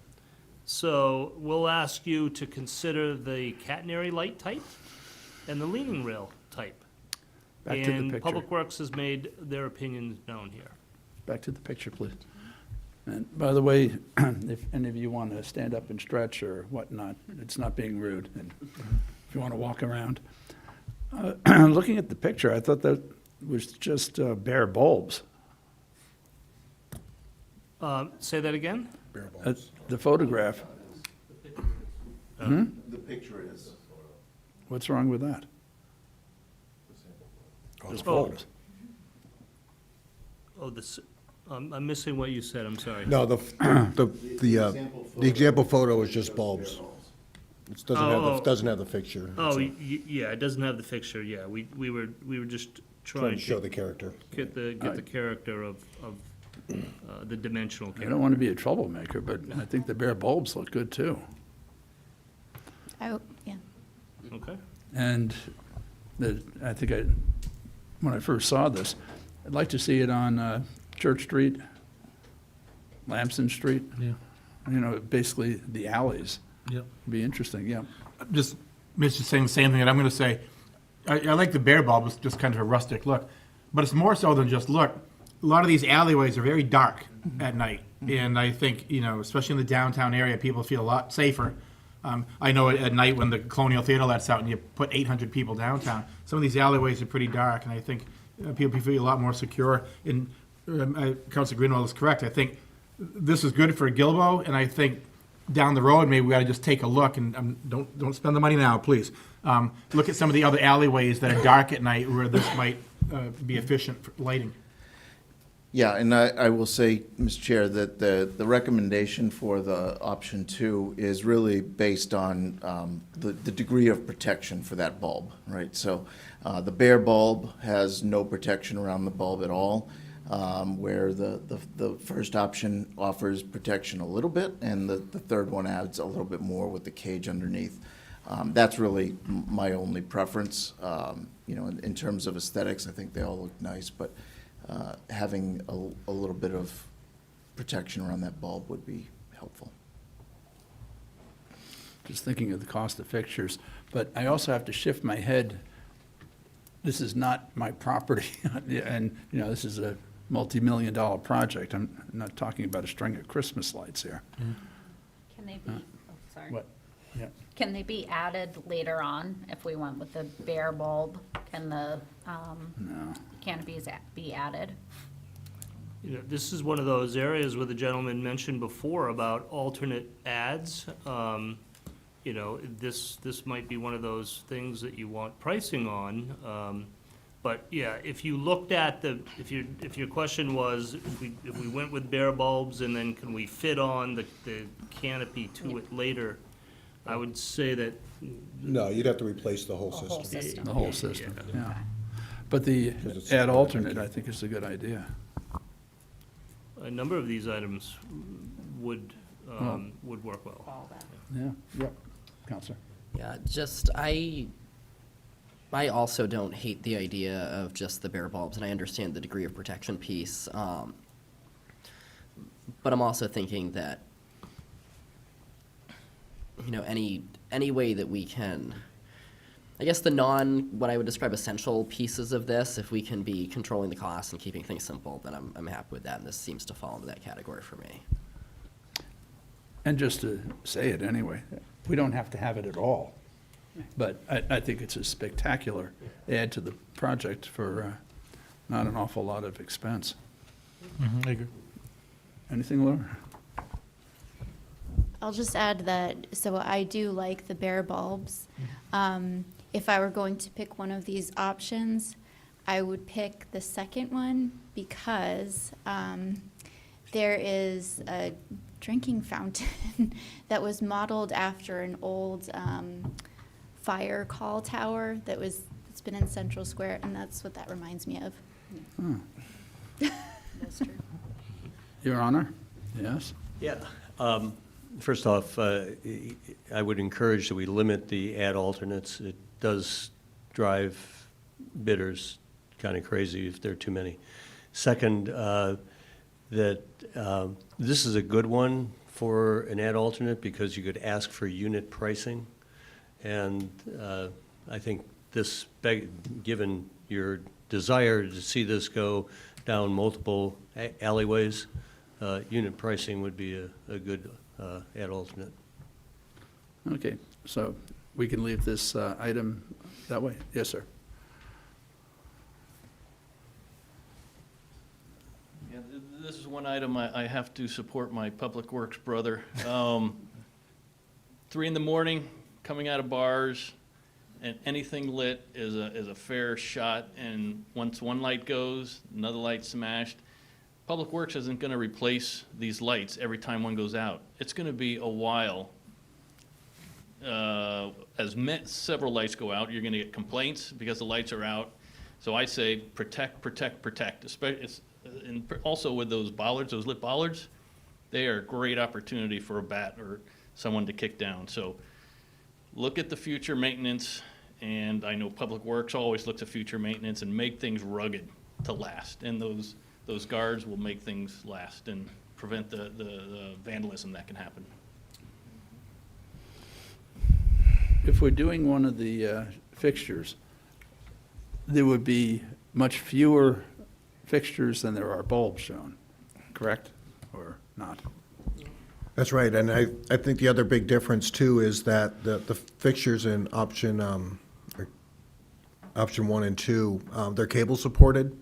So we'll ask you to consider the catenary light type and the leaning rail type. Back to the And picture. Public Works has made their opinions known here. Back to the picture, please. And by the way, if any of you want to stand up and stretch or whatnot, it's not being rude. And if you want to walk around. Looking at the picture, I thought that was just bare bulbs. Say that again? The photograph. The picture is. What's wrong with that? Just bulbs. I'm missing what you said, I'm sorry. No, the example photo is just bulbs. It doesn't have the fixture. Oh, yeah, it doesn't have the fixture, yeah. We were just trying to show the character. Get the character of the dimensional I character. don't want to be a troublemaker, but I think the bare bulbs look good too. Oh, yeah. Okay. And I think when I first saw this, I'd like to see it on Church Street, Lamson Street. Yeah. Basically the alleys. Yep. Be interesting, yeah. Just saying the same thing that I'm going to say. I like the bare bulb, it's just kind of a rustic look. But it's more so than just look. A lot of these alleyways are very dark at night. And I think, especially in the downtown area, people feel a lot safer. I know at night when the Colonial Theater lets out and you put 800 people downtown, some of these alleyways are pretty dark, and I think people feel a lot more secure. And Councilor Greenwald is correct. I think this is good for Gilboa, and I think down the road, maybe we ought to just take a look, and don't spend the money now, please. Look at some of the other alleyways that are dark at night where this might be efficient for lighting. Yeah, and I will say, Mr. Chair, that the recommendation for the option 2 is really based on the degree of protection for that bulb, right? So the bare bulb has no protection around the bulb at all. where the first option offers protection a little bit, and the third one adds a little bit more with the cage underneath. That's really my only preference. In terms of aesthetics, I think they all look nice, but having a little bit of protection around that bulb would be helpful. Just thinking of the cost of fixtures, but I also have to shift my head. This is not my property, and, this is a multi-million-dollar project. I'm not talking about a string of Christmas lights here. Can they be, sorry. What? Yeah. Can they be added later on if we went with the bare bulb? Can the No. canopies be added? This is one of those areas where the gentleman mentioned before about alternate ads. This might be one of those things that you want pricing on. But yeah, if you looked at if your question was, if we went with bare bulbs and then can we fit on the canopy to it later, I would say that. No, you'd have to replace the whole The whole system. system. The whole system, yeah. But the add alternate, I think, is a good idea. A number of these items would work well. Yeah, yep. Counselor? Yeah, I also don't hate the idea of just the bare bulbs, and I understand the degree of protection piece. But I'm also thinking that, any way that we can, I guess what I would describe essential pieces of this, if we can be controlling the costs and keeping things simple, then I'm happy with that, and this seems to fall into that category for me. And just to say it anyway, we don't have to have it at all. But I think it's a spectacular add to the project for not an awful lot of expense. I agree. Anything, Laura? I'll just add that, so I do like the bare bulbs. If I were going to pick one of these options, I would pick the second one because there is a drinking fountain that was modeled after an old fire call tower it's been in Central Square, and that's what that reminds me of. That's true. Your Honor? Yes? Yeah. First off, I would encourage that we limit the ad alternates. It does drive bidders kind of crazy if there are too many. Second, that this is a good one for an ad alternate because you could ask for unit pricing. And I think this, given your desire to see this go down multiple alleyways, unit pricing would be a good ad alternate. Okay, so we can leave this item that way? Yes, sir. Yeah, this is one item I have to support my Public Works brother. 3 in the morning, coming out of bars, and anything lit is a fair shot, and once one light goes, another light smashed. Public Works isn't gonna replace these lights every time one goes out. It's gonna be a while. Several lights go out, you're gonna get complaints because the lights are out. So I say protect, protect, protect. And also with those bollards, those lit bollards, they are a great opportunity for a bat or someone to kick down. So look at the future maintenance, and I know Public Works always looks at future maintenance and make things rugged to last. And those guards will make things last and prevent the vandalism that can happen. If we're doing one of the fixtures, there would be much fewer fixtures than there are bulbs shown, correct, or not? That's right, and I think the other big difference too is that the fixtures in option 1 and 2, they're cable supported.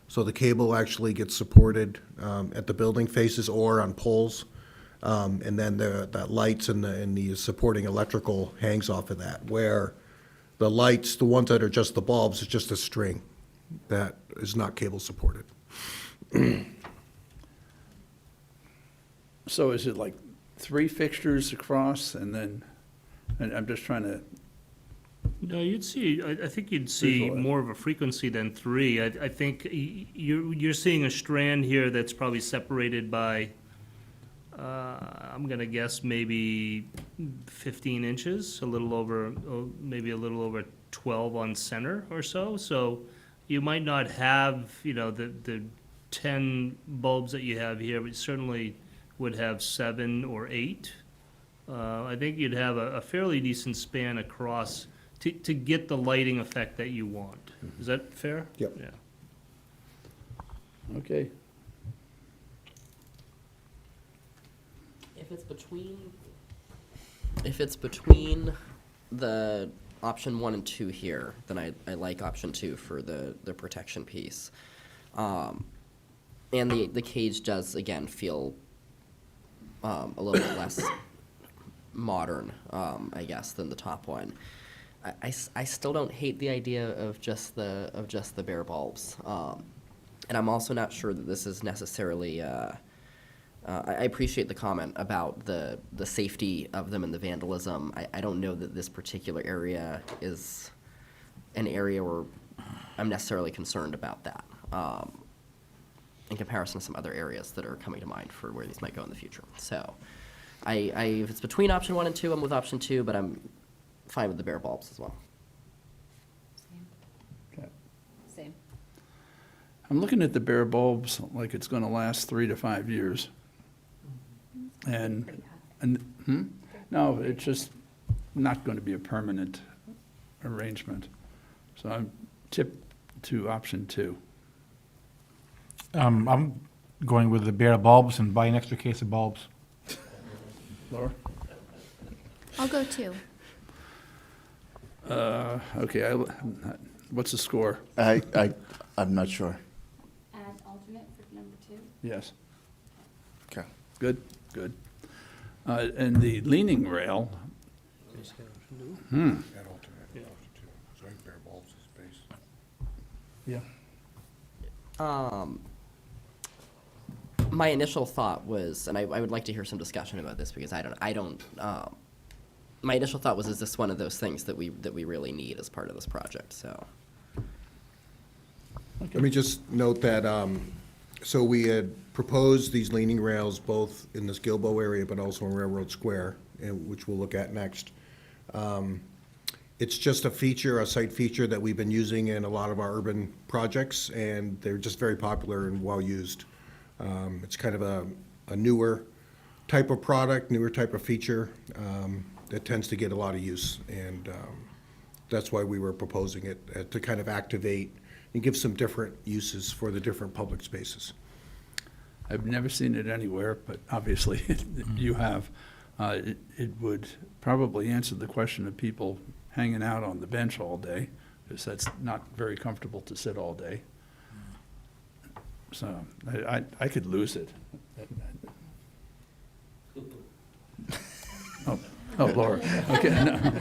So the cable actually gets supported at the building faces or on poles. And then the lights and the supporting electrical hangs off of that, where the lights, the ones that are just the bulbs, is just a string that is not cable supported. So is it like 3 fixtures across and then, and I'm just trying to No, you'd see, I think you'd see more of a frequency than 3. I think you're seeing a strand here that's probably separated by, I'm gonna guess maybe 15 inches, a little over, maybe a little over 12 on center or so. So you might not have, the 10 bulbs that you have here, but you certainly would have 7 or 8. I think you'd have a fairly decent span across to get the lighting effect that you want. Is that fair? Yep. Yeah. Okay. If it's between the option 1 and 2 here, then I like option 2 for the protection piece. And the cage does, again, feel a little bit less modern, I guess, than the top one. I still don't hate the idea of just the bare bulbs, and I'm also not sure that this is necessarily. I appreciate the comment about the safety of them and the vandalism. I don't know that this particular area is an area where I'm necessarily concerned about that, in comparison to some other areas that are coming to mind for where these might go in the future. So, if it's between option 1 and 2, I'm with option 2, but I'm fine with the bare bulbs as well. Okay. Same. I'm looking at the bare bulbs like it's going to last 3 to 5 years. And no, it's just not going to be a permanent arrangement. So I'm tipped to option 2. I'm going with the bare bulbs and buy an extra case of bulbs. Laura? I'll go 2. Okay, what's the score? I'm not sure. Add alternate for number 2. Yes. Okay. Good, good. And the leaning rail, yeah. My initial thought was, and I would like to hear some discussion about this because my initial thought was, is this one of those things that we really need as part of this project? So. Let me just note that, so we had proposed these leaning rails both in this Gilbo area, but also in Railroad Square, which we'll look at next. It's just a feature, a site feature that we've been using in a lot of our urban projects, and they're just very popular and well-used. It's kind of a newer type of product, newer type of feature that tends to get a lot of use, and that's why we were proposing it, to kind of activate and give some different uses for the different public spaces. I've never seen it anywhere, but obviously you have. It would probably answer the question of people hanging out on the bench all day, because that's not very comfortable to sit all day. So I could lose it. Oh, Laura. Okay. No.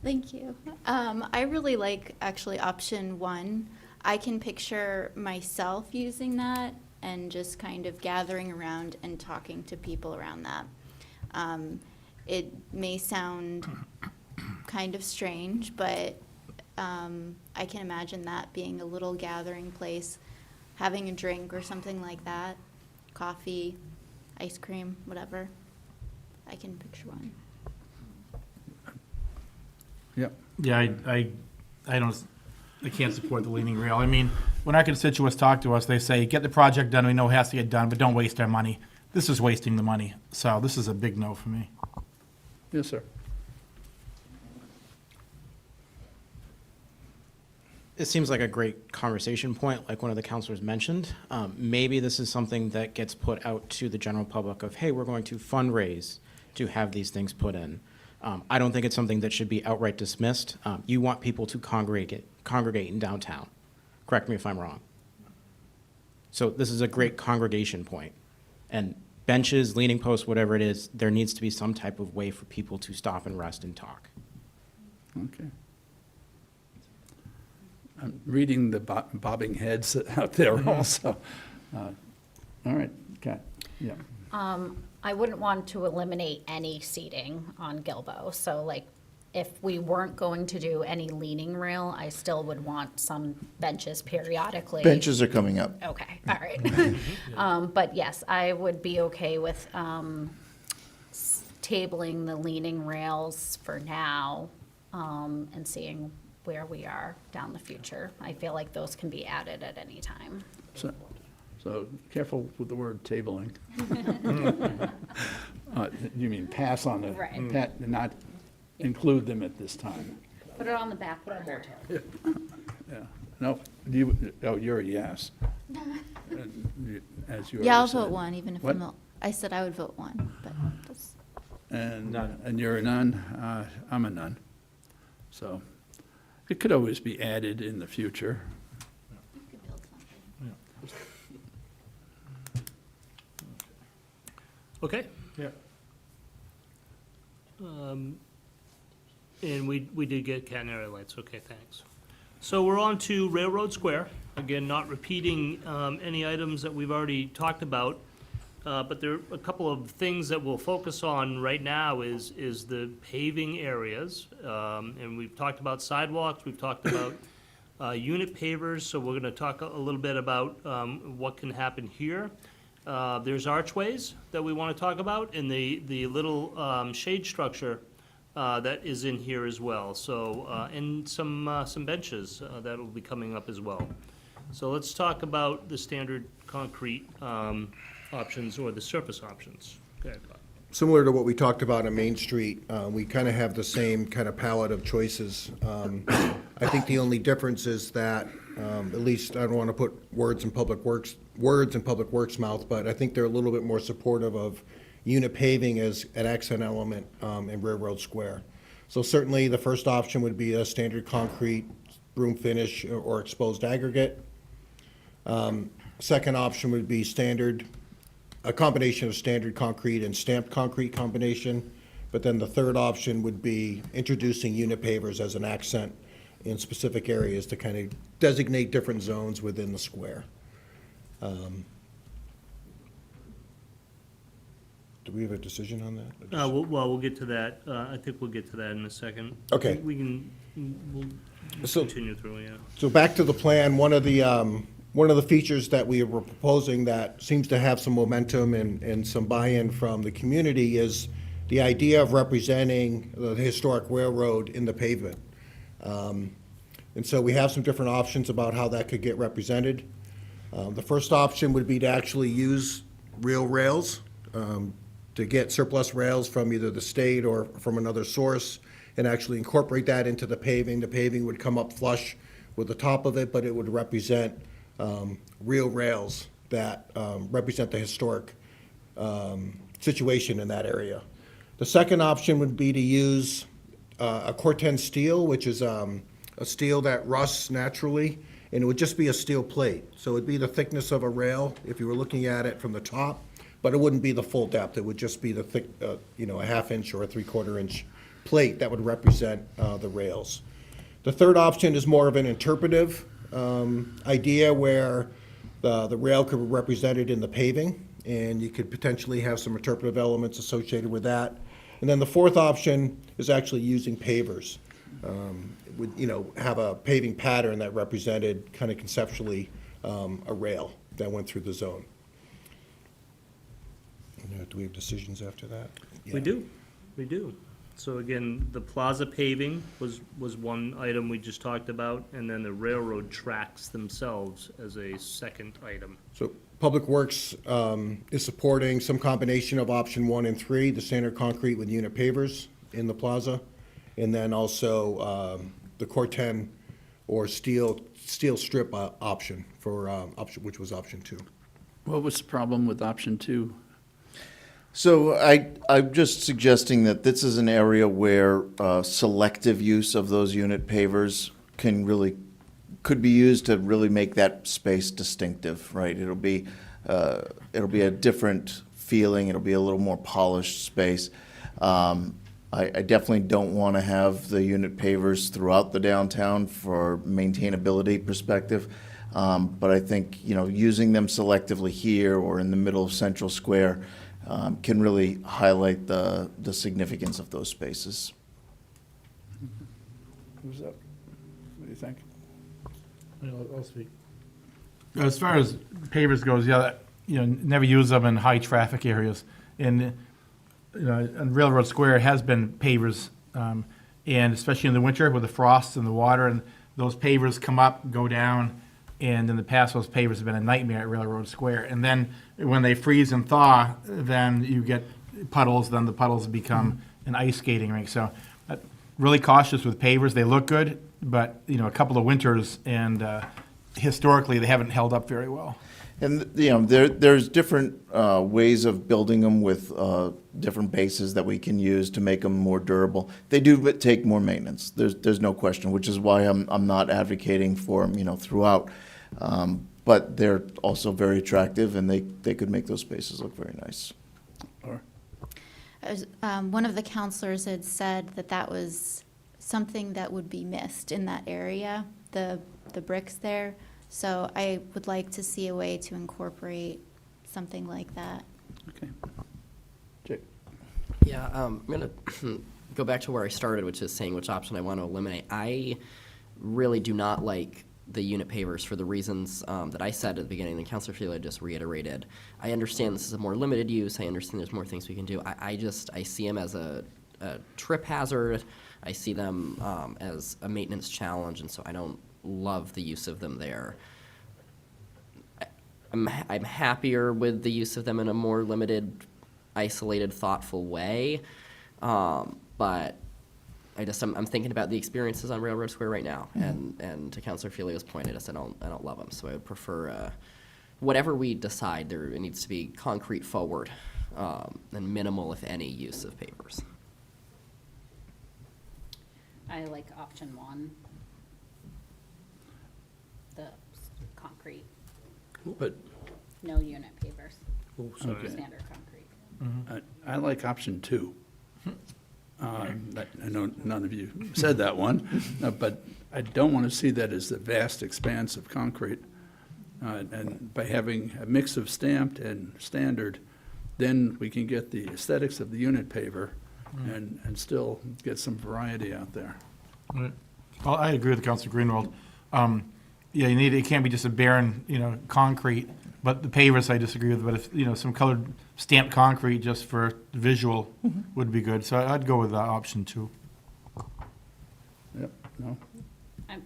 Thank you. I really like actually option 1. I can picture myself using that and just kind of gathering around and talking to people around that. It may sound kind of strange, but I can imagine that being a little gathering place, having a drink or something like that, coffee, ice cream, whatever. I can picture one. Yep. Yeah, I can't support the leaning rail. I mean, when our constituents talk to us, they say, get the project done, we know it has to get done, but don't waste our money. This is wasting the money. So this is a big no for me. Yes, sir. It seems like a great conversation point, like one of the counselors mentioned. Maybe this is something that gets put out to the general public of, hey, we're going to fundraise to have these things put in. I don't think it's something that should be outright dismissed. You want people to congregate in downtown. Correct me if I'm wrong. So this is a great congregation point. And benches, leaning posts, whatever it is, there needs to be some type of way for people to stop and rest and talk. Okay. I'm reading the bobbing heads out there also. All right, Kat. Yeah. I wouldn't want to eliminate any seating on Gilbo, so like if we weren't going to do any leaning rail, I still would want some benches periodically. Benches are coming up. Okay, all right. But yes, I would be okay with tabling the leaning rails for now and seeing where we are down the future. I feel like those can be added at any time. So careful with the word tabling. You mean pass on the, Right. not include them at this time? Put it on the back burner. Yeah. No, you're a yes. As you Yeah, I'll already said. vote one, even if What? I'm not, I said I would vote one, but that's. And you're a none, I'm a none. So it could always be added in the future. Okay. Yeah. And we did get catenary lights, okay, thanks. So we're on to Railroad Square. Again, not repeating any items that we've already talked about, but there are a couple of things that we'll focus on right now is the paving areas. And we've talked about sidewalks, we've talked about unit pavers, so we're gonna talk a little bit about what can happen here. There's archways that we want to talk about, and the little shade structure that is in here as well. So, and some benches that will be coming up as well. So let's talk about the standard concrete options or the surface options. Go ahead, Bob. Similar to what we talked about on Main Street, we kind of have the same kind of palette of choices. I think the only difference is that, at least I don't want to put words in Public Works mouth, but I think they're a little bit more supportive of unit paving as an accent element in Railroad Square. So certainly the first option would be a standard concrete broom finish or exposed aggregate. Second option would be a combination of standard concrete and stamped concrete combination. But then the third option would be introducing unit pavers as an accent in specific areas to kind of designate different zones within the square. Do we have a decision on that? We'll get to that. I think we'll get to that in a second. Okay. We'll So- continue through, yeah. So back to the plan, one of the features that we were proposing that seems to have some momentum and some buy-in from the community is the idea of representing the historic railroad in the pavement. And so we have some different options about how that could get represented. The first option would be to actually use real rails, to get surplus rails from either the state or from another source and actually incorporate that into the paving. The paving would come up flush with the top of it, but it would represent real rails that represent the historic situation in that area. The second option would be to use a Corten steel, which is a steel that rusts naturally, and it would just be a steel plate. So it'd be the thickness of a rail if you were looking at it from the top, but it wouldn't be the full depth. It would just be the thick, a half-inch or a three-quarter-inch plate that would represent the rails. The third option is more of an interpretive idea where the rail could be represented in the paving, and you could potentially have some interpretive elements associated with that. And then the fourth option is actually using pavers. Would, have a paving pattern that represented kind of conceptually a rail that went through the zone. Do we have decisions after that? We do. So again, the plaza paving was one item we just talked about, and then the railroad tracks themselves as a second item. So Public Works is supporting some combination of option 1 and 3, the standard concrete with unit pavers in the plaza, and then also the Corten or steel strip option for which was option 2. What was the problem with option 2? So I'm just suggesting that this is an area where selective use of those unit pavers could be used to really make that space distinctive, right? It'll be a different feeling. It'll be a little more polished space. I definitely don't want to have the unit pavers throughout the downtown for maintainability perspective. But I think, using them selectively here or in the middle of Central Square can really highlight the significance of those spaces. who's up? What do you think? I'll speak. As far as pavers goes, yeah, never use them in high traffic areas. And, on Railroad Square, it has been pavers, and especially in the winter with the frost and the water, and those pavers come up, go down, and in the past, those pavers have been a nightmare at Railroad Square. And then when they freeze and thaw, then you get puddles, then the puddles become an ice skating rink. So really cautious with pavers. They look good, but, a couple of winters, and historically, they haven't held up very well. And, there's different ways of building them with different bases that we can use to make them more durable. They do take more maintenance. There's no question, which is why I'm not advocating for them, throughout. But they're also very attractive, and they could make those spaces look very nice. One of the counselors had said that was something that would be missed in that area, the bricks there. So I would like to see a way to incorporate something like that. Okay. Jake? Yeah, I'm going to go back to where I started, which is saying which option I want to eliminate. I really do not like the unit pavers for the reasons that I said at the beginning, and Councilor Feely just reiterated. I understand this is a more limited use. I understand there's more things we can do. I see them as a trip hazard. I see them as a maintenance challenge, and so I don't love the use of them there. I'm happier with the use of them in a more limited, isolated, thoughtful way, but I'm thinking about the experiences on Railroad Square right now, and to Councilor Felio's point, I don't love them, so I would prefer whatever we decide. It needs to be concrete forward and minimal, if any, use of pavers. I like option 1. The concrete, But no unit pavers, Okay. standard concrete. I like option 2. I know none of you said that one, but I don't want to see that as the vast expanse of concrete. And by having a mix of stamped and standard, then we can get the aesthetics of the unit paver and still get some variety out there. Right. Well, I agree with Councilor Greenwald. Yeah, it can't be just a barren, concrete, but the pavers I disagree with, but if, some colored stamped concrete just for visual would be good. So I'd go with option 2. Yep, no?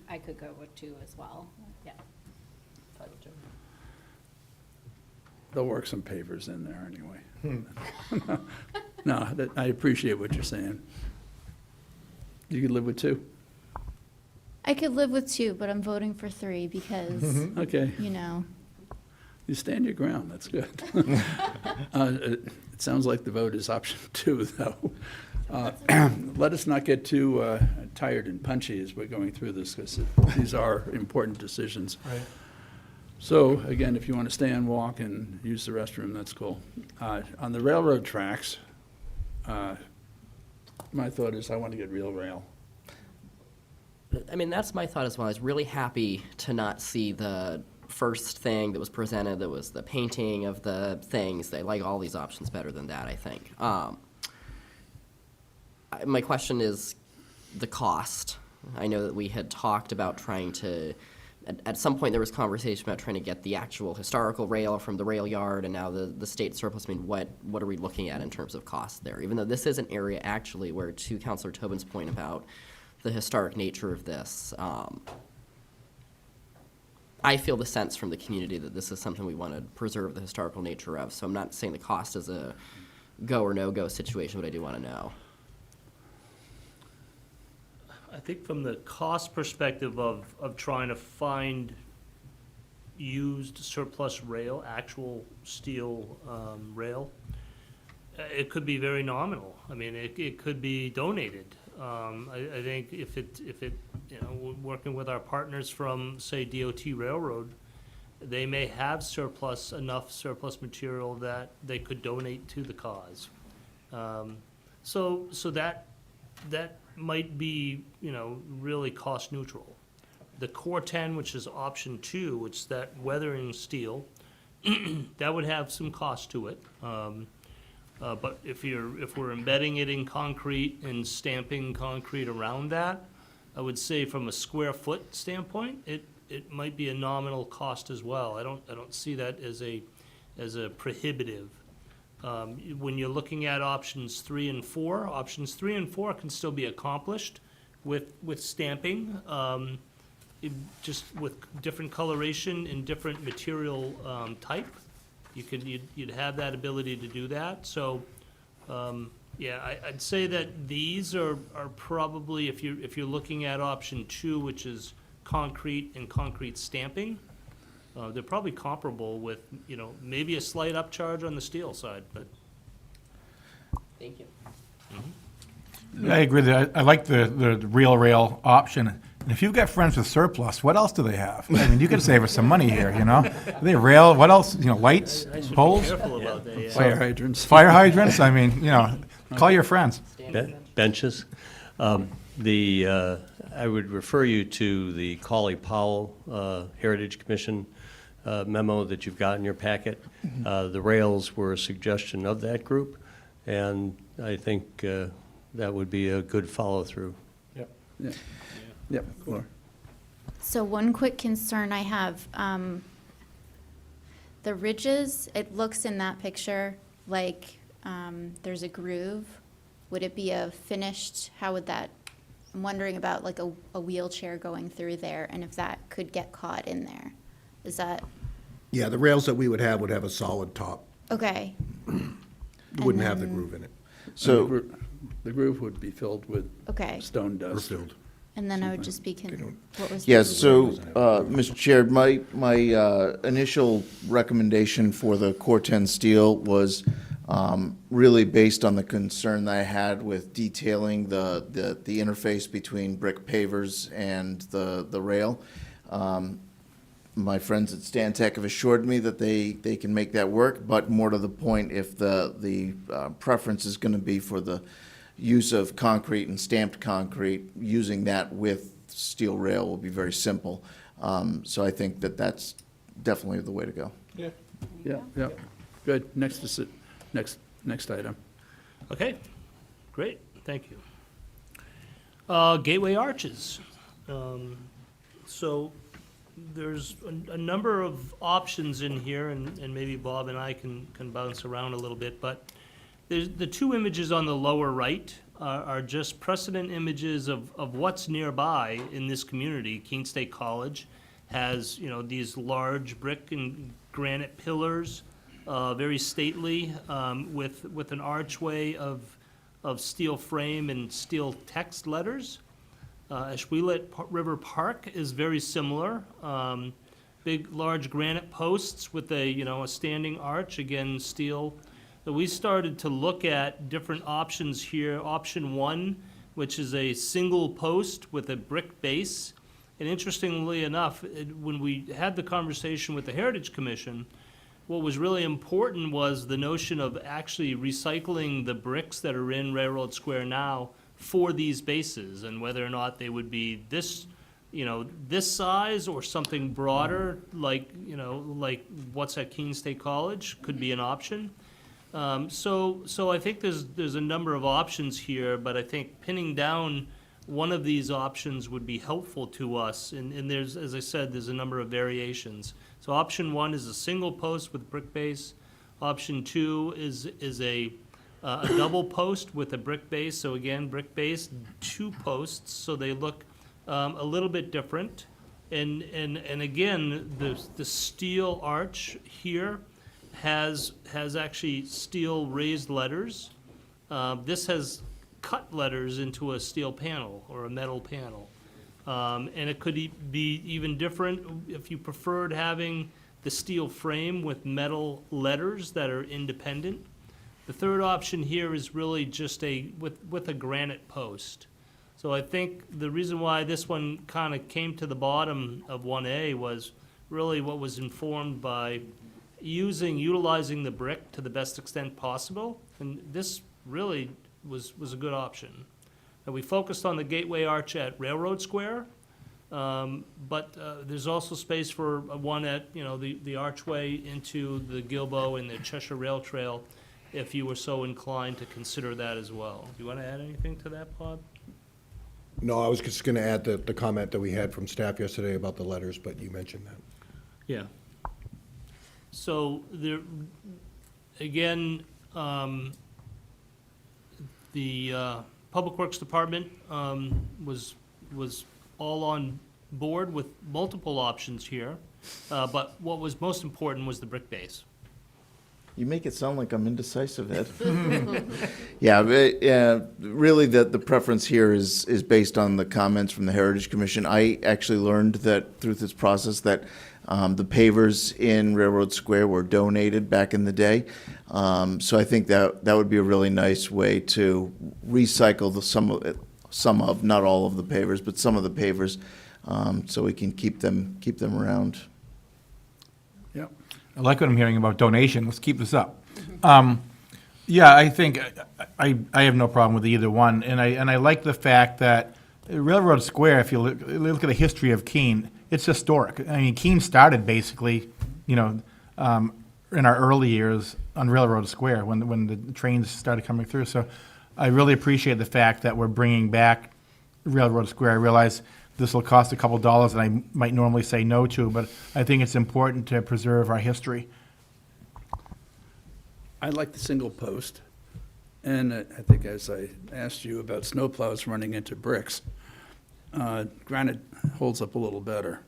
I could go with 2 as well, yeah. They'll work some pavers in there anyway. No, I appreciate what you're saying. You could live with 2? I could live with 2, but I'm voting for 3 because, Okay. You stand your ground, that's good. It sounds like the vote is option 2, though. Let us not get too tired and punchy as we're going through this, because these are important decisions. Right. So, again, if you want to stand, walk, and use the restroom, that's cool. On the railroad tracks, my thought is I want to get real rail. I mean, that's my thought as well. I was really happy to not see the first thing that was presented, that was the painting of the things. They like all these options better than that, I think. My question is the cost. I know that we had talked about trying to, at some point there was conversation about trying to get the actual historical rail from the rail yard, and now the state surplus. I mean, what are we looking at in terms of cost there? Even though this is an area actually where, to Councilor Tobin's point about the historic nature of this, I feel the sense from the community that this is something we want to preserve the historical nature of. So I'm not saying the cost is a go or no-go situation, but I do want to know. I think from the cost perspective of trying to find used surplus rail, actual steel rail, it could be very nominal. I mean, it could be donated. I think if it, working with our partners from, say, DOT Railroad, they may have enough surplus material that they could donate to the cause. So that might be, really cost neutral. The Core 10, which is option 2, which is that weathering steel, that would have some cost to it. But if we're embedding it in concrete and stamping concrete around that, I would say from a square foot standpoint, it might be a nominal cost as well. I don't see that as a prohibitive. When you're looking at options 3 and 4, options 3 and 4 can still be accomplished with stamping, just with different coloration and different material type. You'd have that ability to do that. So, yeah, I'd say that these are probably, if you're looking at option 2, which is concrete and concrete stamping, they're probably comparable with, maybe a slight upcharge on the steel side, but. Thank you. I agree that I like the real rail option. And if you've got friends with surplus, what else do they have? I mean, you could save us some money here, They rail, what else, lights, I should be poles? careful about that, yeah. Fire hydrants. Fire hydrants, I mean, call your friends. Benches. I would refer you to the Colley Powell Heritage Commission memo that you've got in your packet. The rails were a suggestion of that group, and I think that would be a good follow-through. Yep. Yeah. Yep, Laura. So one quick concern I have, the ridges, it looks in that picture like there's a groove. Would it be a finished, how would that, I'm wondering about like a wheelchair going through there and if that could get caught in there. Is that, Yeah, the rails that we would have a solid top. okay. It wouldn't have the groove in it. So, The groove would be filled with Okay. stone Or dust. filled. And then I would just be, what was? yes, the- so, Mr. Chair, my initial recommendation for the Core 10 steel was really based on the concern that I had with detailing the interface between brick pavers and the rail. My friends at Stantec have assured me that they can make that work, but more to the point, if the preference is going to be for the use of concrete and stamped concrete, using that with steel rail will be very simple. So I think that that's definitely the way to go. Yeah. Yeah. Good. Next item. Okay, great, thank you. Gateway arches. So there's a number of options in here, and maybe Bob and I can bounce around a little bit, but there's the two images on the lower right are just precedent images of what's nearby in this community. Keene State College has, these large brick and granite pillars, very stately, with an archway of steel frame and steel text letters. Ashwellet River Park is very similar. Big, large granite posts with a standing arch, again, steel. So we started to look at different options here. Option 1, which is a single post with a brick base. And interestingly enough, when we had the conversation with the Heritage Commission, what was really important was the notion of actually recycling the bricks that are in Railroad Square now for these bases, and whether or not they would be this, this size or something broader, like what's at Keene State College could be an option. So I think there's a number of options here, but I think pinning down one of these options would be helpful to us, and there's, as I said, there's a number of variations. So option 1 is a single post with brick base. Option 2 is a double post with a brick base. So again, brick base, 2 posts, so they look a little bit different. And again, the steel arch here has actually steel raised letters. This has cut letters into a steel panel or a metal panel. And it could be even different if you preferred having the steel frame with metal letters that are independent. The third option here is really just with a granite post. So I think the reason why this one kind of came to the bottom of 1A was really what was informed by utilizing the brick to the best extent possible, and this really was a good option. And we focused on the gateway arch at Railroad Square, but there's also space for one at the archway into the Gilbo and the Cheshire Rail Trail, if you were so inclined to consider that as well. Do you want to add anything to that, Bob? No, I was just going to add the comment that we had from staff yesterday about the letters, but you mentioned that. Yeah. So there, again, the Public Works Department was all on board with multiple options here, but what was most important was the brick base. You make it sound like I'm indecisive, Ed. Yeah, really the preference here is based on the comments from the Heritage Commission. I actually learned that through this process that the pavers in Railroad Square were donated back in the day. So I think that would be a really nice way to recycle some of, not all of the pavers, but some of the pavers, so we can keep them around. Yep. I like what I'm hearing about donation. Let's keep this up. Yeah, I think I have no problem with either one, and I like the fact that Railroad Square, if you look at the history of Keene, it's historic. I mean, Keene started basically, in our early years on Railroad Square when the trains started coming through. So I really appreciate the fact that we're bringing back Railroad Square. I realize this will cost a couple dollars and I might normally say no to, but I think it's important to preserve our history. I like the single post, and I think as I asked you about snowplows running into bricks, granite holds up a little better.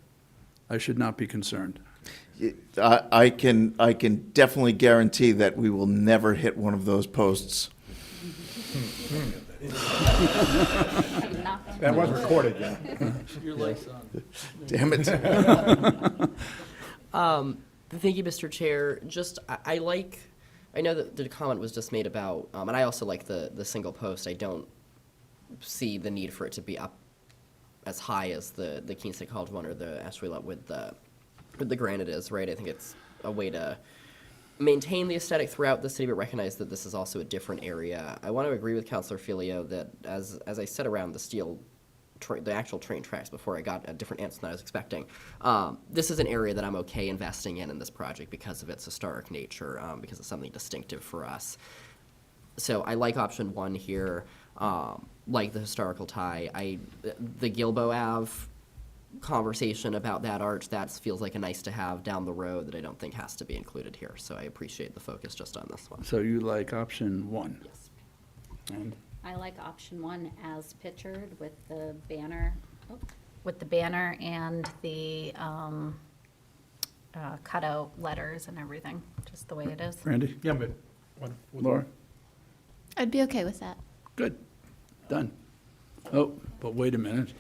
I should not be concerned. I can definitely guarantee that we will never hit one of those posts. That was recorded, yeah. Your light's on. Damn it. Thank you, Mr. Chair. Just, I know that the comment was just made about, and I also like the single post. I don't see the need for it to be up as high as the Keene State College one or the Ashway with the granite is, right? I think it's a way to maintain the aesthetic throughout the city, but recognize that this is also a different area. I want to agree with Councilor Filio that as I said around the actual train tracks before, I got a different answer than I was expecting. This is an area that I'm okay investing in this project because of its historic nature, because it's something distinctive for us. So I like option one here, like the historical tie. The Gilbo Ave conversation about that arch, that feels like a nice to have down the road that I don't think has to be included here. So I appreciate the focus just on this one. So you like option one? Yes. And I like option one as pictured with the banner, and the cutout letters and everything, just the way it is. Randy? Yeah, I'm good. Laura? I'd be okay with that. Good. Done. Oh, but wait a minute.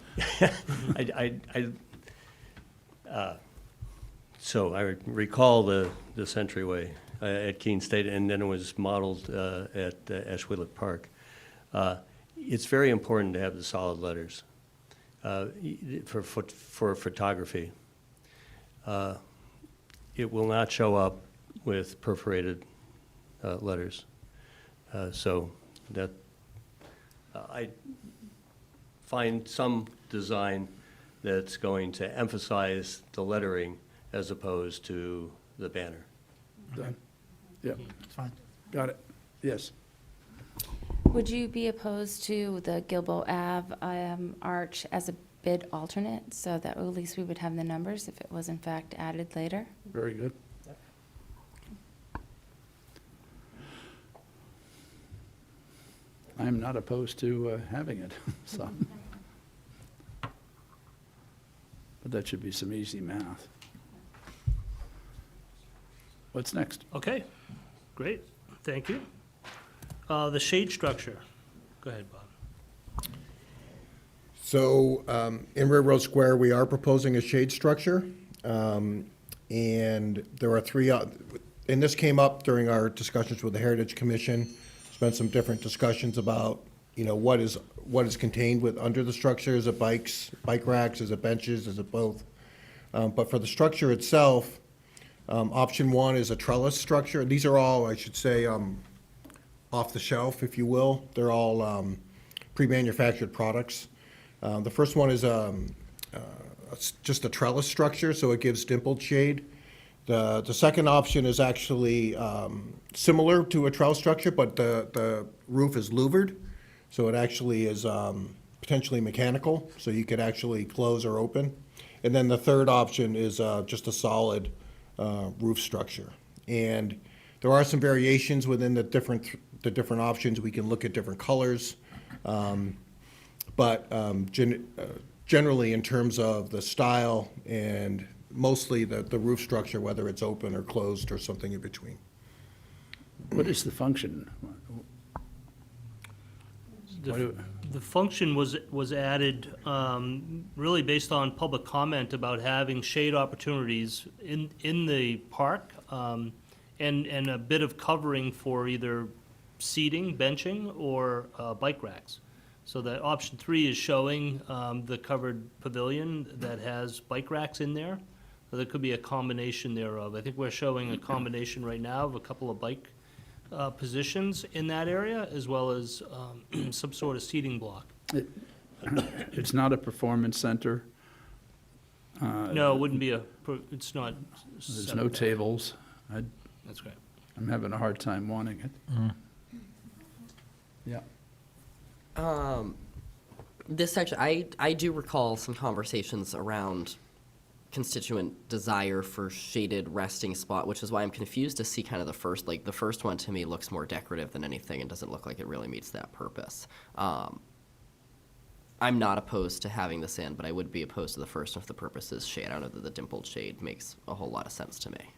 So I recall the entryway at Keene State, and then it was modeled at Ashwillet Park. It's very important to have the solid letters for photography. It will not show up with perforated letters. So that I find some design that's going to emphasize the lettering as opposed to the banner. Done. Yep, It's fine. got it. Yes. Would you be opposed to the Gilbo Ave arch as a bid alternate, so that at least we would have the numbers if it was in fact added later? Very good. I'm not opposed to having it, so. But that should be some easy math. What's next? Okay, great, thank you. The shade structure, go ahead, Bob. So in Railroad Square, we are proposing a shade structure. And there are three, and this came up during our discussions with the Heritage Commission. Spent some different discussions about, what is contained under the structure. Is it bike racks? Is it benches? Is it both? But for the structure itself, option one is a trellis structure. These are all, I should say, off the shelf, if you will. They're all pre-manufactured products. The first one is just a trellis structure, so it gives dimpled shade. The second option is actually similar to a trellis structure, but the roof is louvered, so it actually is potentially mechanical, so you could actually close or open. And then the third option is just a solid roof structure. And there are some variations within the different options. We can look at different colors. But generally, in terms of the style and mostly the roof structure, whether it's open or closed or something in between. What is the function? The function was added really based on public comment about having shade opportunities in the park, and a bit of covering for either seating, benching, or bike racks. So that option 3 is showing the covered pavilion that has bike racks in there. So there could be a combination thereof. I think we're showing a combination right now of a couple of bike positions in that area, as well as some sort of seating block. It's not a performance center? No, it wouldn't be it's not. There's set no up that. tables? That's right. I'm having a hard time wanting it. Yeah. This actually, I do recall some conversations around constituent desire for shaded resting spot, which is why I'm confused to see kind of the first one to me looks more decorative than anything and doesn't look like it really meets that purpose. I'm not opposed to having this in, but I would be opposed to the first one if the purpose is shade. I don't know that the dimpled shade makes a whole lot of sense to me.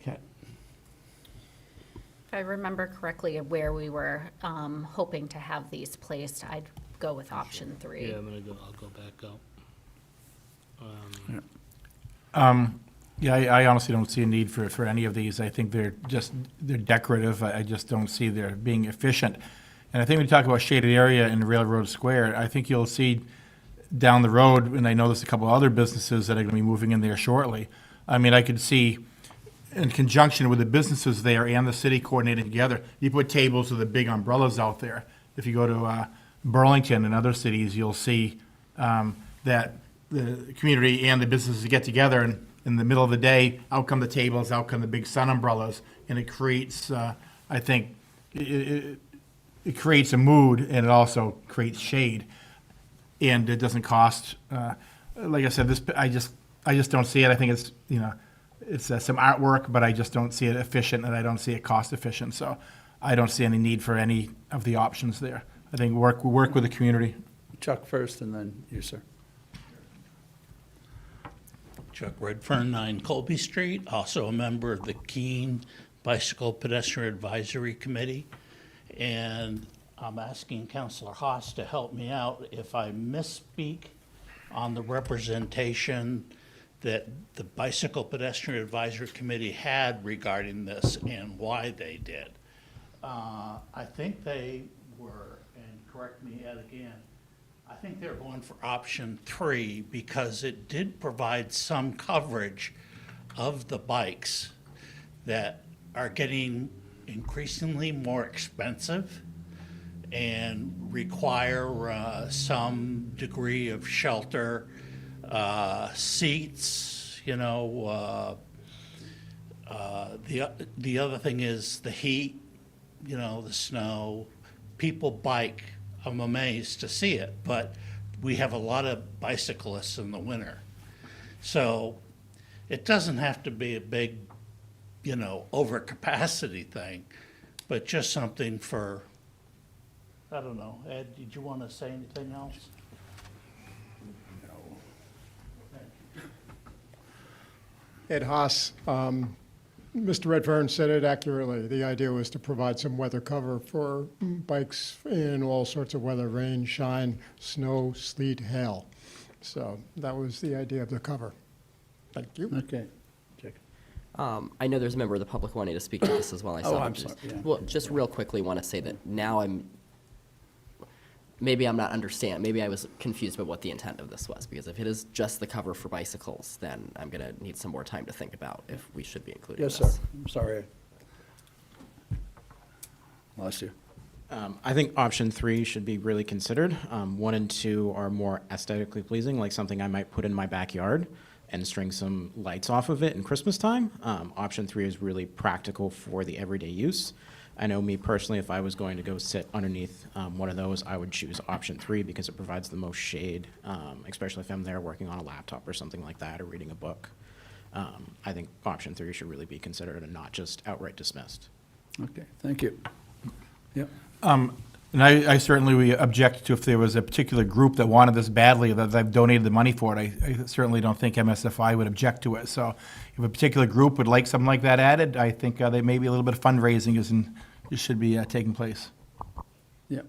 Okay. If I remember correctly of where we were hoping to have these placed, I'd go with option 3. Yeah, I'll go back up. Yeah, I honestly don't see a need for any of these. I think they're decorative. I just don't see they're being efficient. And I think when you talk about shaded area in Railroad Square, I think you'll see down the road, and I know there's a couple other businesses that are going to be moving in there shortly. I mean, I could see, in conjunction with the businesses there and the city coordinating together, you put tables with the big umbrellas out there. If you go to Burlington and other cities, you'll see that the community and the businesses get together, and in the middle of the day, out come the tables, out come the big sun umbrellas, and it creates, I think, it creates a mood, and it also creates shade, and it doesn't cost. Like I said, I just don't see it. I think it's it's some artwork, but I just don't see it efficient, and I don't see it cost efficient. So I don't see any need for any of the options there. I think work with the community. Chuck first, and then you, sir. Chuck Redfern, 9 Colby Street, also a member of the Keene Bicycle Pedestrian Advisory Committee. And I'm asking Councilor Haas to help me out if I misspeak on the representation that the Bicycle Pedestrian Advisory Committee had regarding this and why they did. I think they were, and correct me Ed again, I think they're going for option 3 because it did provide some coverage of the bikes that are getting increasingly more expensive and require some degree of shelter, seats, the other thing is the heat, the snow. People bike. I'm amazed to see it, but we have a lot of bicyclists in the winter. So it doesn't have to be a big, overcapacity thing, but just something for, I don't know. Ed, did you want to say anything else? Ed Haas, Mr. Redfern said it accurately. The idea was to provide some weather cover for bikes in all sorts of weather, rain, shine, snow, sleet, hail. So that was the idea of the cover. Thank you. Okay. I know there's a member of the public wanting to speak to this as well. I saw I'm that. sorry. Yeah. Well, just real quickly, want to say that now maybe I'm not understand. Maybe I was confused about what the intent of this was, because if it is just the cover for bicycles, then I'm going to need some more time to think about if we should be including Yes, this. sir. I'm sorry. Lost you. I think option 3 should be really considered. 1 and 2 are more aesthetically pleasing, like something I might put in my backyard and string some lights off of it in Christmas time. Option 3 is really practical for the everyday use. I know me personally, if I was going to go sit underneath one of those, I would choose option 3 because it provides the most shade, especially if I'm there working on a laptop or something like that or reading a book. I think option 3 should really be considered and not just outright dismissed. Okay, thank you. Yep. And I certainly would object to if there was a particular group that wanted this badly, that I've donated the money for it. I certainly don't think MSFI would object to it. So if a particular group would like something like that added, I think there may be a little bit of fundraising should be taking place. Yep.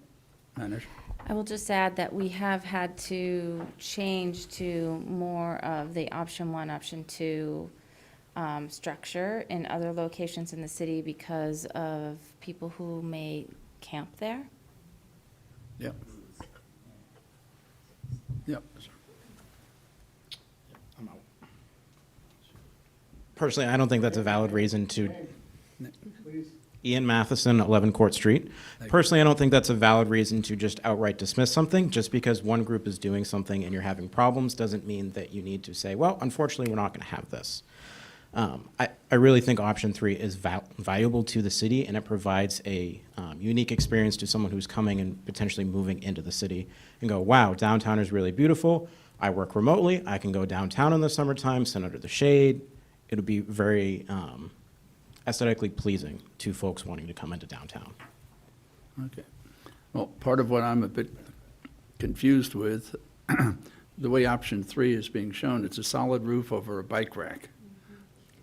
Anish? I will just add that we have had to change to more of the option 1, option 2 structure in other locations in the city because of people who may camp there. Yep. Yep. Personally, I don't think that's a valid reason to. Ian Matheson, 11 Court Street. Personally, I don't think that's a valid reason to just outright dismiss something. Just because one group is doing something and you're having problems doesn't mean that you need to say, well, unfortunately, we're not going to have this. I really think option 3 is valuable to the city, and it provides a unique experience to someone who's coming and potentially moving into the city and go, wow, downtown is really beautiful. I work remotely. I can go downtown in the summertime, sit under the shade. It'll be very aesthetically pleasing to folks wanting to come into downtown. Okay. Well, part of what I'm a bit confused with, the way option 3 is being shown, it's a solid roof over a bike rack.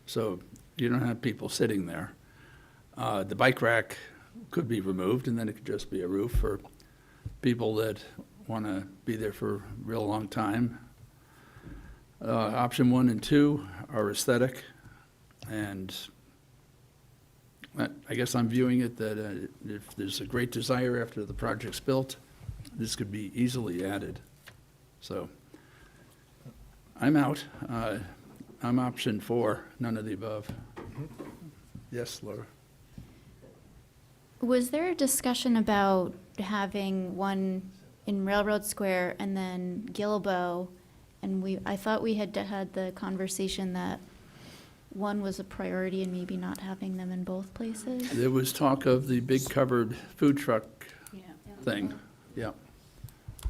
So you don't have people sitting there. The bike rack could be removed, and then it could just be a roof for people that want to be there for a real long time. Option 1 and 2 are aesthetic, and I guess I'm viewing it that if there's a great desire after the project's built, this could be easily added. So I'm out. I'm option 4, none of the above. Yes, Laura? Was there a discussion about having one in Railroad Square and then Gilbo? And I thought we had had the conversation that one was a priority and maybe not having them in both places? There was talk of the big covered food truck thing. Yeah.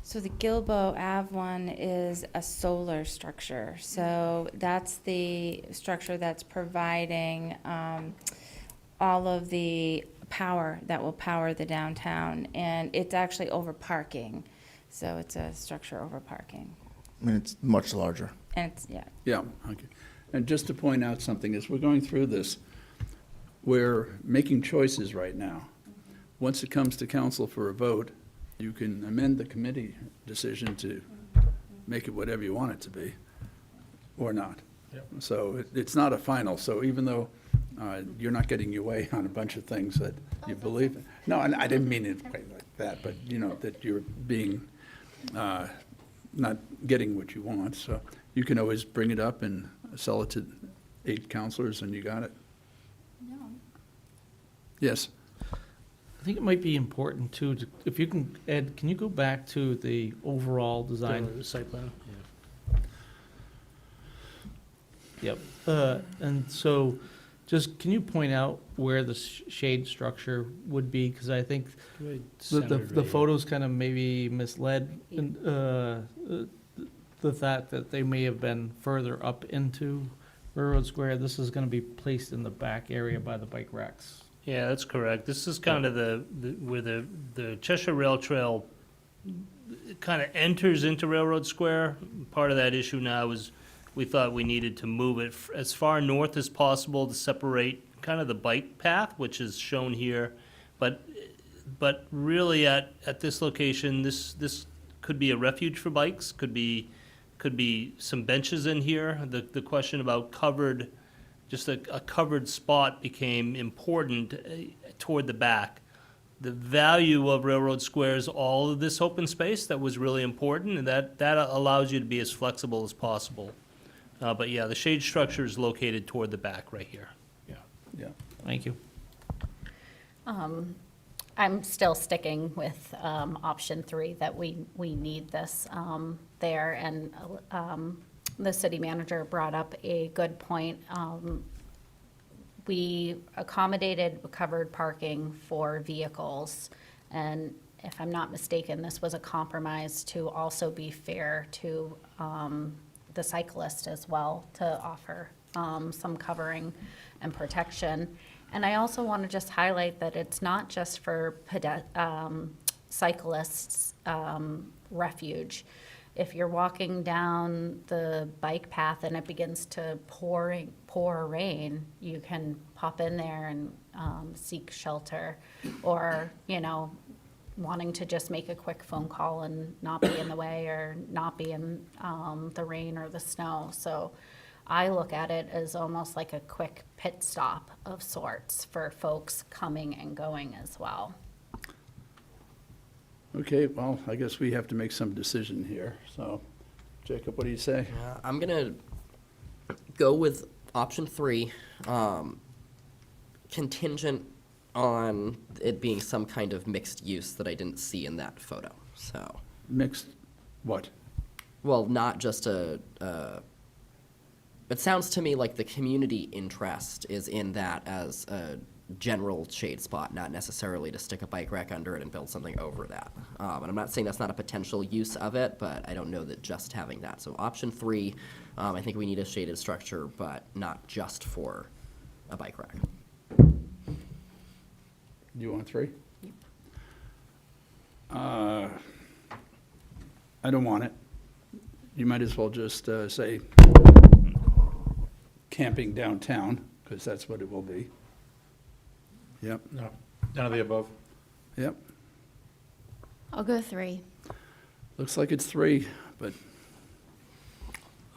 So the Gilbo Ave one is a solar structure. So that's the structure that's providing all of the power that will power the downtown. And it's actually over parking. So it's a structure over parking. I mean, it's much larger. And it's, yeah. Yeah, okay. And just to point out something, as we're going through this, we're making choices right now. Once it comes to council for a vote, you can amend the committee decision to make it whatever you want it to be, or not. Yep. So it's not a final, so even though you're not getting your way on a bunch of things that you believe in. No, and I didn't mean it quite like that, but you know, that you're being, not getting what you want, so you can always bring it up and sell it to 8 counselors and you got it. No. Yes? I think it might be important too, if you can, Ed, can you go back to the overall design? The site plan. Yep. And so, just, can you point out where the shade structure would be? Because I think the photos kind of maybe misled the fact that they may have been further up into Railroad Square. This is going to be placed in the back area by the bike racks. Yeah, that's correct. This is kind of where the Cheshire Rail Trail kind of enters into Railroad Square. Part of that issue now is we thought we needed to move it as far north as possible to separate kind of the bike path, which is shown here. But really at this location, this could be a refuge for bikes, could be some benches in here. The question about covered, just a covered spot became important toward the back. The value of Railroad Square is all of this open space that was really important, and that allows you to be as flexible as possible. But yeah, the shade structure is located toward the back right here. Yeah. Thank you. I'm still sticking with option 3, that we need this there. And the city manager brought up a good point. we accommodated covered parking for vehicles. And if I'm not mistaken, this was a compromise to also be fair to the cyclist as well, to offer some covering and protection. And I also want to just highlight that it's not just for cyclists' refuge. If you're walking down the bike path and it begins to pour rain, you can pop in there and seek shelter, or, you know, wanting to just make a quick phone call and not be in the way or not be in the rain or the snow. So I look at it as almost like a quick pit stop of sorts for folks coming and going as well. Okay, well, I guess we have to make some decision here. So, Jacob, what do you say? I'm gonna go with option 3, contingent on it being some kind of mixed use that I didn't see in that photo, so. Mixed what? Well, not just it sounds to me like the community interest is in that as a general shade spot, not necessarily to stick a bike rack under it and build something over that. And I'm not saying that's not a potential use of it, but I don't know that just having that. So option 3, I think we need a shaded structure, but not just for a bike rack. You want 3? I don't want it. You might as well just say camping downtown, because that's what it will be. Yep. No, none of the above. Yep. I'll go 3. Looks like it's 3, but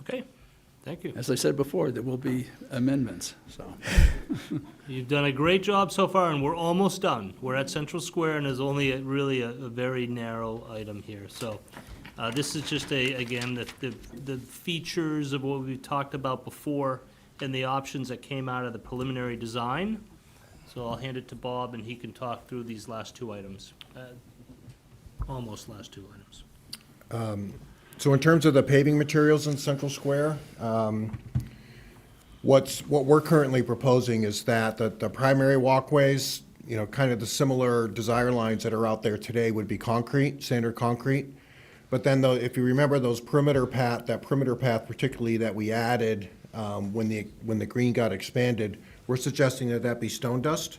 Okay, thank you. as I said before, there will be amendments, so. You've done a great job so far, and we're almost done. We're at Central Square, and there's only really a very narrow item here. So this is just again, the features of what we talked about before and the options that came out of the preliminary design. So I'll hand it to Bob, and he can talk through these last 2 items, almost last 2 items. So in terms of the paving materials in Central Square, what we're currently proposing is that the primary walkways, you know, kind of the similar desire lines that are out there today would be concrete, standard concrete. But then if you remember that perimeter path particularly that we added when the green got expanded, we're suggesting that be stone dust.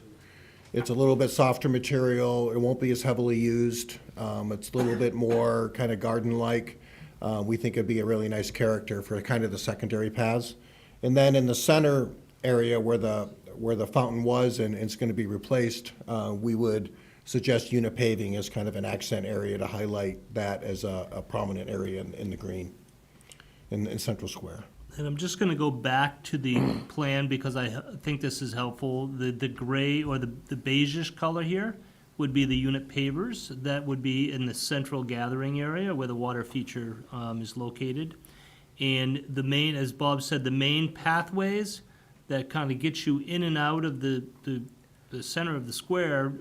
It's a little bit softer material. It won't be as heavily used. It's a little bit more kind of garden-like. We think it'd be a really nice character for kind of the secondary paths. And then in the center area where the fountain was and it's going to be replaced, we would suggest unit paving as kind of an accent area to highlight that as a prominent area in the green in Central Square. And I'm just gonna go back to the plan because I think this is helpful. The gray or the beigeish color here would be the unit pavers. That would be in the central gathering area where the water feature is located. And the main, as Bob said, the main pathways that kind of get you in and out of the center of the square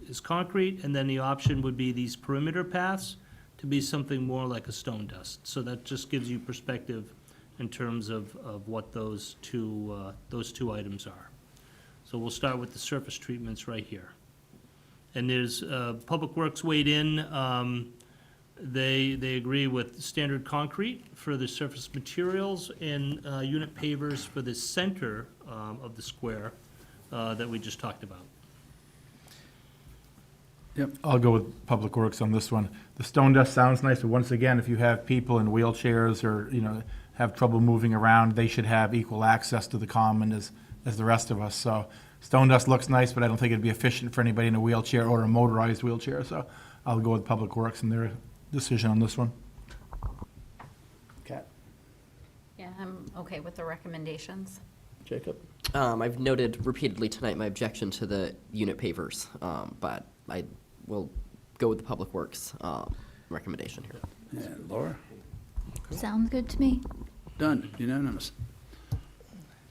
is concrete, and then the option would be these perimeter paths to be something more like a stone dust. So that just gives you perspective in terms of what those two items are. So we'll start with the surface treatments right here. And there's, Public Works weighed in, they agree with standard concrete for the surface materials and unit pavers for the center of the square that we just talked about. Yep. I'll go with Public Works on this one. The stone dust sounds nice, but once again, if you have people in wheelchairs or, you know, have trouble moving around, they should have equal access to the common as the rest of us. So stone dust looks nice, but I don't think it'd be efficient for anybody in a wheelchair or a motorized wheelchair. So I'll go with Public Works and their decision on this one. Kat? Yeah, I'm okay with the recommendations. Jacob? I've noted repeatedly tonight my objection to the unit pavers, but I will go with the Public Works recommendation here. And Laura? Sounds good to me. Done, unanimous.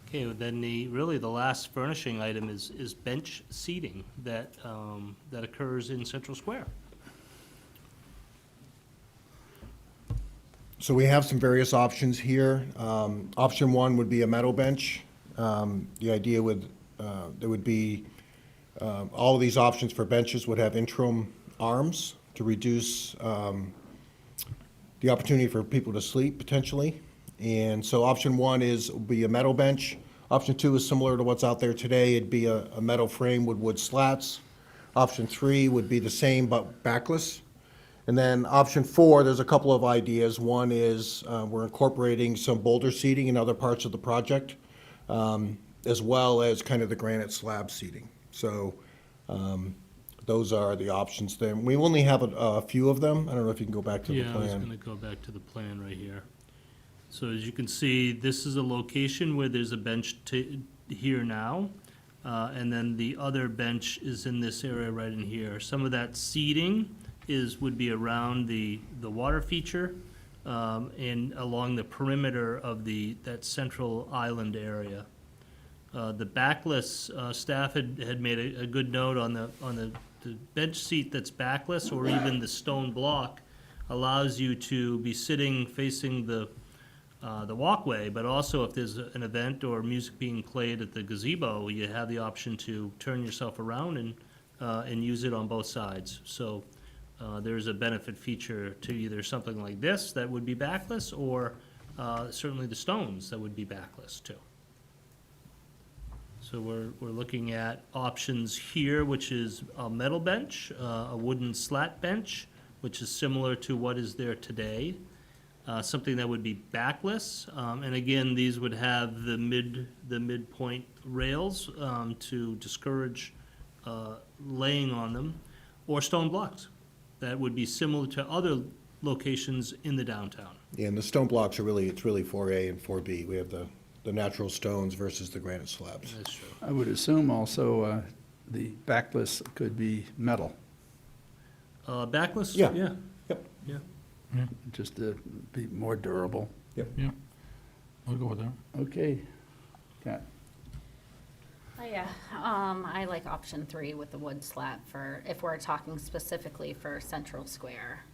Okay, well, then the last furnishing item is bench seating that occurs in Central Square. So we have some various options here. Option 1 would be a metal bench. The idea with there would be, all of these options for benches would have interim arms to reduce the opportunity for people to sleep potentially. And so option one would be a metal bench. Option two is similar to what's out there today. It'd be a metal frame with wood slats. Option three would be the same but backless. And then option four, there's a couple of ideas. One is we're incorporating some boulder seating in other parts of the project, as well as kind of the granite slab seating. So those are the options there. We only have a few of them. I don't know if you can go back to the Yeah, I was plan. gonna go back to the plan right here. So as you can see, this is a location where there's a bench here now, and then the other bench is in this area right in here. Some of that seating would be around the water feature, and along the perimeter of that central island area. The backless, staff had made a good note on the bench seat that's backless, or even the stone block, allows you to be sitting facing the walkway, but also if there's an event or music being played at the gazebo, you have the option to turn yourself around and use it on both sides. So there's a benefit feature to either something like this that would be backless, or certainly the stones that would be backless too. So we're looking at options here, which is a metal bench, a wooden slat bench, which is similar to what is there today. Something that would be backless, and again, these would have the midpoint rails to discourage laying on them, or stone blocks that would be similar to other locations in the downtown. Yeah, and the stone blocks are it's really 4A and 4B. We have the natural stones versus the granite slabs. That's true. I would assume also the backless could be metal, Backless? Yeah. Yeah. Yep. Yeah. just to be more durable. Yep. Yeah. I'll go with that. Okay. Kat? Yeah, I like option three with the wood slat for, if we're talking specifically for Central Square.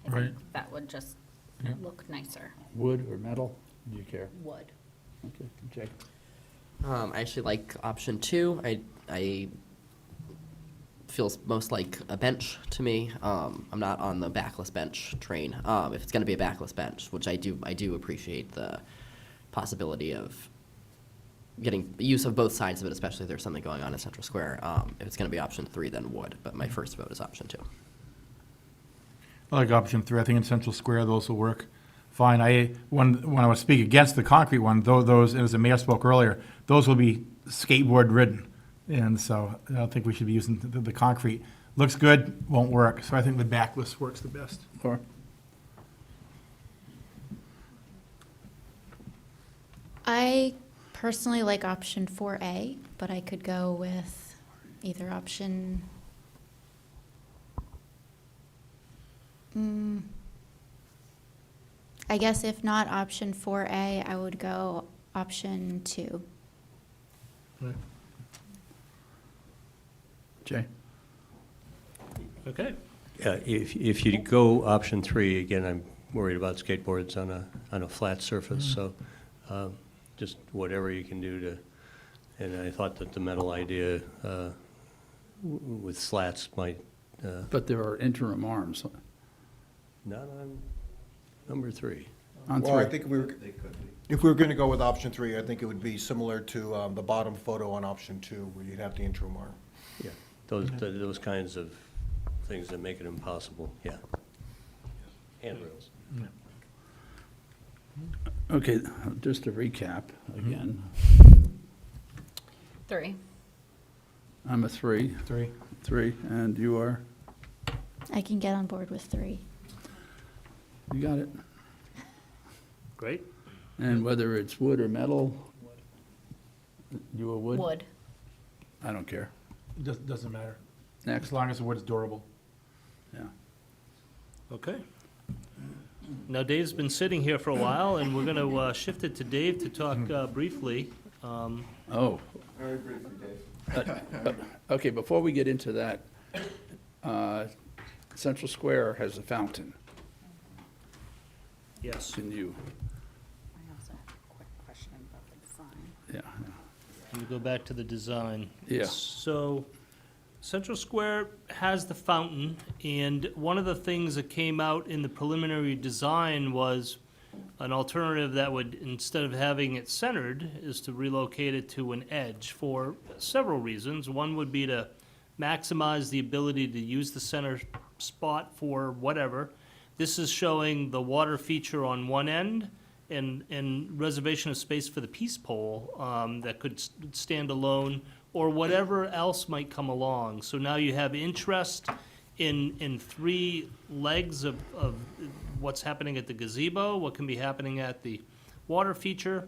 I think Right. that would just Yeah. look nicer. Wood or metal? Do you care? Wood. Okay, Jay? I actually like option two. I feels most like a bench to me. I'm not on the backless bench train. If it's going to be a backless bench, which I do appreciate the possibility of getting use of both sides of it, especially if there's something going on in Central Square. If it's going to be option three, then wood. But my first vote is option two. I like option three. I think in Central Square, those will work fine. When I was speaking against the concrete one, those, as the mayor spoke earlier, those will be skateboard ridden. And so I don't think we should be using the concrete. Looks good, won't work. So I think the backless works the best. Or? I personally like option 4A, but I could go with either option. I guess if not option 4A, I would go option 2. Jay? Okay. Yeah, if you go option 3, again, I'm worried about skateboards on a flat surface, so just whatever you can do to, and I thought that the metal idea with slats might. But there are interim arms Not on number 3. on Well, I three. think if we were going to go with option three, I think it would be similar to the bottom photo on option two, where you'd have the interim arm. Yeah, those kinds of things that make it impossible, yeah. Handrails. Okay, just to recap again. Three. I'm a 3. 3, and you are? I can get on board with 3. You got it. Great. And whether it's wood or metal? You a wood? Wood. I don't care. Doesn't matter. Next. As long as the wood's durable. Yeah. Okay. Now Dave's been sitting here for a while, and we're going to shift it to Dave to talk briefly. Oh. Very briefly, Dave. Okay, before we get into that, Central Square has a fountain. Yes. Can you? I also have a quick question about the design. Yeah. Let me go back to the design. Yeah. So, Central Square has the fountain, and one of the things that came out in the preliminary design was an alternative that would, instead of having it centered, is to relocate it to an edge for several reasons. One would be to maximize the ability to use the center spot for whatever. This is showing the water feature on one end and reservation of space for the peace pole that could stand alone, or whatever else might come along. So now you have interest in three legs of what's happening at the gazebo, what can be happening at the water feature.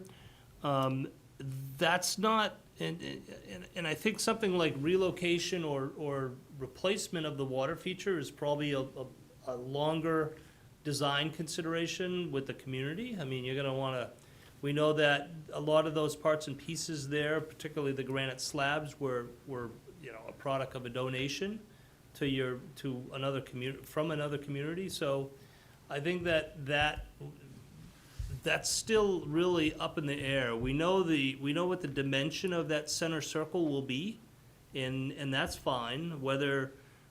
That's not, and I think something like relocation or replacement of the water feature is probably a longer design consideration with the community. I mean, you're gonna wanna, we know that a lot of those parts and pieces there, particularly the granite slabs, were a product of a donation to another community, from another community. So I think that's still really up in the air. We know what the dimension of that center circle will be, and that's fine.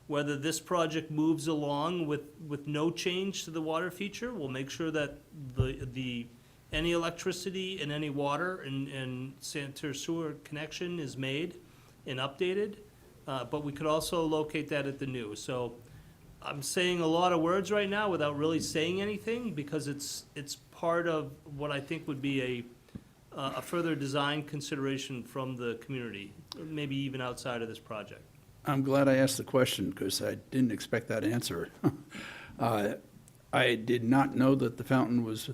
Whether this project moves along with no change to the water feature, we'll make sure that any electricity and any water and sanitary sewer connection is made and updated. But we could also locate that at the new. So I'm saying a lot of words right now without really saying anything, because it's part of what I think would be a further design consideration from the community, maybe even outside of this project. I'm glad I asked the question because I didn't expect that answer. I did not know that the fountain was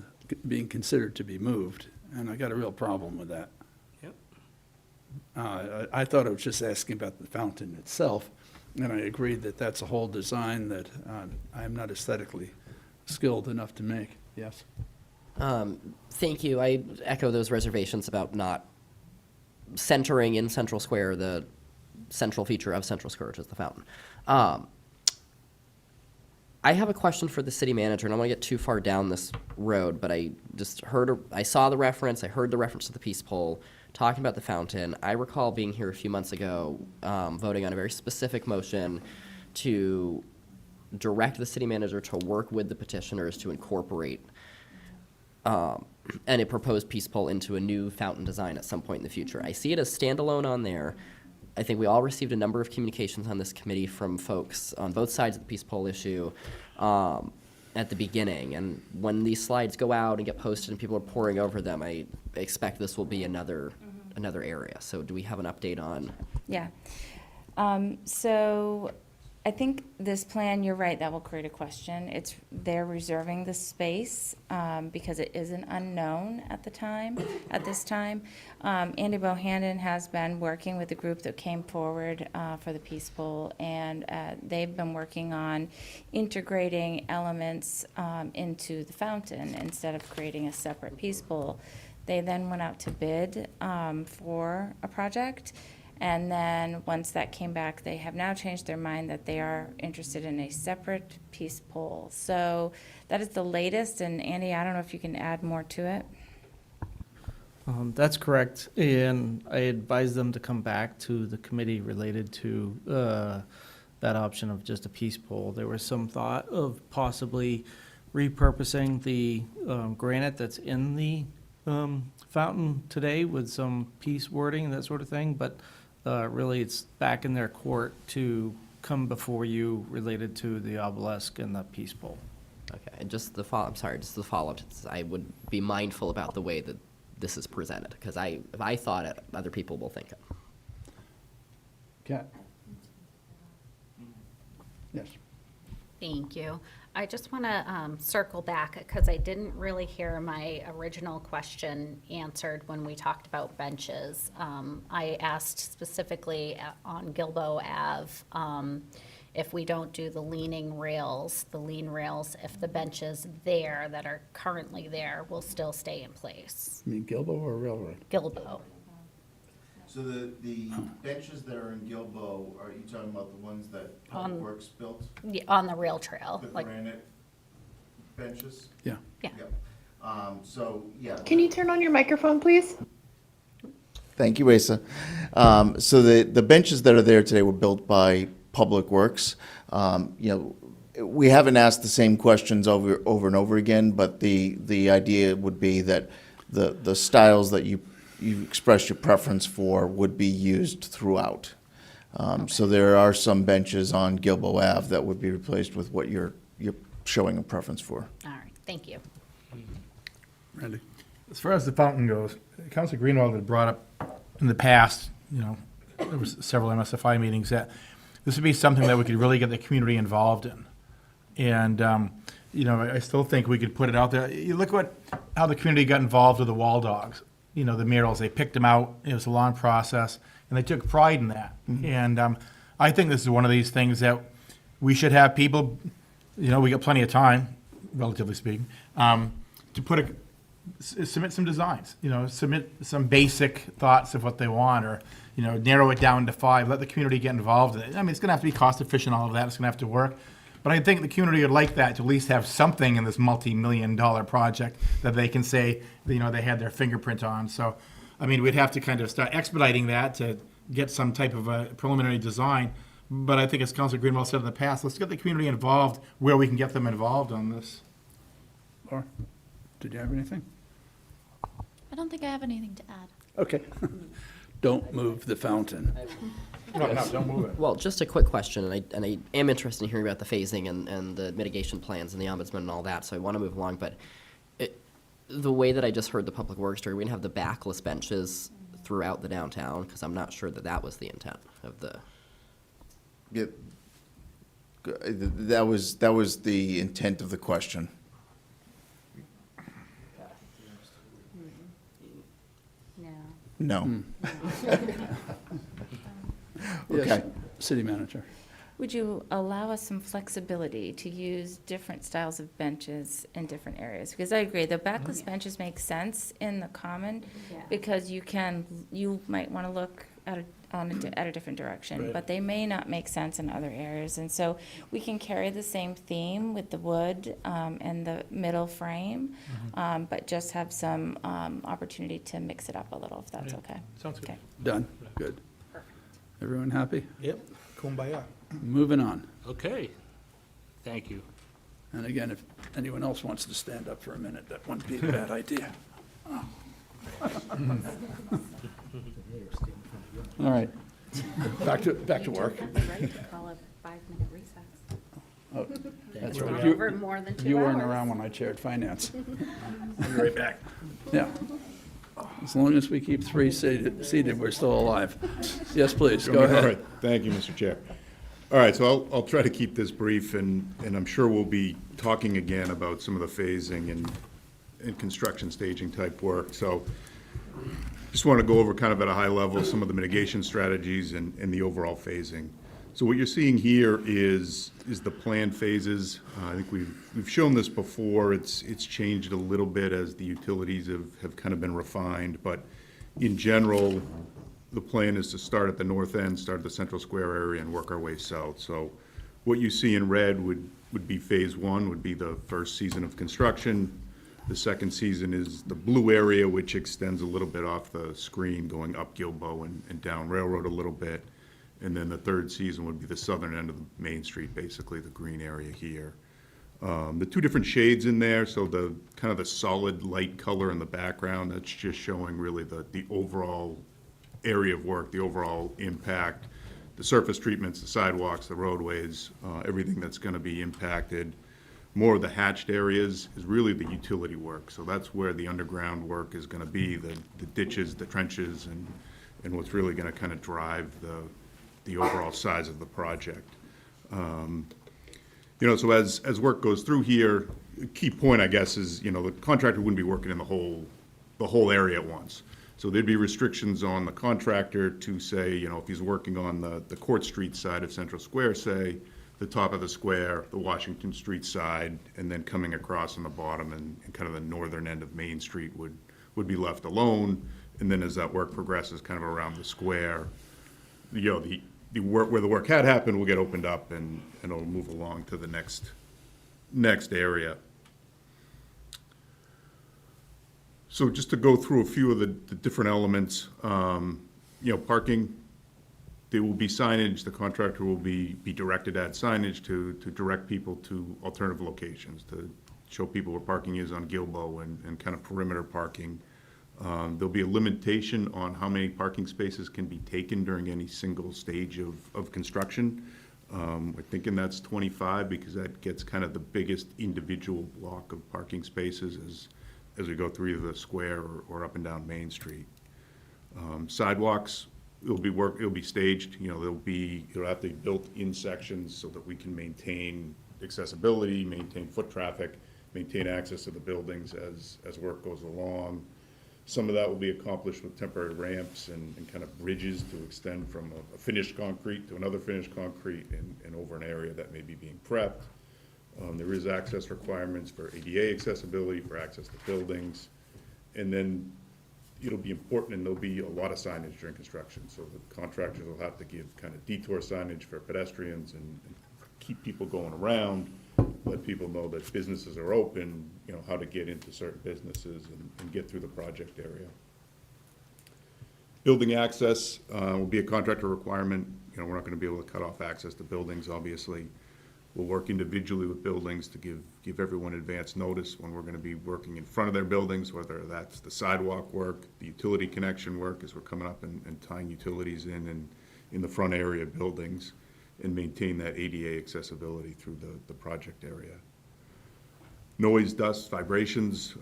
being considered to be moved, and I got a real problem with that. Yep. I thought I was just asking about the fountain itself, and I agreed that that's a whole design that I am not aesthetically skilled enough to make. Yes? Thank you. I echo those reservations about not centering in Central Square the central feature of Central Square, which is the fountain. I have a question for the city manager, and I don't want to get too far down this road, but I just I saw the reference, I heard the reference to the peace pole, talking about the fountain. I recall being here a few months ago, voting on a very specific motion to direct the city manager to work with the petitioners to incorporate and a proposed peace pole into a new fountain design at some point in the future. I see it as standalone on there. I think we all received a number of communications on this committee from folks on both sides of the peace pole issue at the beginning. And when these slides go out and get posted and people are poring over them, I expect this will be another area. So do we have an update on? Yeah. So I think this plan, you're right, that will create a question. They're reserving the space because it is an unknown at this time. Andy Bohannon has been working with the group that came forward for the peace pole, and they've been working on integrating elements into the fountain instead of creating a separate peace pole. They then went out to bid for a project. And then, once that came back, they have now changed their mind that they are interested in a separate peace pole. So that is the latest, and Andy, I don't know if you can add more to it. That's correct, and I advised them to come back to the committee related to that option of just a peace pole. There was some thought of possibly repurposing the granite that's in the fountain today with some peace wording and that sort of thing, but really, it's back in their court to come before you related to the obelisk and the peace pole. Okay, and just the follow-up. I would be mindful about the way that this is presented, because if I thought it, other people will think it. Kat? Yes. Thank you. I just want to circle back because I didn't really hear my original question answered when we talked about benches. I asked specifically on Gilboa Ave if we don't do the lean rails, if the benches there that are currently there will still stay in place. You mean Gilboa or Railroad? Gilboa. So the benches that are in Gilboa, are you talking about the ones that Public Works built? Yeah, on the rail trail. The granite benches? Yeah. Yeah. Yep. So, yeah. Can you turn on your microphone, please? Thank you, Asa. So the benches that are there today were built by Public Works. We haven't asked the same questions over and over again, but the idea would be that the styles that you expressed your preference for would be used throughout. So there are some benches on Gilboa Ave that would be replaced with what you're showing a preference for. All right, thank you. Randy? As far as the fountain goes, Councilor Greenwald had brought up in the past, there was several MSFI meetings, that this would be something that we could really get the community involved in. And, I still think we could put it out there. You look at how the community got involved with the wall dogs, the murals. They picked them out. It was a long process, and they took pride in that. Mm-hmm. And I think this is one of these things that we should have people, we got plenty of time, relatively speaking, to submit some designs, submit some basic thoughts of what they want, or, narrow it down to 5, let the community get involved in it. I mean, it's going to have to be cost efficient, all of that. It's going to have to work. But I think the community would like that, to at least have something in this multi-million-dollar project that they can say, they had their fingerprint on. So, I mean, we'd have to kind of start expediting that to get some type of a preliminary design. But I think, as Councilor Greenwald said in the past, let's get the community involved where we can get them involved on this. Laura, did you have anything? I don't think I have anything to add. Okay. Don't move the fountain. No, don't move it. Well, just a quick question, and I am interested in hearing about the phasing and the mitigation plans and the ombudsman and all that, so I want to move along, but the way that I just heard the Public Works story, we're going to have the backless benches throughout the downtown, because I'm not sure that was the intent of the... Yeah, that was the intent of the question. No. Okay. Yes, City Manager. Would you allow us some flexibility to use different styles of benches in different areas? Because I agree, the backless benches make sense in the common, because you might want to look at a different direction, Right. but they may not make sense in other areas. And so we can carry the same theme with the wood and the middle frame, but just have some opportunity to mix it up a little, if that's okay. Sounds good. Okay. Done. Good. Everyone happy? Yep. Kumbaya. Moving on. Okay, thank you. And again, if anyone else wants to stand up for a minute, that wouldn't be a bad idea. All right. Back to work. Call a 5-minute recess. Oh, that's We're right. over more than 2 You weren't hours. around when I chaired finance. I'll be right back. Yeah. As long as we keep 3 seated, we're still alive. Yes, please, go All ahead. right, thank you, Mr. Chair. All right, so I'll try to keep this brief, and I'm sure we'll be talking again about some of the phasing and construction staging type work. So just want to go over kind of at a high level some of the mitigation strategies and the overall phasing. So what you're seeing here is the planned phases. I think we've shown this before. It's changed a little bit as the utilities have kind of been refined, but in general, the plan is to start at the north end, start at the Central Square area, and work our way south. So what you see in red would be phase 1, would be the first season of construction. The second season is the blue area, which extends a little bit off the screen, going up Gilboa and down Railroad a little bit. And then the third season would be the southern end of the Main Street, basically the green area here. The 2 different shades in there, so the kind of the solid light color in the background, that's just showing really the overall area of work, the overall impact, the surface treatments, the sidewalks, the roadways, everything that's going to be impacted. More of the hatched areas is really the utility work. So that's where the underground work is going to be, the ditches, the trenches, and what's really going to kind of drive the overall size of the project. So as work goes through here, a key point, I guess, is, the contractor wouldn't be working in the whole area at once. So there'd be restrictions on the contractor to say, if he's working on the Court Street side of Central Square, say, the top of the square, the Washington Street side, and then coming across on the bottom and kind of the northern end of Main Street would be left alone. And then as that work progresses kind of around the square, the work where the work had happened will get opened up and it'll move along to the next area. So just to go through a few of the different elements, parking, there will be signage, the contractor will be directed at signage to direct people to alternative locations, to show people where parking is on Gilboa and kind of perimeter parking. There'll be a limitation on how many parking spaces can be taken during any single stage of construction. We're thinking that's 25 because that gets kind of the biggest individual block of parking spaces as we go through either the square or up and down Main Street. Sidewalks, it'll be staged, it'll have to be built in sections so that we can maintain accessibility, maintain foot traffic, maintain access to the buildings as work goes along. Some of that will be accomplished with temporary ramps and kind of bridges to extend from a finished concrete to another finished concrete and over an area that may be being prepped. There is access requirements for ADA accessibility, for access to buildings. And then it'll be important, and there'll be a lot of signage during construction. So the contractors will have to give kind of detour signage for pedestrians and keep people going around, let people know that businesses are open, how to get into certain businesses and get through the project area. Building access will be a contractor requirement. We're not going to be able to cut off access to buildings, obviously. We'll work individually with buildings to give everyone advance notice when we're going to be working in front of their buildings, whether that's the sidewalk work, the utility connection work, as we're coming up and tying utilities in the front area of buildings, and maintain that ADA accessibility through the project area. Noise, dust, vibrations,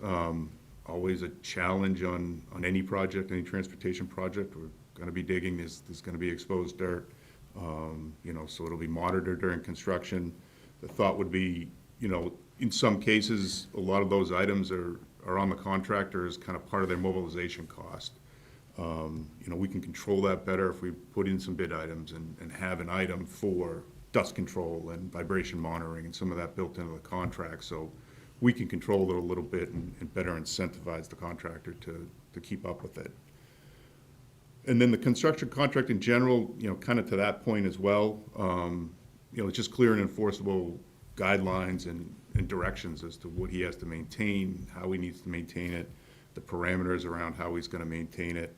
always a challenge on any project, any transportation project. We're going to be digging, there's going to be exposed dirt. So it'll be monitored during construction. The thought would be, in some cases, a lot of those items are on the contractor as kind of part of their mobilization cost. We can control that better if we put in some bid items and have an item for dust control and vibration monitoring and some of that built into the contract. So we can control it a little bit and better incentivize the contractor to keep up with it. And then the construction contract in general, kind of to that point as well, it's just clear and enforceable guidelines and directions as to what he has to maintain, how he needs to maintain it, the parameters around how he's going to maintain it.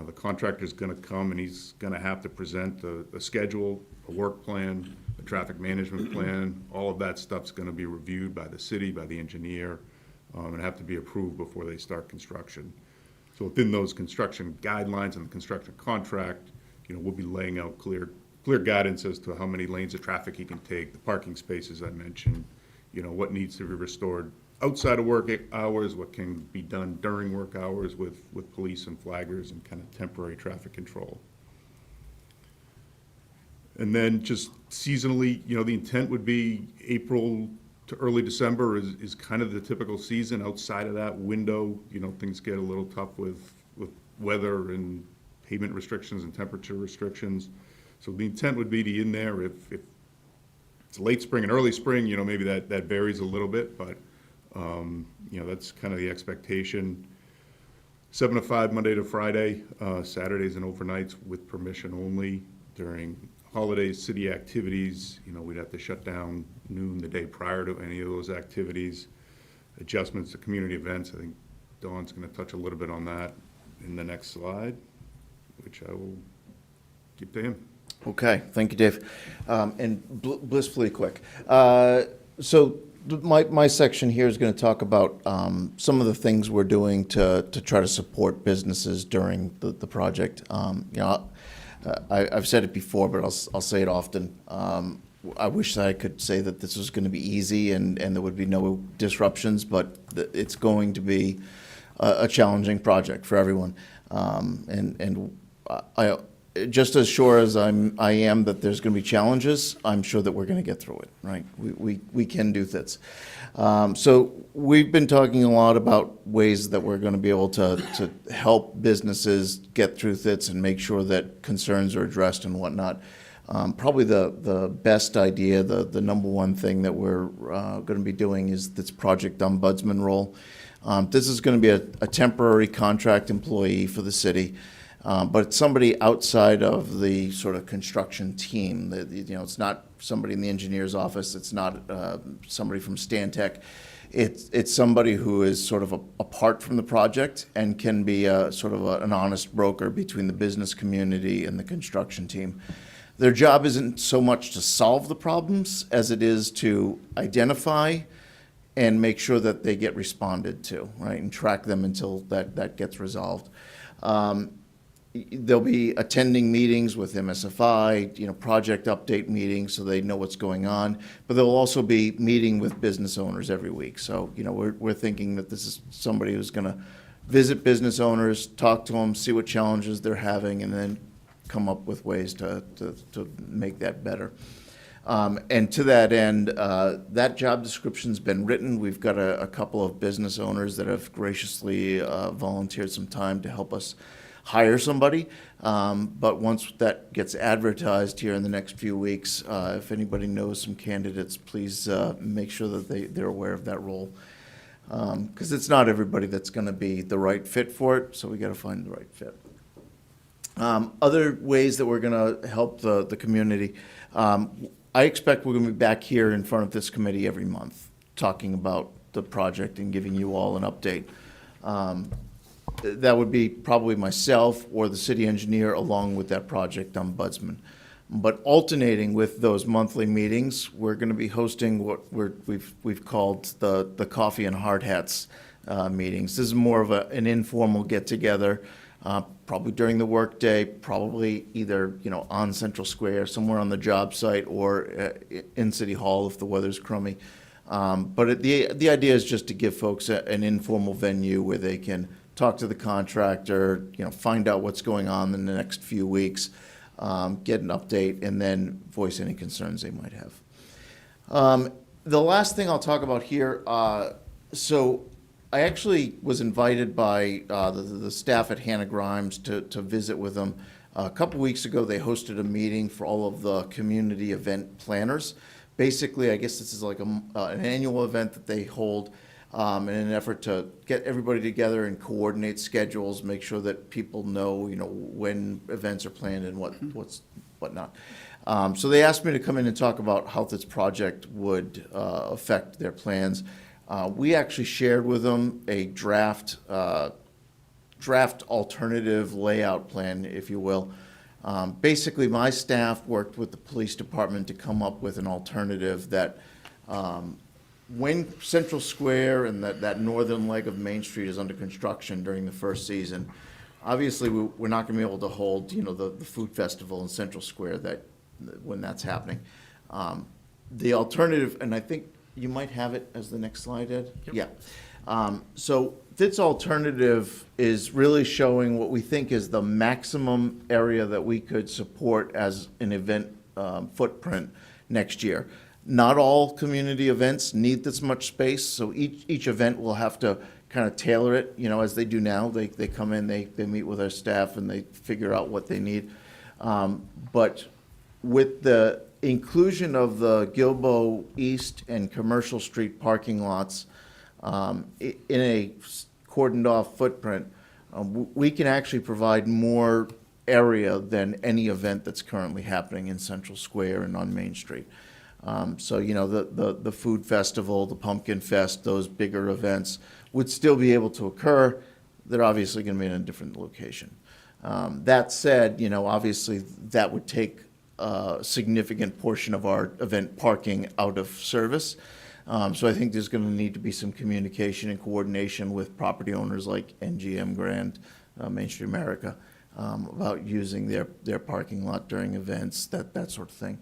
The contractor's going to come and he's going to have to present a schedule, a work plan, a traffic management plan. All of that stuff's going to be reviewed by the city, by the engineer, and have to be approved before they start construction. So within those construction guidelines and the construction contract, we'll be laying out clear guidance as to how many lanes of traffic he can take, the parking spaces I mentioned, what needs to be restored outside of work hours, what can be done during work hours with police and flaggers and kind of temporary traffic control. And then just seasonally, the intent would be April to early December is kind of the typical season. Outside of that window, things get a little tough with weather and pavement restrictions and temperature restrictions. So the intent would be to in there if it's late spring and early spring, maybe that varies a little bit, but that's kind of the expectation. 7 to 5 Monday to Friday, Saturdays and overnights with permission only. During holidays, city activities, we'd have to shut down noon the day prior to any of those activities. Adjustments to community events, I think Dawn's going to touch a little bit on that in the next slide, which I will give to him. Okay, thank you, Dave. And blissfully quick. So my section here is going to talk about some of the things we're doing to try to support businesses during the project. I've said it before, but I'll say it often. I wish that I could say that this was going to be easy and there would be no disruptions, but it's going to be a challenging project for everyone. And I just as sure as I am that there's going to be challenges, I'm sure that we're going to get through it, right? We can do this. So we've been talking a lot about ways that we're going to be able to help businesses get through this and make sure that concerns are addressed and whatnot. Probably the best idea, the number one thing that we're going to be doing is this project ombudsman role. This is going to be a temporary contract employee for the city. But it's somebody outside of the sort of construction team. It's not somebody in the engineer's office. It's not somebody from Stantec. It's somebody who is sort of apart from the project and can be sort of an honest broker between the business community and the construction team. Their job isn't so much to solve the problems as it is to identify and make sure that they get responded to, right, and track them until that gets resolved. They'll be attending meetings with MSFI, project update meetings, so they know what's going on. But they'll also be meeting with business owners every week. So, we're thinking that this is somebody who's going to visit business owners, talk to them, see what challenges they're having, and then come up with ways to make that better. And to that end, that job description's been written. We've got a couple of business owners that have graciously volunteered some time to help us hire somebody. But once that gets advertised here in the next few weeks, if anybody knows some candidates, please make sure that they're aware of that role. Because it's not everybody that's going to be the right fit for it, so we got to find the right fit. Other ways that we're going to help the community, I expect we're going to be back here in front of this committee every month, talking about the project and giving you all an update. That would be probably myself or the city engineer along with that project ombudsman. But alternating with those monthly meetings, we're going to be hosting what we've called the coffee and hard hats meetings. This is more of an informal get-together, probably during the workday, probably either on Central Square, somewhere on the job site, or in City Hall if the weather's crummy. But the idea is just to give folks an informal venue where they can talk to the contractor, find out what's going on in the next few weeks, get an update, and then voice any concerns they might have. The last thing I'll talk about here, so I actually was invited by the staff at Hannah Grimes to visit with them. A couple weeks ago, they hosted a meeting for all of the community event planners. Basically, I guess this is like an annual event that they hold in an effort to get everybody together and coordinate schedules, make sure that people know, when events are planned and whatnot. So they asked me to come in and talk about how this project would affect their plans. We actually shared with them a draft alternative layout plan, if you will. Basically, my staff worked with the police department to come up with an alternative that when Central Square and that northern leg of Main Street is under construction during the first season, obviously we're not going to be able to hold the food festival in Central Square when that's happening. The alternative, and I think you might have it as the next slide, Ed? Yep. Yeah. So this alternative is really showing what we think is the maximum area that we could support as an event footprint next year. Not all community events need this much space, so each event will have to kind of tailor it, as they do now. They come in, they meet with our staff, and they figure out what they need. But with the inclusion of the Gilboa East and Commercial Street parking lots in a cordoned-off footprint, we can actually provide more area than any event that's currently happening in Central Square and on Main Street. So, the food festival, the pumpkin fest, those bigger events would still be able to occur. They're obviously going to be in a different location. That said, obviously that would take a significant portion of our event parking out of service. So I think there's going to need to be some communication and coordination with property owners like NGM Grand, Main Street America, about using their parking lot during events, that sort of thing.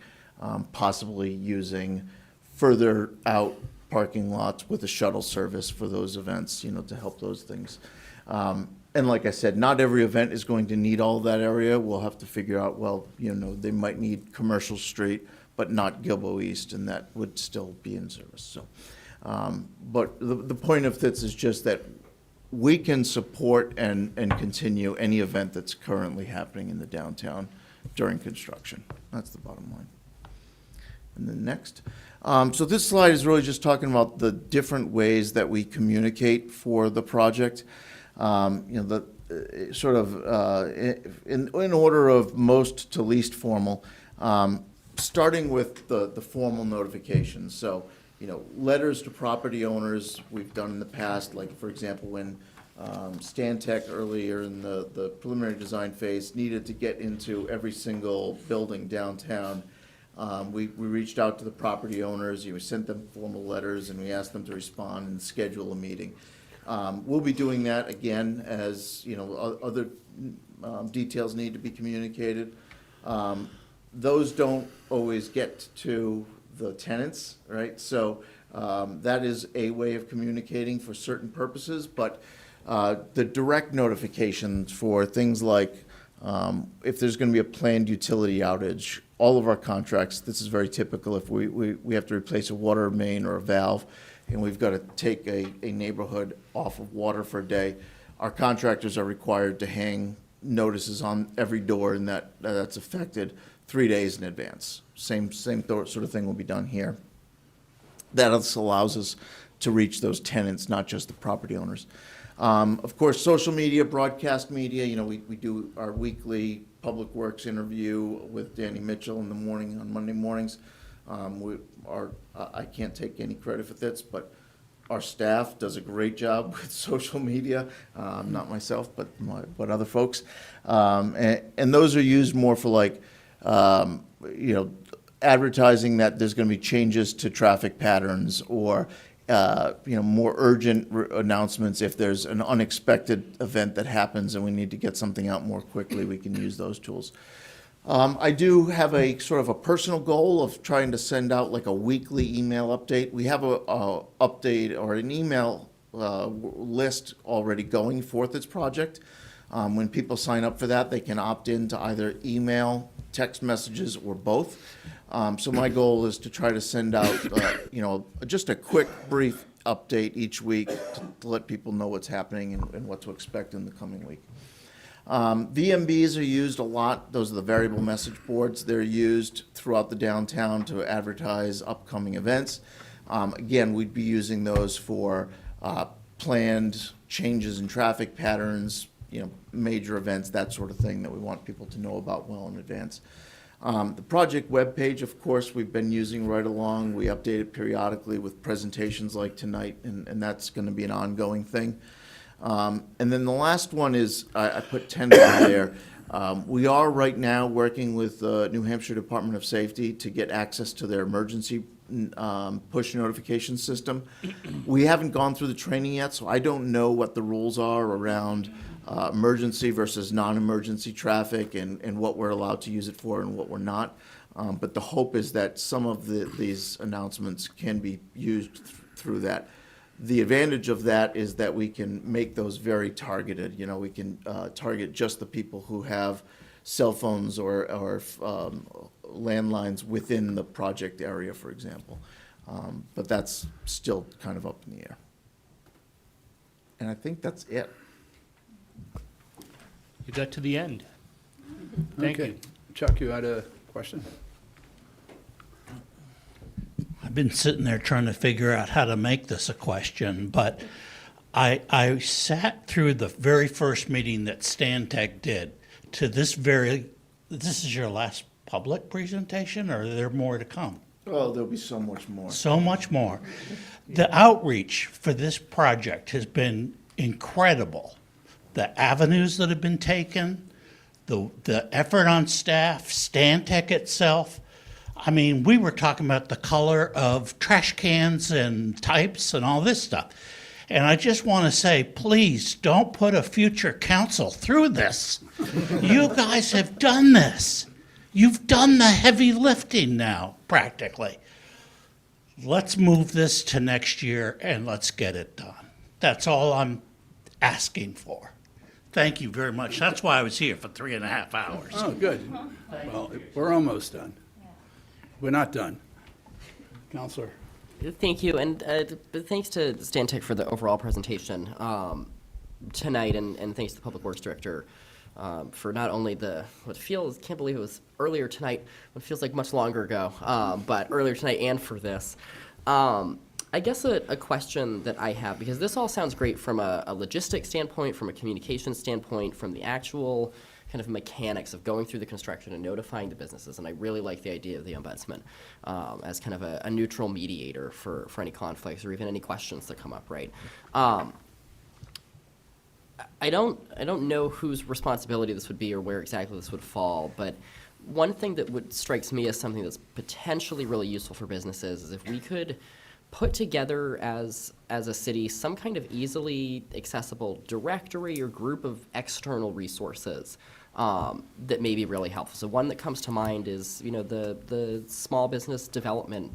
Possibly using further out parking lots with a shuttle service for those events, to help those things. And like I said, not every event is going to need all that area. We'll have to figure out, they might need Commercial Street, but not Gilboa East, and that would still be in service. So, but the point of this is just that we can support and continue any event that's currently happening in the downtown during construction. That's the bottom line. And then next. So this slide is really just talking about the different ways that we communicate for the project. In order of most to least formal, starting with the formal notifications. So letters to property owners we've done in the past, like, for example, when Stantec earlier in the preliminary design phase needed to get into every single building downtown. We reached out to the property owners, we sent them formal letters, and we asked them to respond and schedule a meeting. We'll be doing that again as, other details need to be communicated. Those don't always get to the tenants, right? So that is a way of communicating for certain purposes, but the direct notifications for things like if there's going to be a planned utility outage, all of our contracts, this is very typical, if we have to replace a water main or a valve, and we've got to take a neighborhood off of water for a day, our contractors are required to hang notices on every door and that's affected 3 days in advance. Same sort of thing will be done here. That also allows us to reach those tenants, not just the property owners. Of course, social media, broadcast media, we do our weekly Public Works interview with Danny Mitchell in the morning on Monday mornings. I can't take any credit for this, but our staff does a great job with social media, not myself, but other folks. And those are used more for like, advertising that there's going to be changes to traffic patterns or, more urgent announcements. If there's an unexpected event that happens and we need to get something out more quickly, we can use those tools. I do have a sort of a personal goal of trying to send out like a weekly email update. We have a update or an email list already going for this project. When people sign up for that, they can opt in to either email, text messages, or both. So my goal is to try to send out, just a quick, brief update each week to let people know what's happening and what to expect in the coming week. VMBs are used a lot. Those are the variable message boards. They're used throughout the downtown to advertise upcoming events. Again, we'd be using those for planned changes in traffic patterns, major events, that sort of thing that we want people to know about well in advance. The project webpage, of course, we've been using right along. We update it periodically with presentations like tonight, and that's going to be an ongoing thing. And then the last one is, I put tender there. We are right now working with the New Hampshire Department of Safety to get access to their emergency push notification system. We haven't gone through the training yet, so I don't know what the rules are around emergency versus non-emergency traffic and what we're allowed to use it for and what we're not. But the hope is that some of these announcements can be used through that. The advantage of that is that we can make those very targeted. We can target just the people who have cell phones or landlines within the project area, for example. But that's still kind of up in the air. And I think that's it. You got to the end. Thank Okay. you. Chuck, you had a question? I've been sitting there trying to figure out how to make this a question, but I sat through the very first meeting that Stantec did to this is your last public presentation, or are there more to come? Oh, there'll be so much more. So much more. The outreach for this project has been incredible. The avenues that have been taken, the effort on staff, Stantec itself. I mean, we were talking about the color of trash cans and types and all this stuff. And I just want to say, please don't put a future council through this. You guys have done this. You've done the heavy lifting now, practically. Let's move this to next year and let's get it done. That's all I'm asking for. Thank you very much. That's why I was here for 3.5 hours. Oh, good. Well, we're almost done. We're not done. Counselor. Thank you, and thanks to Stantec for the overall presentation tonight, and thanks to the Public Works Director for not only can't believe it was earlier tonight, what feels like much longer ago, but earlier tonight and for this. I guess a question that I have, because this all sounds great from a logistics standpoint, from a communication standpoint, from the actual kind of mechanics of going through the construction and notifying the businesses. And I really like the idea of the ombudsman as kind of a neutral mediator for any conflicts or even any questions that come up, right? I don't know whose responsibility this would be or where exactly this would fall, but one thing that strikes me as something that's potentially really useful for businesses is if we could put together as a city some kind of easily accessible directory or group of external resources that may be really helpful. So one that comes to mind is, you know, the Small Business Development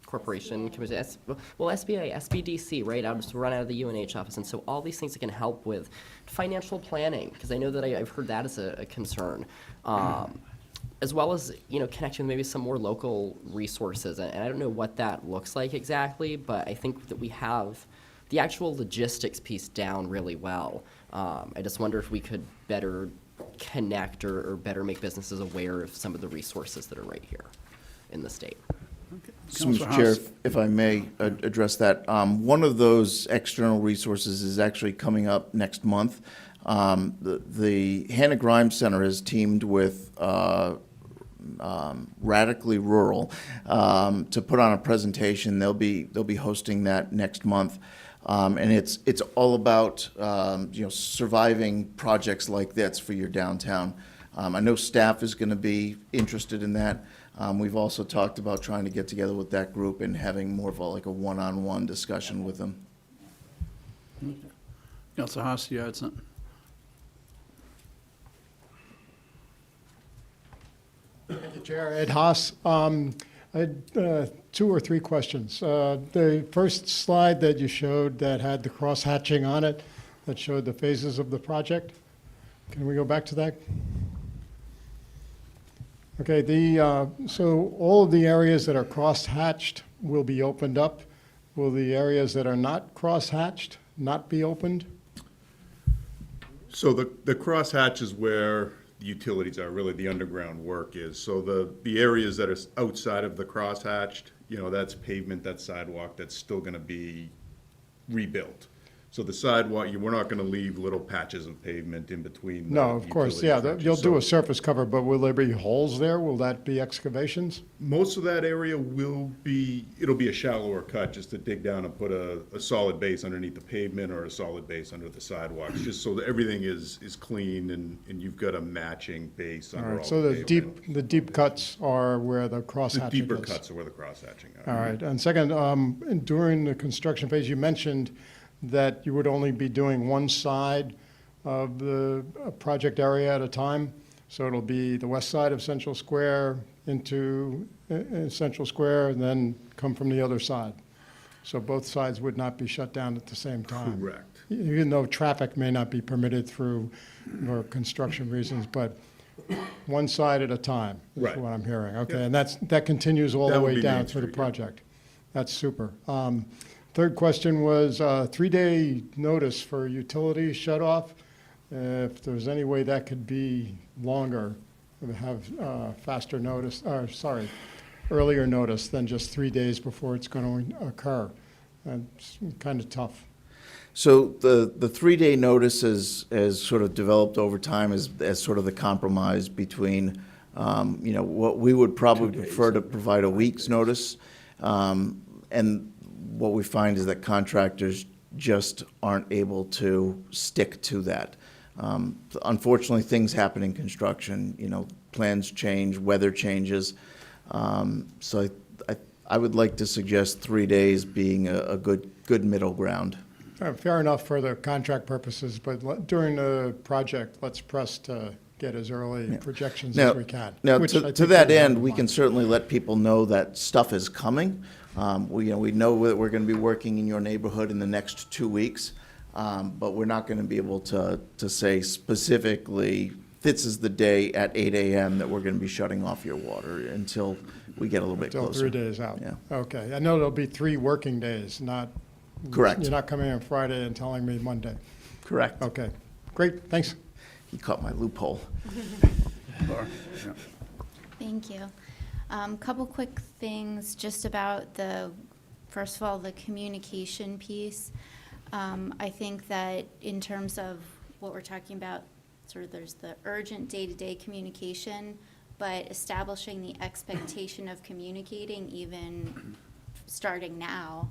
Corporation, SBA, SBDC, right? I'll just run out of the UNH office. And so all these things that can help with financial planning, because I know that I've heard that as a concern, as well as, you know, connecting with maybe some more local resources. And I don't know what that looks like exactly, but I think that we have the actual logistics piece down really well. I just wonder if we could better connect or better make businesses aware of some of the resources that are right here in the state. So, Mr. Chair, if I may address that, one of those external resources is actually coming up next month. The Hannah Grimes Center has teamed with Radically Rural to put on a presentation. They'll be hosting that next month, and it's all about you know, surviving projects like this for your downtown. I know staff is going to be interested in that. We've also talked about trying to get together with that group and having more of a one-on-one discussion with them. Councilor Haas, you had something? Thank you, Chair. Ed Haas. I had 2 or 3 questions. The first slide that you showed that had the cross-hatching on it, that showed the phases of the project. Can we go back to that? Okay, so all of the areas that are cross-hatched will be opened up. Will the areas that are not cross-hatched not be opened? So the crosshatch is where the utilities are, really the underground work is. So the areas that are outside of the crosshatched, you know, that's pavement, that's sidewalk, that's still gonna be rebuilt. So the sidewalk, we're not gonna leave little patches of pavement in between. No, of course, yeah, you'll do a surface cover, but will there be holes there? Will that be excavations? Most of that area it'll be a shallower cut just to dig down and put a solid base underneath the pavement or a solid base under the sidewalks, just so that everything is clean and you've got a matching base All under all right, the so pavement. the deep cuts are where the The cross-hatching is? deeper cuts are where the cross-hatching are. All right, and second, during the construction phase, you mentioned that you would only be doing one side of the project area at a time. So it'll be the west side of Central Square into Central Square and then come from the other side. So both sides would not be shut down at the same time. Correct. Even though traffic may not be permitted through for construction reasons, but one side at a time is Right. what I'm hearing. Okay, Yep. and that continues all That the would way be down Main through the Street, yeah. project. That's super. Third question was 3-day notice for utility shut-off. If there's any way that could be longer, have faster notice, earlier notice than just 3 days before it's going to occur. It's kind of tough. So the 3-day notice has sort of developed over time as sort of the compromise between, you know, what we would probably prefer to provide a week's notice. And what we find is that contractors just aren't able to stick to that. Unfortunately, things happen in construction, you know, plans change, weather changes. So I would like to suggest 3 days being a good middle ground. Fair enough for the contract purposes, but during the project, let's press to get as early projections as we can. Now, which I to think that we end, have we in can mind. certainly let people know that stuff is coming. We know that we're going to be working in your neighborhood in the next 2 weeks, but we're not going to be able to say specifically, this is the day at 8 a.m. that we're going to be shutting off your water until we get a little bit Until closer. 3 days out. Yeah. Okay, I know there'll be 3 working days, not. Correct. You're not coming in Friday and telling me Monday. Correct. Okay, great, thanks. He caught my loophole. Laura? Yeah. Thank you. Couple quick things just about first of all, the communication piece. I think that in terms of what we're talking about, sort of there's the urgent day-to-day communication, but establishing the expectation of communicating even starting now,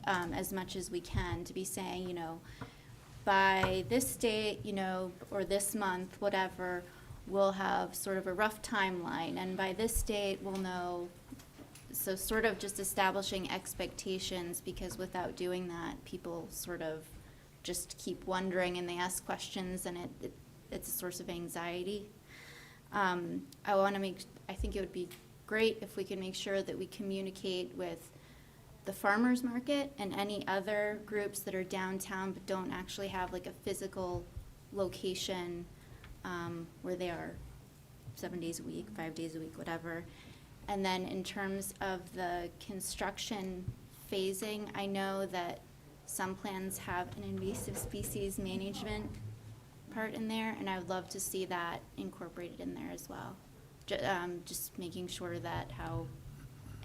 as much as we can, to be saying, you know, by this date, you know, or this month, whatever, we'll have sort of a rough timeline, and by this date, we'll know. So sort of just establishing expectations, because without doing that, people sort of just keep wondering and they ask questions, and it's a source of anxiety. I think it would be great if we could make sure that we communicate with the farmers market and any other groups that are downtown but don't actually have like a physical location where they are 7 days a week, 5 days a week, whatever. And then in terms of the construction phasing, I know that some plans have an invasive species management part in there, and I would love to see that incorporated in there as well. Just making sure that how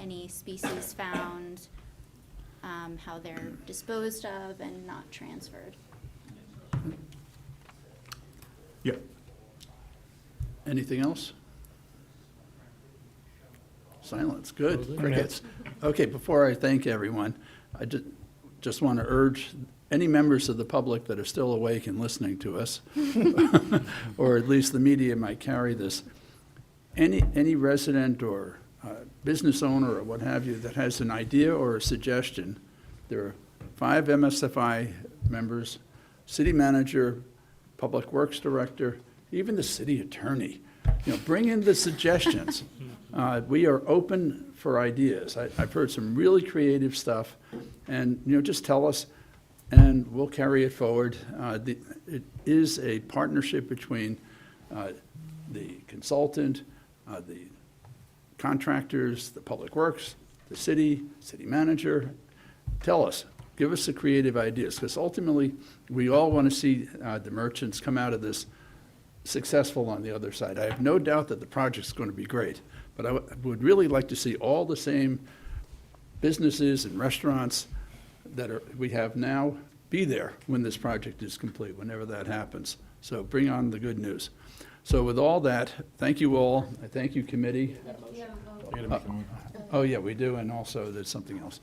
any species found, how they're disposed of and not transferred. Yeah. Anything else? Silence, good. Crickets. Okay, before I thank everyone, I just want to urge any members of the public that are still awake and listening to us, or at least the media might carry this, any resident or business owner or what have you that has an idea or a suggestion, there are 5 MSFI members, city manager, public works director, even the city attorney. You know, bring in the suggestions. We are open for ideas. I've heard some really creative stuff, and you know, just tell us, and we'll carry it forward. It is a partnership between the consultant, the contractors, the public works, the city manager. Tell us, give us the creative ideas, because ultimately, we all want to see the merchants come out of this successful on the other side. I have no doubt that the project's going to be great, but I would really like to see all the same businesses and restaurants that we have now be there when this project is complete, whenever that happens. So bring on the good news. So with all that, thank you all. I thank you, committee. Oh, yeah, we do, and also there's something else.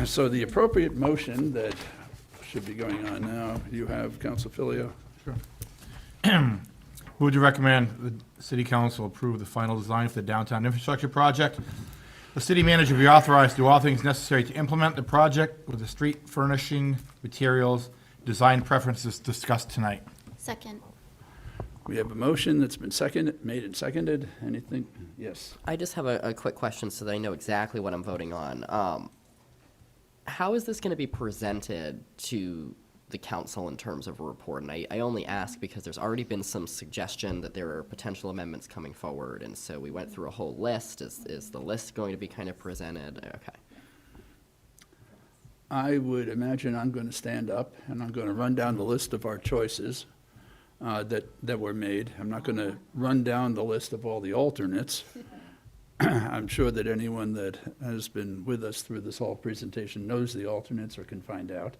So the appropriate motion that should be going on now, you have, Council Filio? Sure. Would you recommend the city council approve the final design for the downtown infrastructure project? The city manager be authorized to do all things necessary to implement the project with the street furnishing, materials, design preferences discussed tonight. Second. We have a motion that's been made and seconded. Anything? Yes. I just have a quick question so that I know exactly what I'm voting on. How is this going to be presented to the council in terms of a report? And I only ask because there's already been some suggestion that there are potential amendments coming forward, and so we went through a whole list. Is the list going to be kind of presented? Okay. I would imagine I'm going to stand up and I'm going to run down the list of our choices that were made. I'm not going to run down the list of all the alternates. I'm sure that anyone that has been with us through this whole presentation knows the alternates or can find out.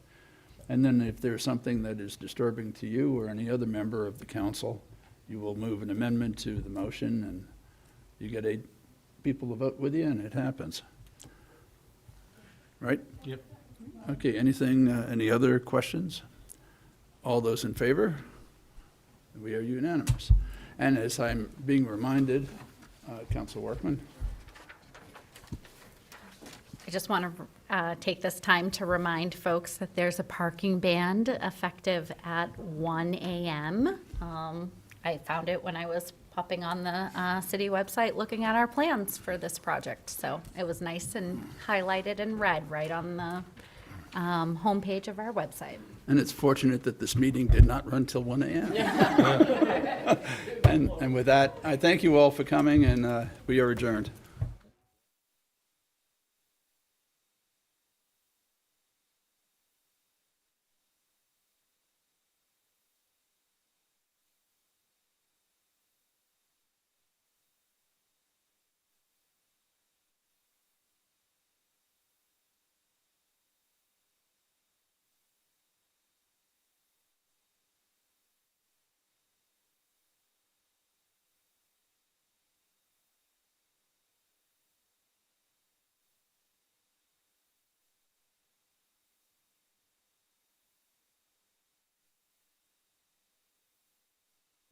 And then if there's something that is disturbing to you or any other member of the council, you will move an amendment to the motion, and you get 8 people to vote with you, and it happens. Right? Yep. Okay, any other questions? All those in favor? We are unanimous. And as I'm being reminded, Council Workman. I just want to take this time to remind folks that there's a parking ban effective at 1 a.m. I found it when I was popping on the city website looking at our plans for this project. So it was nice and highlighted in red right on the homepage of our website. And it's fortunate that this meeting did not run till 1 a.m. And with that, I thank you all for coming, and we are adjourned.